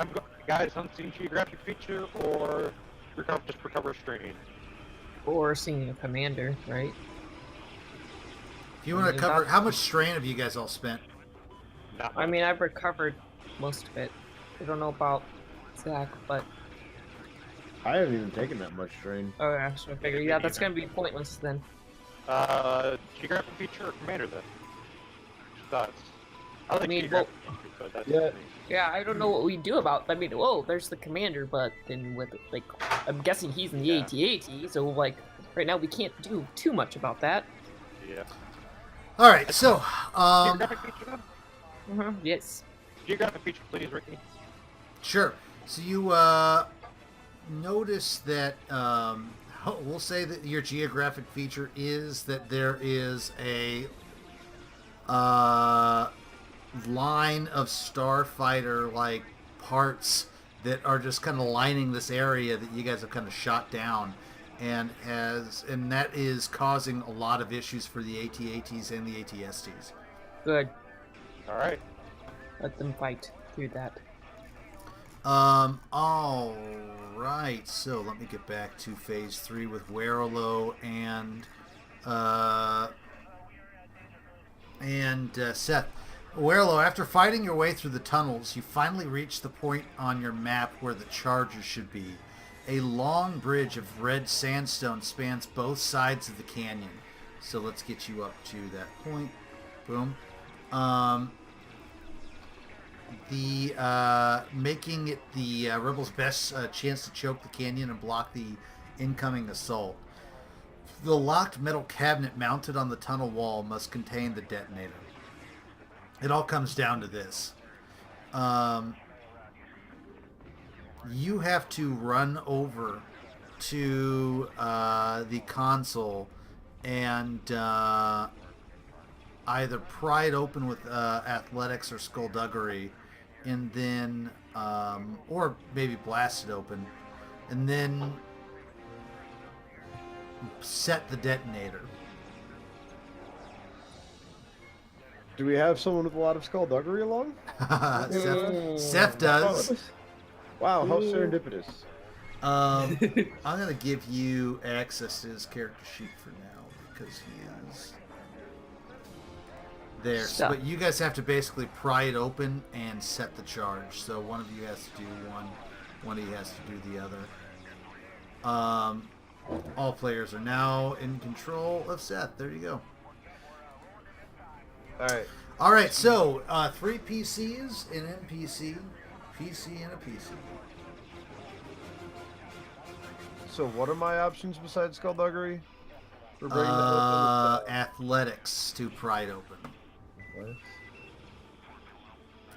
guys, unseen geographic feature or recover strain. Or seeing a commander, right? If you want to cover, how much strain have you guys all spent? I mean, I've recovered most of it. I don't know about Zach, but I haven't even taken that much strain. oh yeah, so I figure that's gonna be pointless then. Geographic feature or commander then? Thoughts? I mean, geographic feature, but that's Yeah. Yeah, I don't know what we do about. I mean, whoa, there's the commander, but then with like, I'm guessing he's in the AT-AT, so like right now we can't do too much about that. Yeah. All right, so Geographic feature then? Yes. Geographic feature, please, Ricky. sure. So you notice that we'll say that your geographic feature is that there is a line of starfighter like parts that are just kind of lining this area that you guys have kind of shot down, and that is causing a lot of issues for the AT-ATs and the AT-STs. Good. All right. Let them fight through that. All right. So let me get back to phase 3 with Werolo and Seth. Werolo, after fighting your way through the tunnels, you finally reach the point on your map where the charges should be. A long bridge of red sandstone spans both sides of the canyon. So let's get you up to that point. Boom. Making it the rebels' best chance to choke the canyon and block the incoming assault. The locked metal cabinet mounted on the tunnel wall must contain the detonator. It all comes down to this. You have to run over to the console and either pry it open with athletics or skullduggery, and then or maybe blast it open, and then set the detonator. Do we have someone with a lot of skullduggery along? Seth does. Wow, how serendipitous. I'm gonna give you access to his character sheet for now because he is there. So, but you guys have to basically pry it open and set the charge. So one of you has to do one of you has to do the other. All players are now in control of Seth. There you go. All right. So 3 PCs, an NPC, PC, and a PC. So what are my options besides skullduggery? For bringing that open? Athletics to pry it open. What?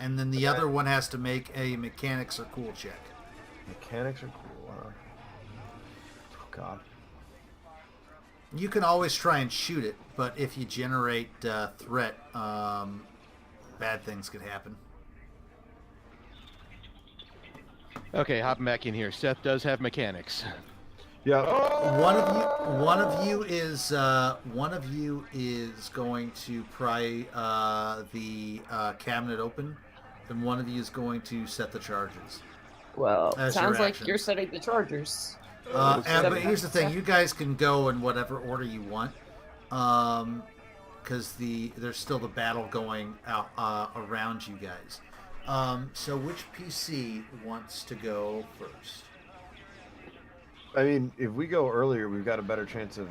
And then the other one has to make a mechanics or cool check. Mechanics are cool, huh? Oh, God. You can always try and shoot it, but if you generate threat, bad things could happen. Okay, hopping back in here. Seth does have mechanics. Yeah. One of you is going to pry the cabinet open, and one of you is going to set the charges. Well, As sounds your like action. you're setting the chargers. But here's the thing: you guys can go in whatever order you want, because there's still the battle going out around you guys. So which PC wants to go first? I mean, if we go earlier, we've got a better chance of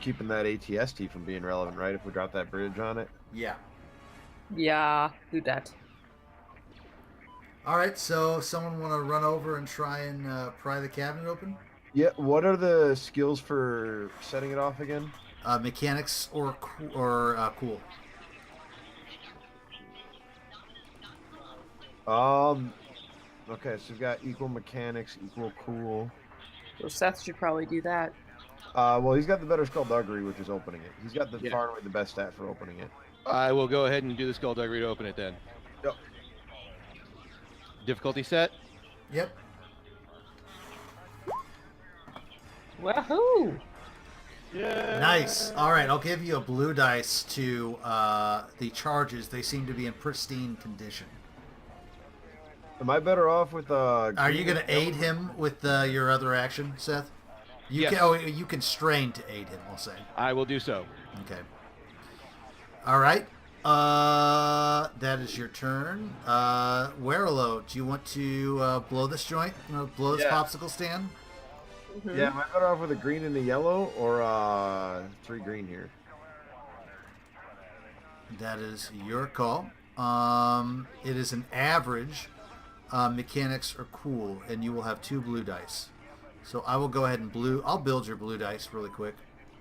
keeping that ATST from being relevant, right? If we drop that bridge on it. Yeah. Yeah, do that. All right. So someone want to run over and try and pry the cabinet open? Yeah. What are the skills for setting it off again? Mechanics or cool. Okay, so we've got equal mechanics, equal cool. So Seth should probably do that. Well, he's got the better skullduggery, which is opening it. He's got the Yeah. far and away the best stat for opening it. I will go ahead and do the skullduggery to open it then. Yep. Difficulty set? Yep. Wahoo! Yeah. Nice. All right, I'll give you a blue dice to the charges. They seem to be in pristine condition. Am I better off with Are you going to aid him with your other action, Seth? You Yes. can. Oh, you can strain to aid him. We'll say. I will do so. Okay. All right. That is your turn. Werelo, do you want to blow this joint? You know, blow this Yeah. popsicle stand? Mhm. Yeah, am I better off with a green and a yellow, or 3 green here? That is your call. It is an average. Mechanics are cool, and you will have 2 blue dice. So I will go ahead and blue. I'll build your blue dice really quick.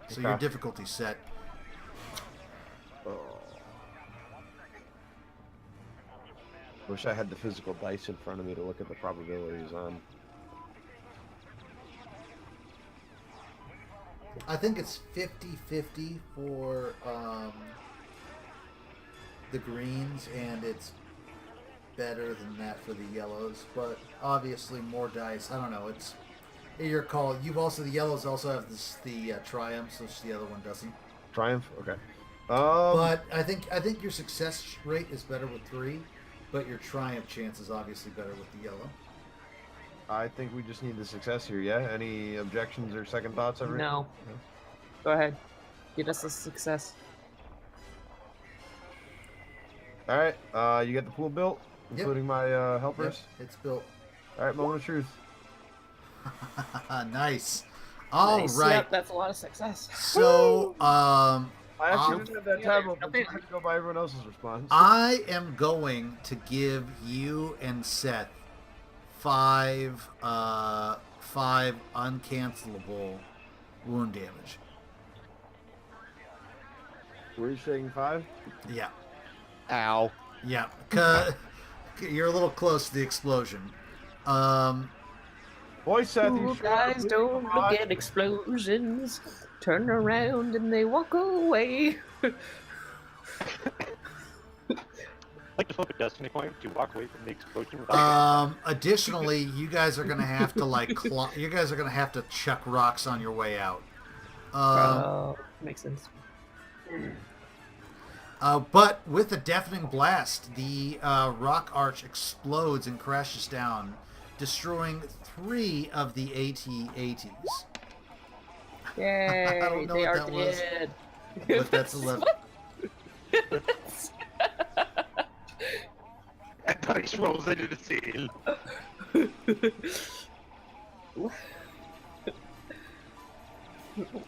So your Okay. difficulty set. Oh. Wish I had the physical dice in front of me to look at the probabilities on. I think it's 50-50 for the greens, and it's better than that for the yellows. But obviously, more dice. I don't know. It's your call. You've also the yellows also have the triumphs, which the other one doesn't. Triumph? Okay. But I think your success rate is better with 3, but your triumph chance is obviously better with the yellow. I think we just need the success here, yeah? Any objections or second thoughts? No. Go ahead. Get us a success. Alright, you get the pool built, including my helpers? Yep, it's built. Alright, moment of truth. Nice. All Nice. right. Yep, that's a lot of success. So, I actually Um, didn't have that tab open, so I had to go by everyone else's response. I am going to give you and Seth 5 uncancelable wound damage. Were you saying 5? Yeah, Ow. yeah. 'Cause you're a little close to the explosion. Boy, Seth, you Cool sure guys are don't bleeding look hot. at explosions. Turn around and they walk away. Like to flip a destiny point to walk away from the explosion without Additionally, you guys are gonna have to you guys are gonna have to chuck rocks on your way out. Makes sense. But with a deafening blast, the rock arch explodes and crashes down, destroying 3 of the AT-ATs. Yay, I don't know they what are that was. dead. But that's 11. dice rolls into the seal.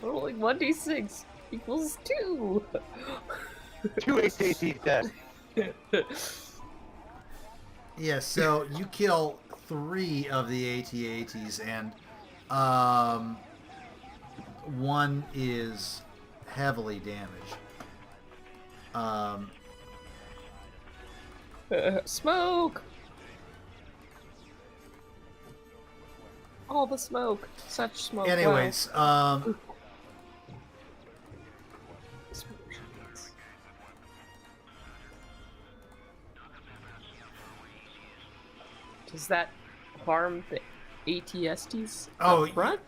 Rolling 1d6 equals 2. 2 ATs dead. Yeah, so you kill 3 of the AT-ATs, and 1 is heavily damaged. Smoke! All the smoke. Such smoke. Anyways, Wow. Does that harm the ATSTs Oh, up front?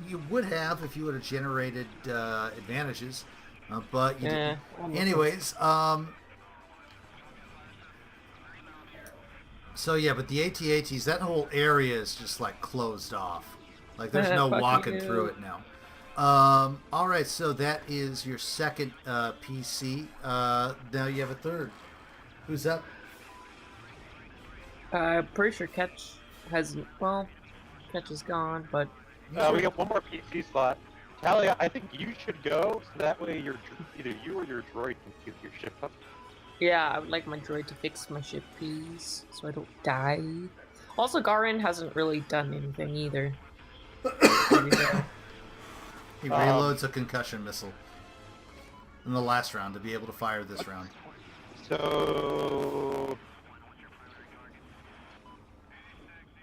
you would have if you would have generated advantages, but you didn't. Almost. Anyways, so yeah, but the AT-ATs, that whole area is just like closed off. Like there's no Fuck walking you. through it now. All right, so that is your second PC. Now you have a third. Who's up? Pretty sure Catch hasn't. Well, Catch is gone, but We got one more PC slot. Talia, I think you should go, so that way either you or your droid can keep your ship up. yeah, I would like my droid to fix my ship, please, so I don't die. Also, Garin hasn't really done anything either. He reloads a concussion missile in the last round to be able to fire this round. So...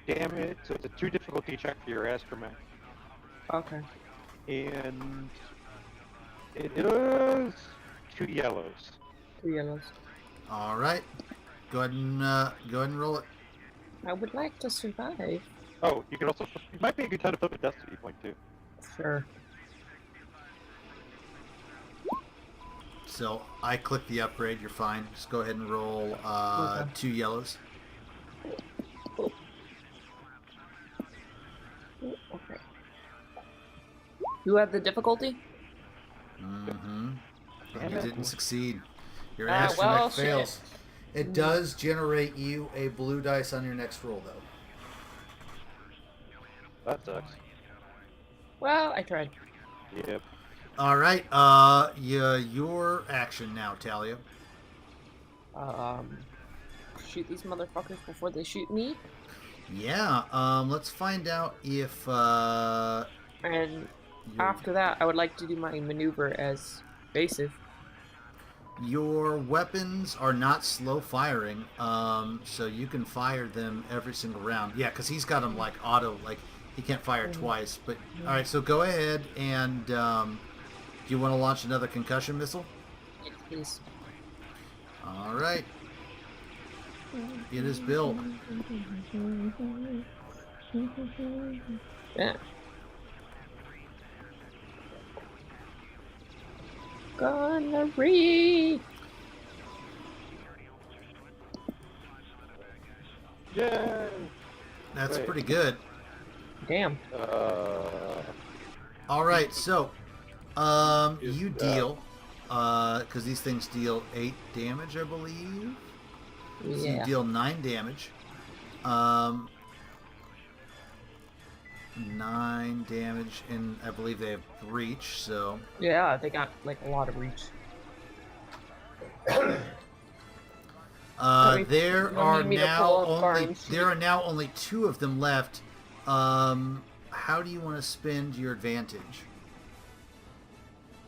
Damn it, so it's a 2 difficulty check for your astromech. Okay. And... it is 2 yellows. 2 yellows. All right, go ahead and roll it. I would like to survive. Oh, you can also... It might be a good time to flip a destiny point, too. Sure. So I click the upgrade. You're fine. Just go ahead and roll Okay. 2 yellows. Okay. Who had the difficulty? Mm-hmm. You didn't succeed. Your well, astromech fails. shit. It does generate you a blue dice on your next roll, though. That sucks. Well, I tried. Yep. All right. Your action now, Talia. Shoot these motherfuckers before they shoot me. Yeah. Let's find out if. And after that, I would like to do my maneuver as evasive. Your weapons are not slow firing, so you can fire them every single round. Yeah, because he's got them like auto, like he can't fire twice. But all right, so go ahead and do you want to launch another concussion missile? Yes, please. All right. It is built. Yeah. Gunnery. Yay! That's Wait. pretty good. Damn. All right, so you deal because these things deal 8 damage, I believe. So you Yeah. deal 9 damage. 9 damage, and I believe they have breach. So Yeah, they got like a lot of reach. there you are need me to now pull up only Barn there are now only 2 of them left. How do you want to spend your advantage?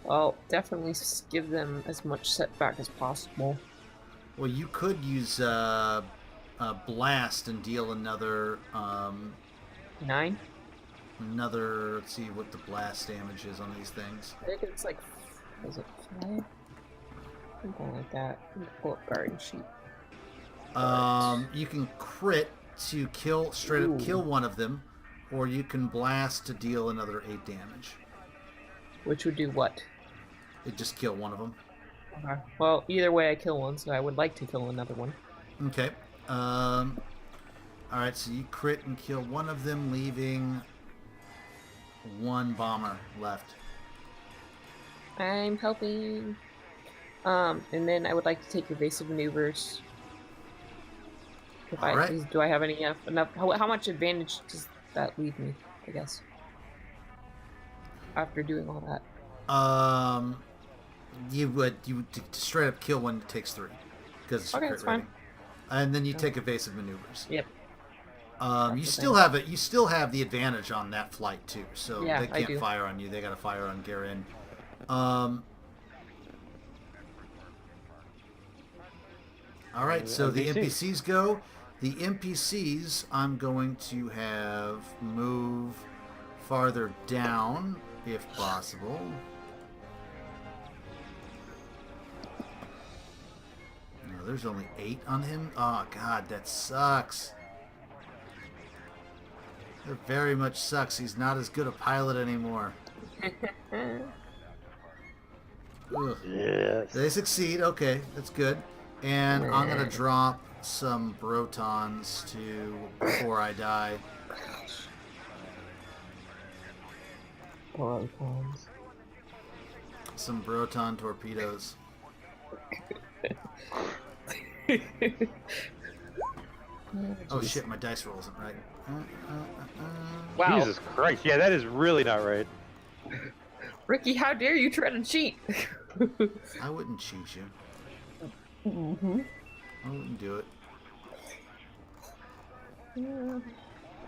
Well, definitely give them as much setback as possible. Well, you could use blast and deal another 9? let's see what the blast damage is on these things. I think it's like, is it 5? Something like that. Let me pull up garden sheet. You can crit to kill, straight up kill one of them, or you can blast to deal another 8 damage. Which would do what? It just kill one of them. Okay. Well, either way I kill one, so I would like to kill another one. Okay. Alright, so you crit and kill one of them, leaving 1 bomber left. I'm helping. And then I would like to take evasive maneuvers. If All right. Do I have any enough? How much advantage does that leave me? I guess. After doing all that. You would straight up kill one that takes 3 because it's your Okay, crit that's fine. rating. And then you take evasive maneuvers. Yep. You still have it. You still have the advantage on that flight too, so Yeah, they I can't do. fire on you. They got to fire on Garin. All right, so the NPCs go. The NPCs, I'm going to have move farther down if possible. No, there's only 8 on him. Oh God, that sucks. That very much sucks. He's not as good a pilot anymore. Ugh. Yes. They succeed. Okay, that's good. And I'm gonna drop some brotons to before I die. Protons. Some broton torpedoes. Oh shit, my dice roll isn't right. Wow. Jesus Christ. Yeah, that is really not right. Ricky, how dare you try to cheat? I wouldn't cheat you. Mm-hmm. I wouldn't do it.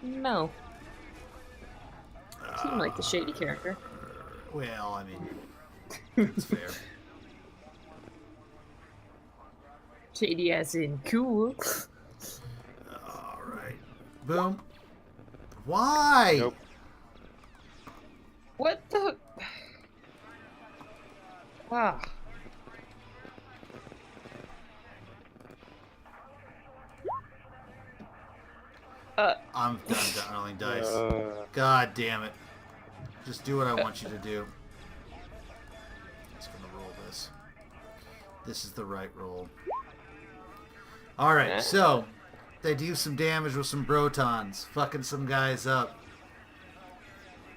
No. Seem like the shady character. Well, I mean, that's fair. Shady as in cool. All right. Boom. Why? Nope. What the? Ah. I'm done rolling dice. God damn it. Just do what I want you to do. Just gonna roll this. This is the right roll. Alright, so they do some damage with some brotons, fucking some guys up.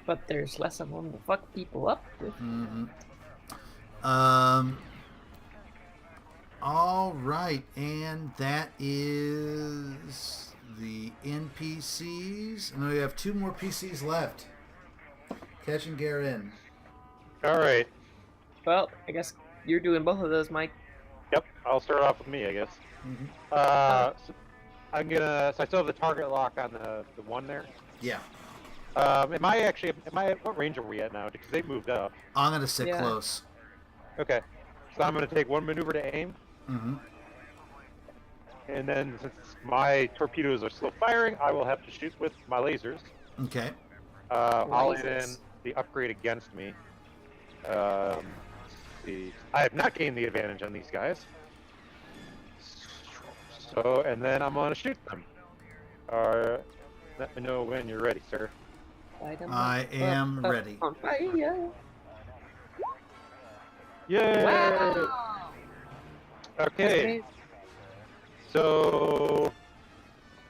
But there's less of them to fuck people up with. Mm-hmm. All right, and that is the NPCs. And we have 2 more PCs left. Ketch and Garen. All right. Well, I guess you're doing both of those, Mike. Yep. I'll start off with me, I guess. Mm-hmm. So I'm gonna. So I still have the target lock on the one there. Yeah. What range are we at now? Because they moved up. I'm going to sit Yeah. close. Okay. So I'm gonna take 1 maneuver to aim, Mm-hmm. and then since my torpedoes are slow firing, I will have to shoot with my lasers. Okay. I'll add in Lasers. the upgrade against me. Let's see. I have not gained the advantage on these guys. So, and then I'm gonna shoot them. Let me know when you're ready, sir. Light 'em I up, am up, ready. On fire. Yay! Wow. Okay. So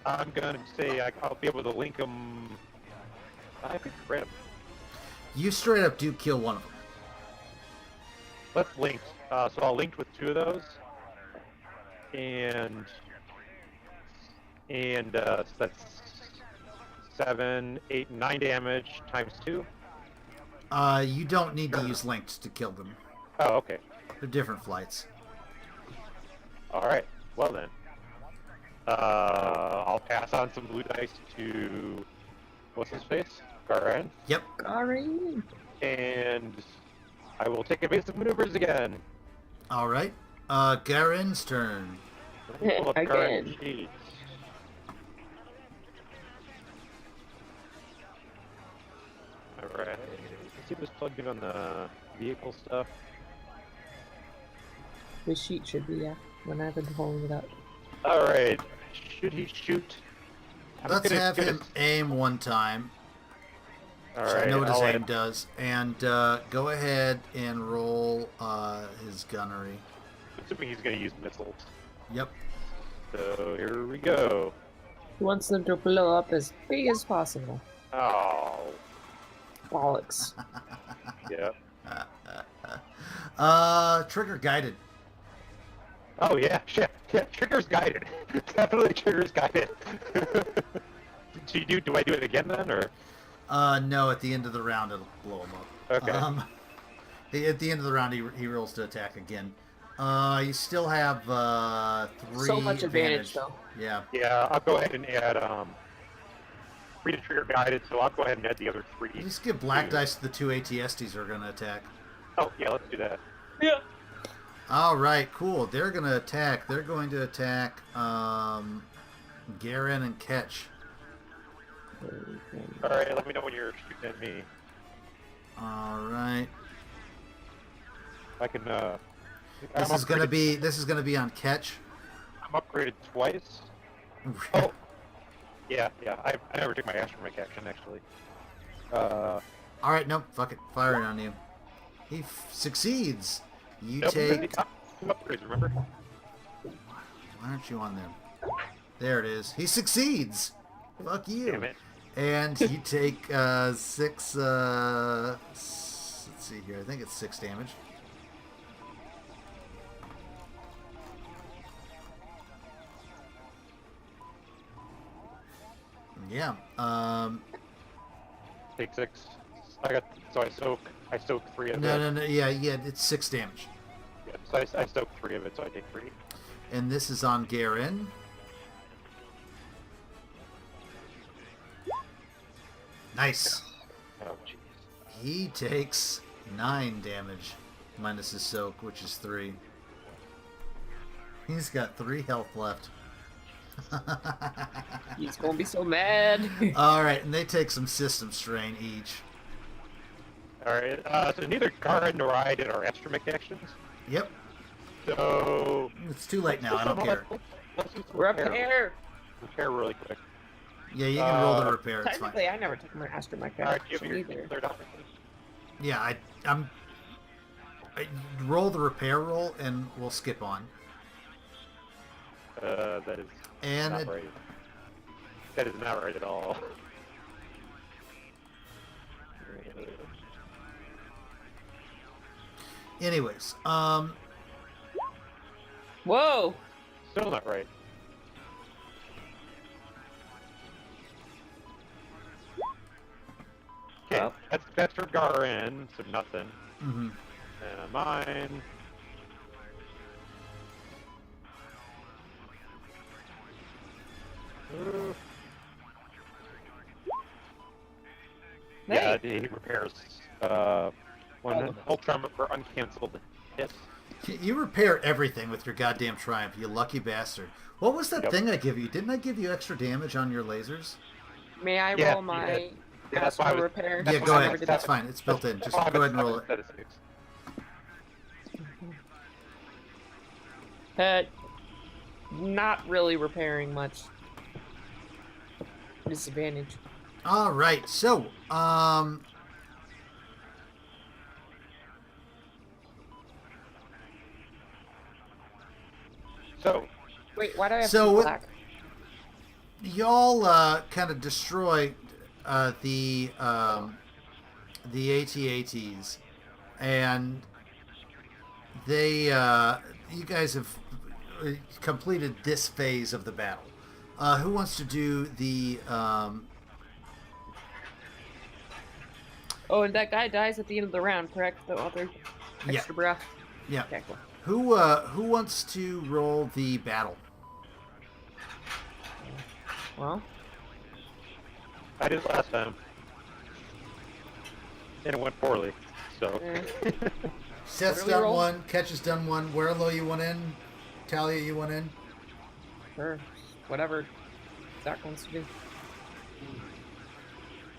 I'm gonna say I'll be able to link them. I could grab them. You straight up do kill one of them. Let's link. So I'll link with 2 of those, and so that's 7, 8, 9 damage times 2. You don't need to use linked to kill them. Oh, okay. They're different flights. All right. Well then, I'll pass on some blue dice to what's his face, Garan, Yep. Sorry. and I will take evasive maneuvers again. All right. Garen's turn. Let me pull up Again. Garen's sheets. All right. Let's see what's plugged in on the vehicle stuff. The sheet should be, yeah, when I've been pulling it up. All right. Should he shoot? I'm Let's gonna- have gonna- him aim one time. All So I right. know what his I'll aim add- does. And go ahead and roll his gunnery. Assuming he's going to use missiles. Yep. So here we go. He wants them to blow up as big as possible. Oh, Bollocks. yeah. Trigger guided. Oh yeah, shit. Yeah, trigger's guided. Definitely trigger's guided. Do I do it again then, or? No, at the end of the round it'll blow him up. Okay. At the end of the round he rolls to attack again. You still have 3 So much advantage, though. Yeah. Yeah, I'll go ahead and add 3 to trigger guided, so I'll go ahead and add the other 3. Just give black dice to the 2 ATSTs who are going to attack. Oh yeah, let's do that. Yeah. All right, cool. They're going to attack. They're going to attack Garen and Ketch. All right, let me know when you're shooting at me. All right. I can. This is going to be on Ketch. I'm upgraded twice. Oh. Yeah. I never took my astromech action actually. All right, nope, fuck it. Firing on you. He succeeds. You Nope, take... two upgrades, remember? Why aren't you on there? There it is. He succeeds. Fuck you. Damn it. And you take 6. Let's see here. I think it's 6 damage. Yeah. Take 6. I soak 3 of it. No. Yeah. It's 6 damage. Yeah, so I soak 3 of it, so I take 3. And this is on Garen. Nice. Oh jeez. He takes 9 damage minus his soak, which is 3. He's got 3 health left. He's gonna be so mad. All right, and they take some system strain each. All right. So neither Garin nor I did our astromech actions. Yep. So It's too late now. I don't care. Let's do some Repair. Repair really quick. Yeah, you can roll the repair. It's fine. Technically, I never took my astromech All right, give action me your either. third option. Yeah, I roll the repair roll, and we'll skip on. That is And not right. That is not right at all. Anyways, Whoa! Still not right. Okay, Oh. that's for Garin, so nothing. mhm. And mine. Yeah, he repairs one Ultron for uncancelled hits. You repair everything with your goddamn Triumph, you lucky bastard. What was that thing I give you? Didn't I give you extra damage on your lasers? May I Yeah, roll my Yeah, that's why I was- repair? Yeah, why go I ahead. was That's seven. fine. It's built in. That's Just why I go was ahead and roll it. 7 instead of 6. Not really repairing much. Disadvantage. All right. So, So, Wait, why do I have So two what- black? y'all kind of destroy the AT-ATs, and they you guys have completed this phase of the battle. Who wants to do the Oh, and that guy dies at the end of the round, correct? The other Yeah. extra breath. yeah? Okay, cool. Who wants to roll the battle? Well, I did last time. And it went poorly, so. eh. Seth's do we done roll? one. Catch has done one. Werlo, you went in. Talia, you went in. Sure. Whatever Zach wants to do.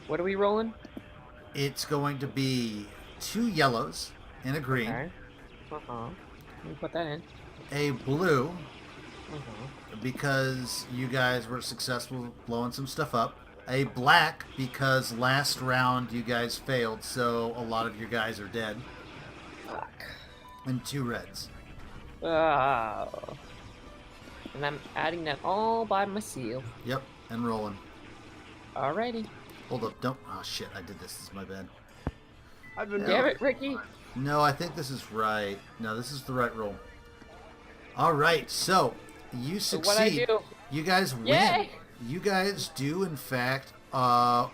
What are we rolling? It's going to be 2 yellows and a green, Okay. Let me put that in. a blue because you guys were successful blowing some stuff up, a black because last round you guys failed, so a lot of your guys are dead, Fuck. and 2 reds. Oh. And I'm adding that all by myself. Yep, and rolling. Alrighty. Hold up, don't. Oh shit, I did this. This is my bad. I've been Damn it, Ricky. No, I think this is right. No, this is the right roll. All right, so you So succeed. what I do? You guys win. Yay! You guys do, in fact,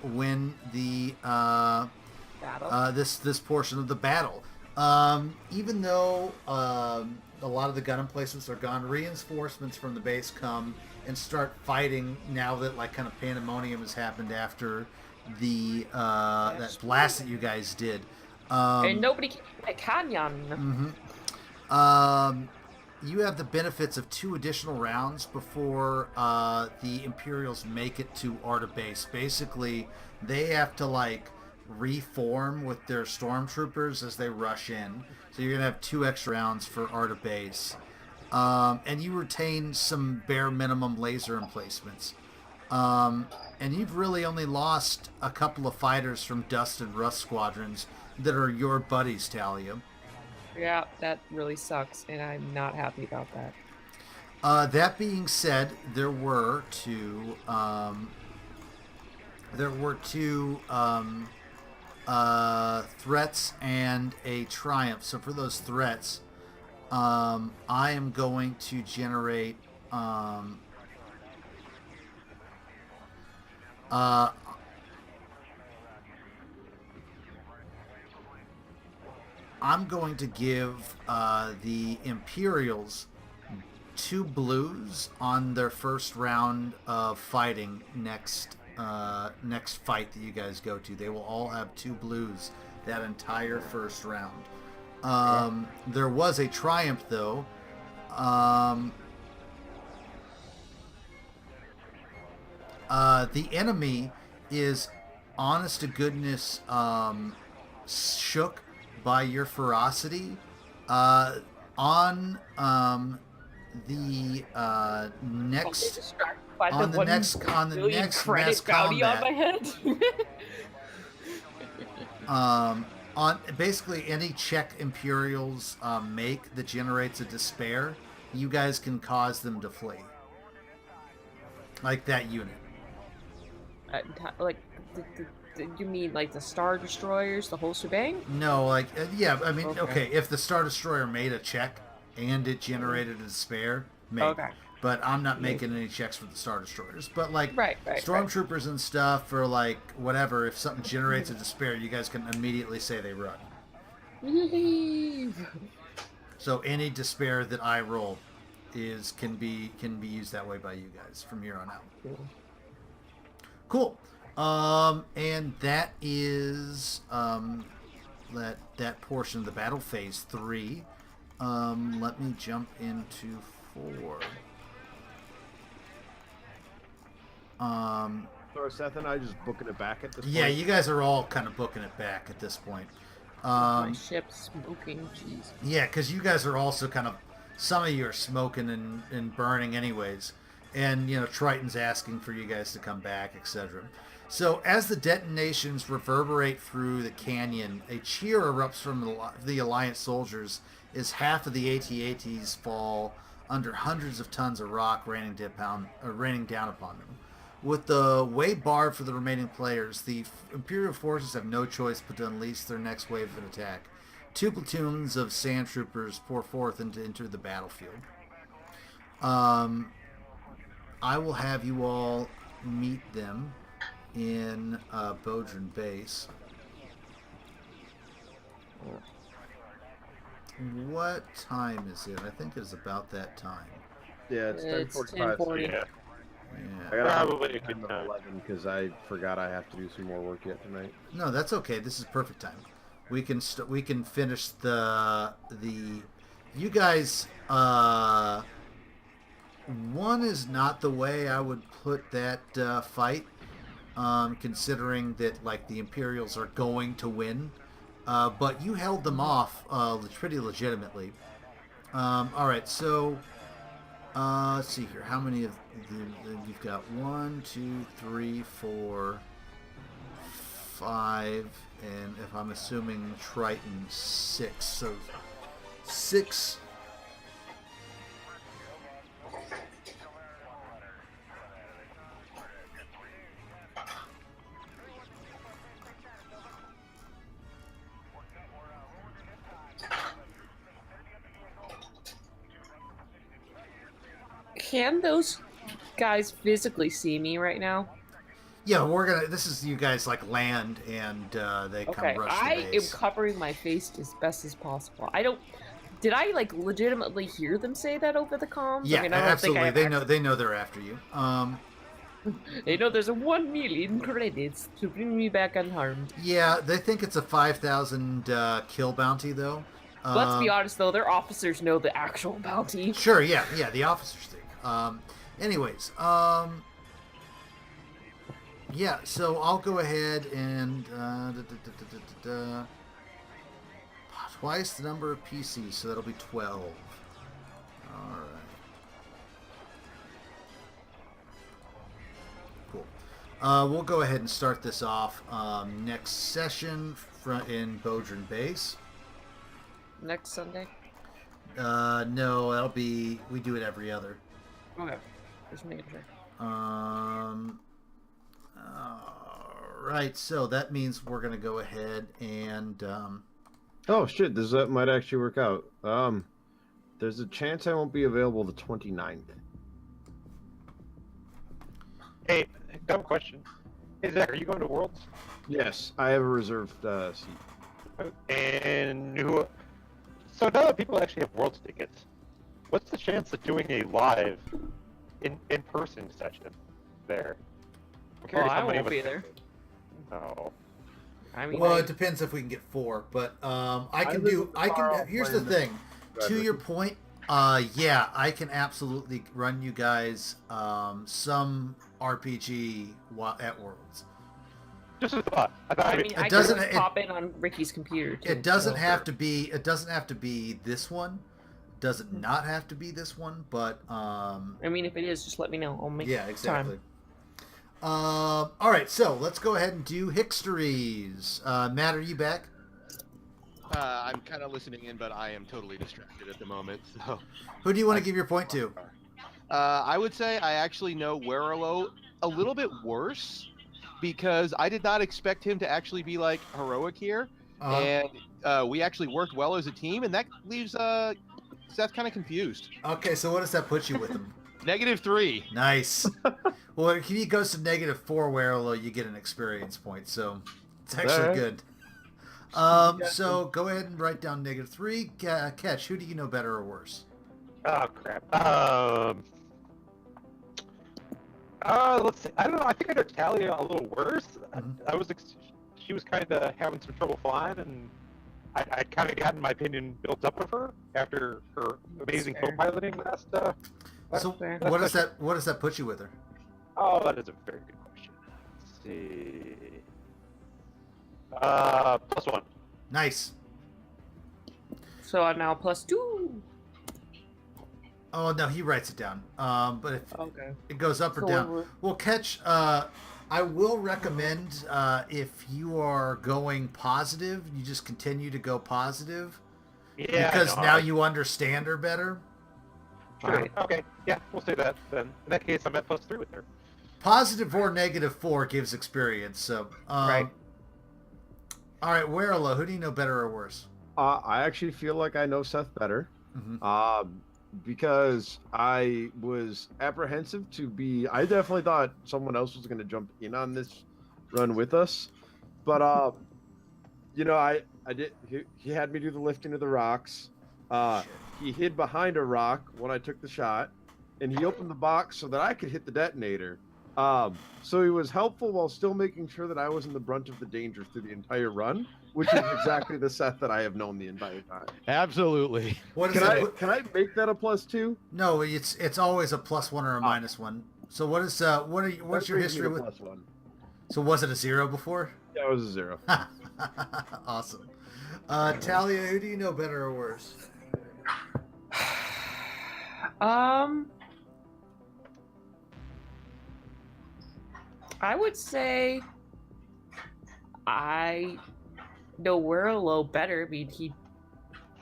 win the Battle. this portion of the battle. Even though a lot of the gun emplacements are gone, reinforcements from the base come and start fighting now that like kind of pandemonium has happened after the that blast that you guys did. And nobody can get Canyon. You have the benefits of 2 additional rounds before the Imperials make it to Arta base. Basically, they have to like reform with their stormtroopers as they rush in. So you're gonna have 2 extra rounds for Arta base, and you retain some bare minimum laser emplacements. And you've really only lost a couple of fighters from Dust and Rust squadrons that are your buddies, Talia. Yeah, that really sucks, and I'm not happy about that. That being said, there were two threats and a triumph. So for those threats, I am going to generate I'm going to give the Imperials 2 blues on their first round of fighting next fight that you guys go to. They will all have 2 blues that entire first round. There was a triumph though. The enemy is honest to goodness shook by your ferocity. On the next on the next mass combat, on basically any check Imperials make that generates a despair, you guys can cause them to flee, like that unit. Like You mean like the Star Destroyers, the whole shebang? No, like yeah. I mean, Okay. okay. If the Star Destroyer made a check and it generated a despair, maybe. Okay. But I'm not making any checks for the Star Destroyers. But like Right. Stormtroopers and stuff, or like whatever, if something generates a despair, you guys can immediately say they run. Leave. So any despair that I roll can be used that way by you guys from here on out. Cool. And that is that portion of the battle, phase 3. Let me jump into 4. So are Seth and I just booking it back at this point? Yeah, you guys are all kind of booking it back at this point. My ship's smoking. Jeez. Yeah, because you guys are also kind of, some of you are smoking and burning anyways. And, Triton's asking for you guys to come back, etc. So as the detonations reverberate through the canyon, a cheer erupts from the Alliance soldiers as half of the AT-ATs fall under hundreds of tons of rock raining down upon them. With the way barred for the remaining players, the Imperial forces have no choice but to unleash their next wave of attack. 2 platoons of sand troopers pour forth and enter the battlefield. I will have you all meet them in Bodrin base. What time is it? I think it's about that time. Yeah, it's 10:45. 10:40. Yeah. Yeah. I got Probably a time good at time. 11 because I forgot I have to do some more work yet tonight. No, that's okay. This is perfect time. We can finish the you guys. One is not the way I would put that fight, considering that like the Imperials are going to win, but you held them off pretty legitimately. All right, so let's see here. How many of you've got? 1, 2, 3, 4, 5, and if I'm assuming Triton, 6. So 6. Can those guys physically see me right now? Yeah, this is you guys like land and they Okay, come rush I the am base. covering my face as best as possible. Did I like legitimately hear them say that over the comms? Yeah, I mean, I don't absolutely. Think They know they're after you. they know there's a 1 million credits to bring me back unharmed. Yeah, they think it's a 5,000 kill bounty though. Let's be honest though, their officers know the actual bounty. Sure, yeah, the officers think. Anyways, yeah, so I'll go ahead and twice the number of PCs, so that'll be 12. All right. Cool. We'll go ahead and start this off next session in Bodrin Base. Next Sunday? No, that'll be, we do it every other. Okay. Just making sure. Right, so that means we're going to go ahead and... Oh shit, that might actually work out. There's a chance I won't be available the 29th. Hey, dumb question. Hey Zach, are you going to Worlds? Yes, I have a reserved seat. And who? So now that people actually have Worlds tickets, what's the chance of doing a live, in-person session there? I'm Well, curious I how many won't of be us- there. No. I mean, well, it depends if we can get 4, but here's the thing. To your point, yeah, I can absolutely run you guys some RPG at Worlds. Just a thought. I mean, I can doesn't- just pop in on Ricky's computer too. It doesn't have to be. It doesn't have to be this one. Does it not have to be this one? But I mean, if it is, just let me know. I'll make yeah, exactly. time. All right, so let's go ahead and do Hicksteries. Matt, are you back? I'm kind of listening in, but I am totally distracted at the moment. So, Who do you want to give your point to? I would say I actually know Werelo a little bit worse because I did not expect him to actually be like heroic here, and we actually worked well as a team, and that leaves Seth kind of confused. Okay, so what does that put you with him? -3. Nice. Well, if he goes to -4 Werelo, you get an experience point, so it's actually good. So go ahead and write down -3. Catch, who do you know better or worse? Oh crap. Let's see. I don't know. I think I know Talia a little worse. She was kind of having some trouble flying, and I kind of gotten my opinion built up of her after her amazing co-piloting last. So what does that put you with her? Oh, that is a very good question. Let's see. +1. Nice. So I'm now +2. Oh no, he writes it down. But if Okay. it goes up or So down, well, Catch. I will recommend if you are going positive, you just continue to go positive. Yeah. Because now you understand her better. Sure. Right. Okay. Yeah, we'll say that then. In that case, I'm at +3 with her. Positive or -4 gives experience. So. Right. All right, Werelo, who do you know better or worse? I actually feel like I know Seth better. Because I was apprehensive to be. I definitely thought someone else was going to jump in on this run with us, but you know, I did. He had me do the lifting of the rocks. He hid behind a rock when I took the shot, and he opened the box so that I could hit the detonator. So he was helpful while still making sure that I was in the brunt of the danger through the entire run, which is exactly the Seth that I have known the entire time. Absolutely. What is Can I make that a +2? No, it's always a +1 or a -1. So what's your history with? +1. So was it a 0 before? Yeah, it was a 0. Awesome. Talia, who do you know better or worse? I would say I know Werelo better. I mean, he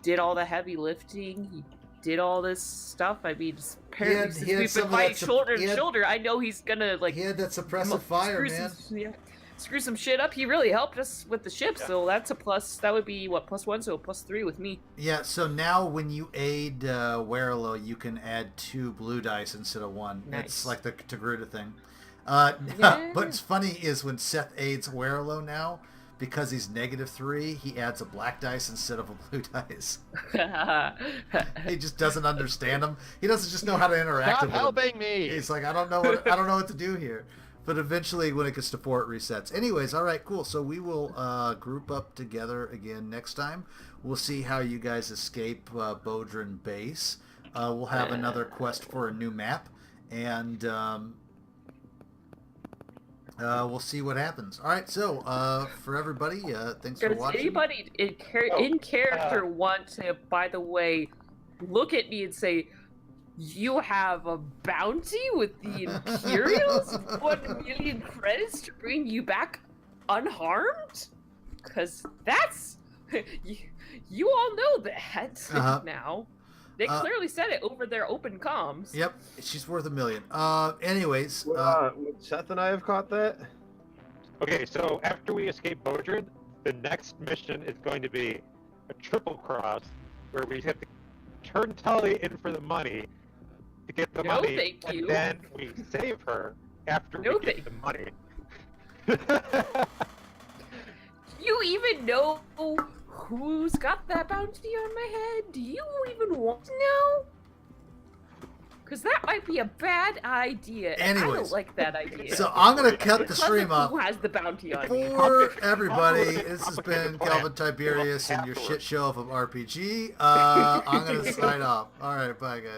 did all the heavy lifting. He did all this stuff. I mean, apparently since we've been fighting shoulder to shoulder, I know he's gonna like. He had that suppressive fire, man. Screw some shit up. He really helped us with the ship, so that's a plus. That would be what, +1, so +3 with me. Yeah. So now when you aid Werelo, you can add 2 blue dice instead of 1. Nice. It's like the Togruta thing. But what's funny is when Seth aids Werelo now, because he's -3, he adds a black dice instead of a blue dice. He just doesn't understand them. He doesn't just know how to interact with them. Stop helping me. He's like, I don't know what to do here. But eventually, when it gets to 4, it resets. Anyways, all right, cool. So we will group up together again next time. We'll see how you guys escape Bodrin base. We'll have another quest for a new map, and we'll see what happens. All right, so for everybody, thanks for watching. Does anybody in character want to, by the way, look at me and say, you have a bounty with the Imperials? 1 million credits to bring you back unharmed? Because that's... you all know that now. They clearly said it over their open comms. Yep, she's worth $1 million. Anyways, would Seth and I have caught that? Okay, so after we escape Bodrin, the next mission is going to be a triple cross, where we have to turn Tully in for the money to get the money, thank you. and then we save her after we get the money. You even know who's got that bounty on my head? Do you even want to know? Because that might be a bad idea. And I don't like that idea. So I'm going to cut the stream off. Who has the bounty on me? For everybody, this has been Calvin Tiberius and your shit show of RPG. I'm going to sign off. All right, bye, guys.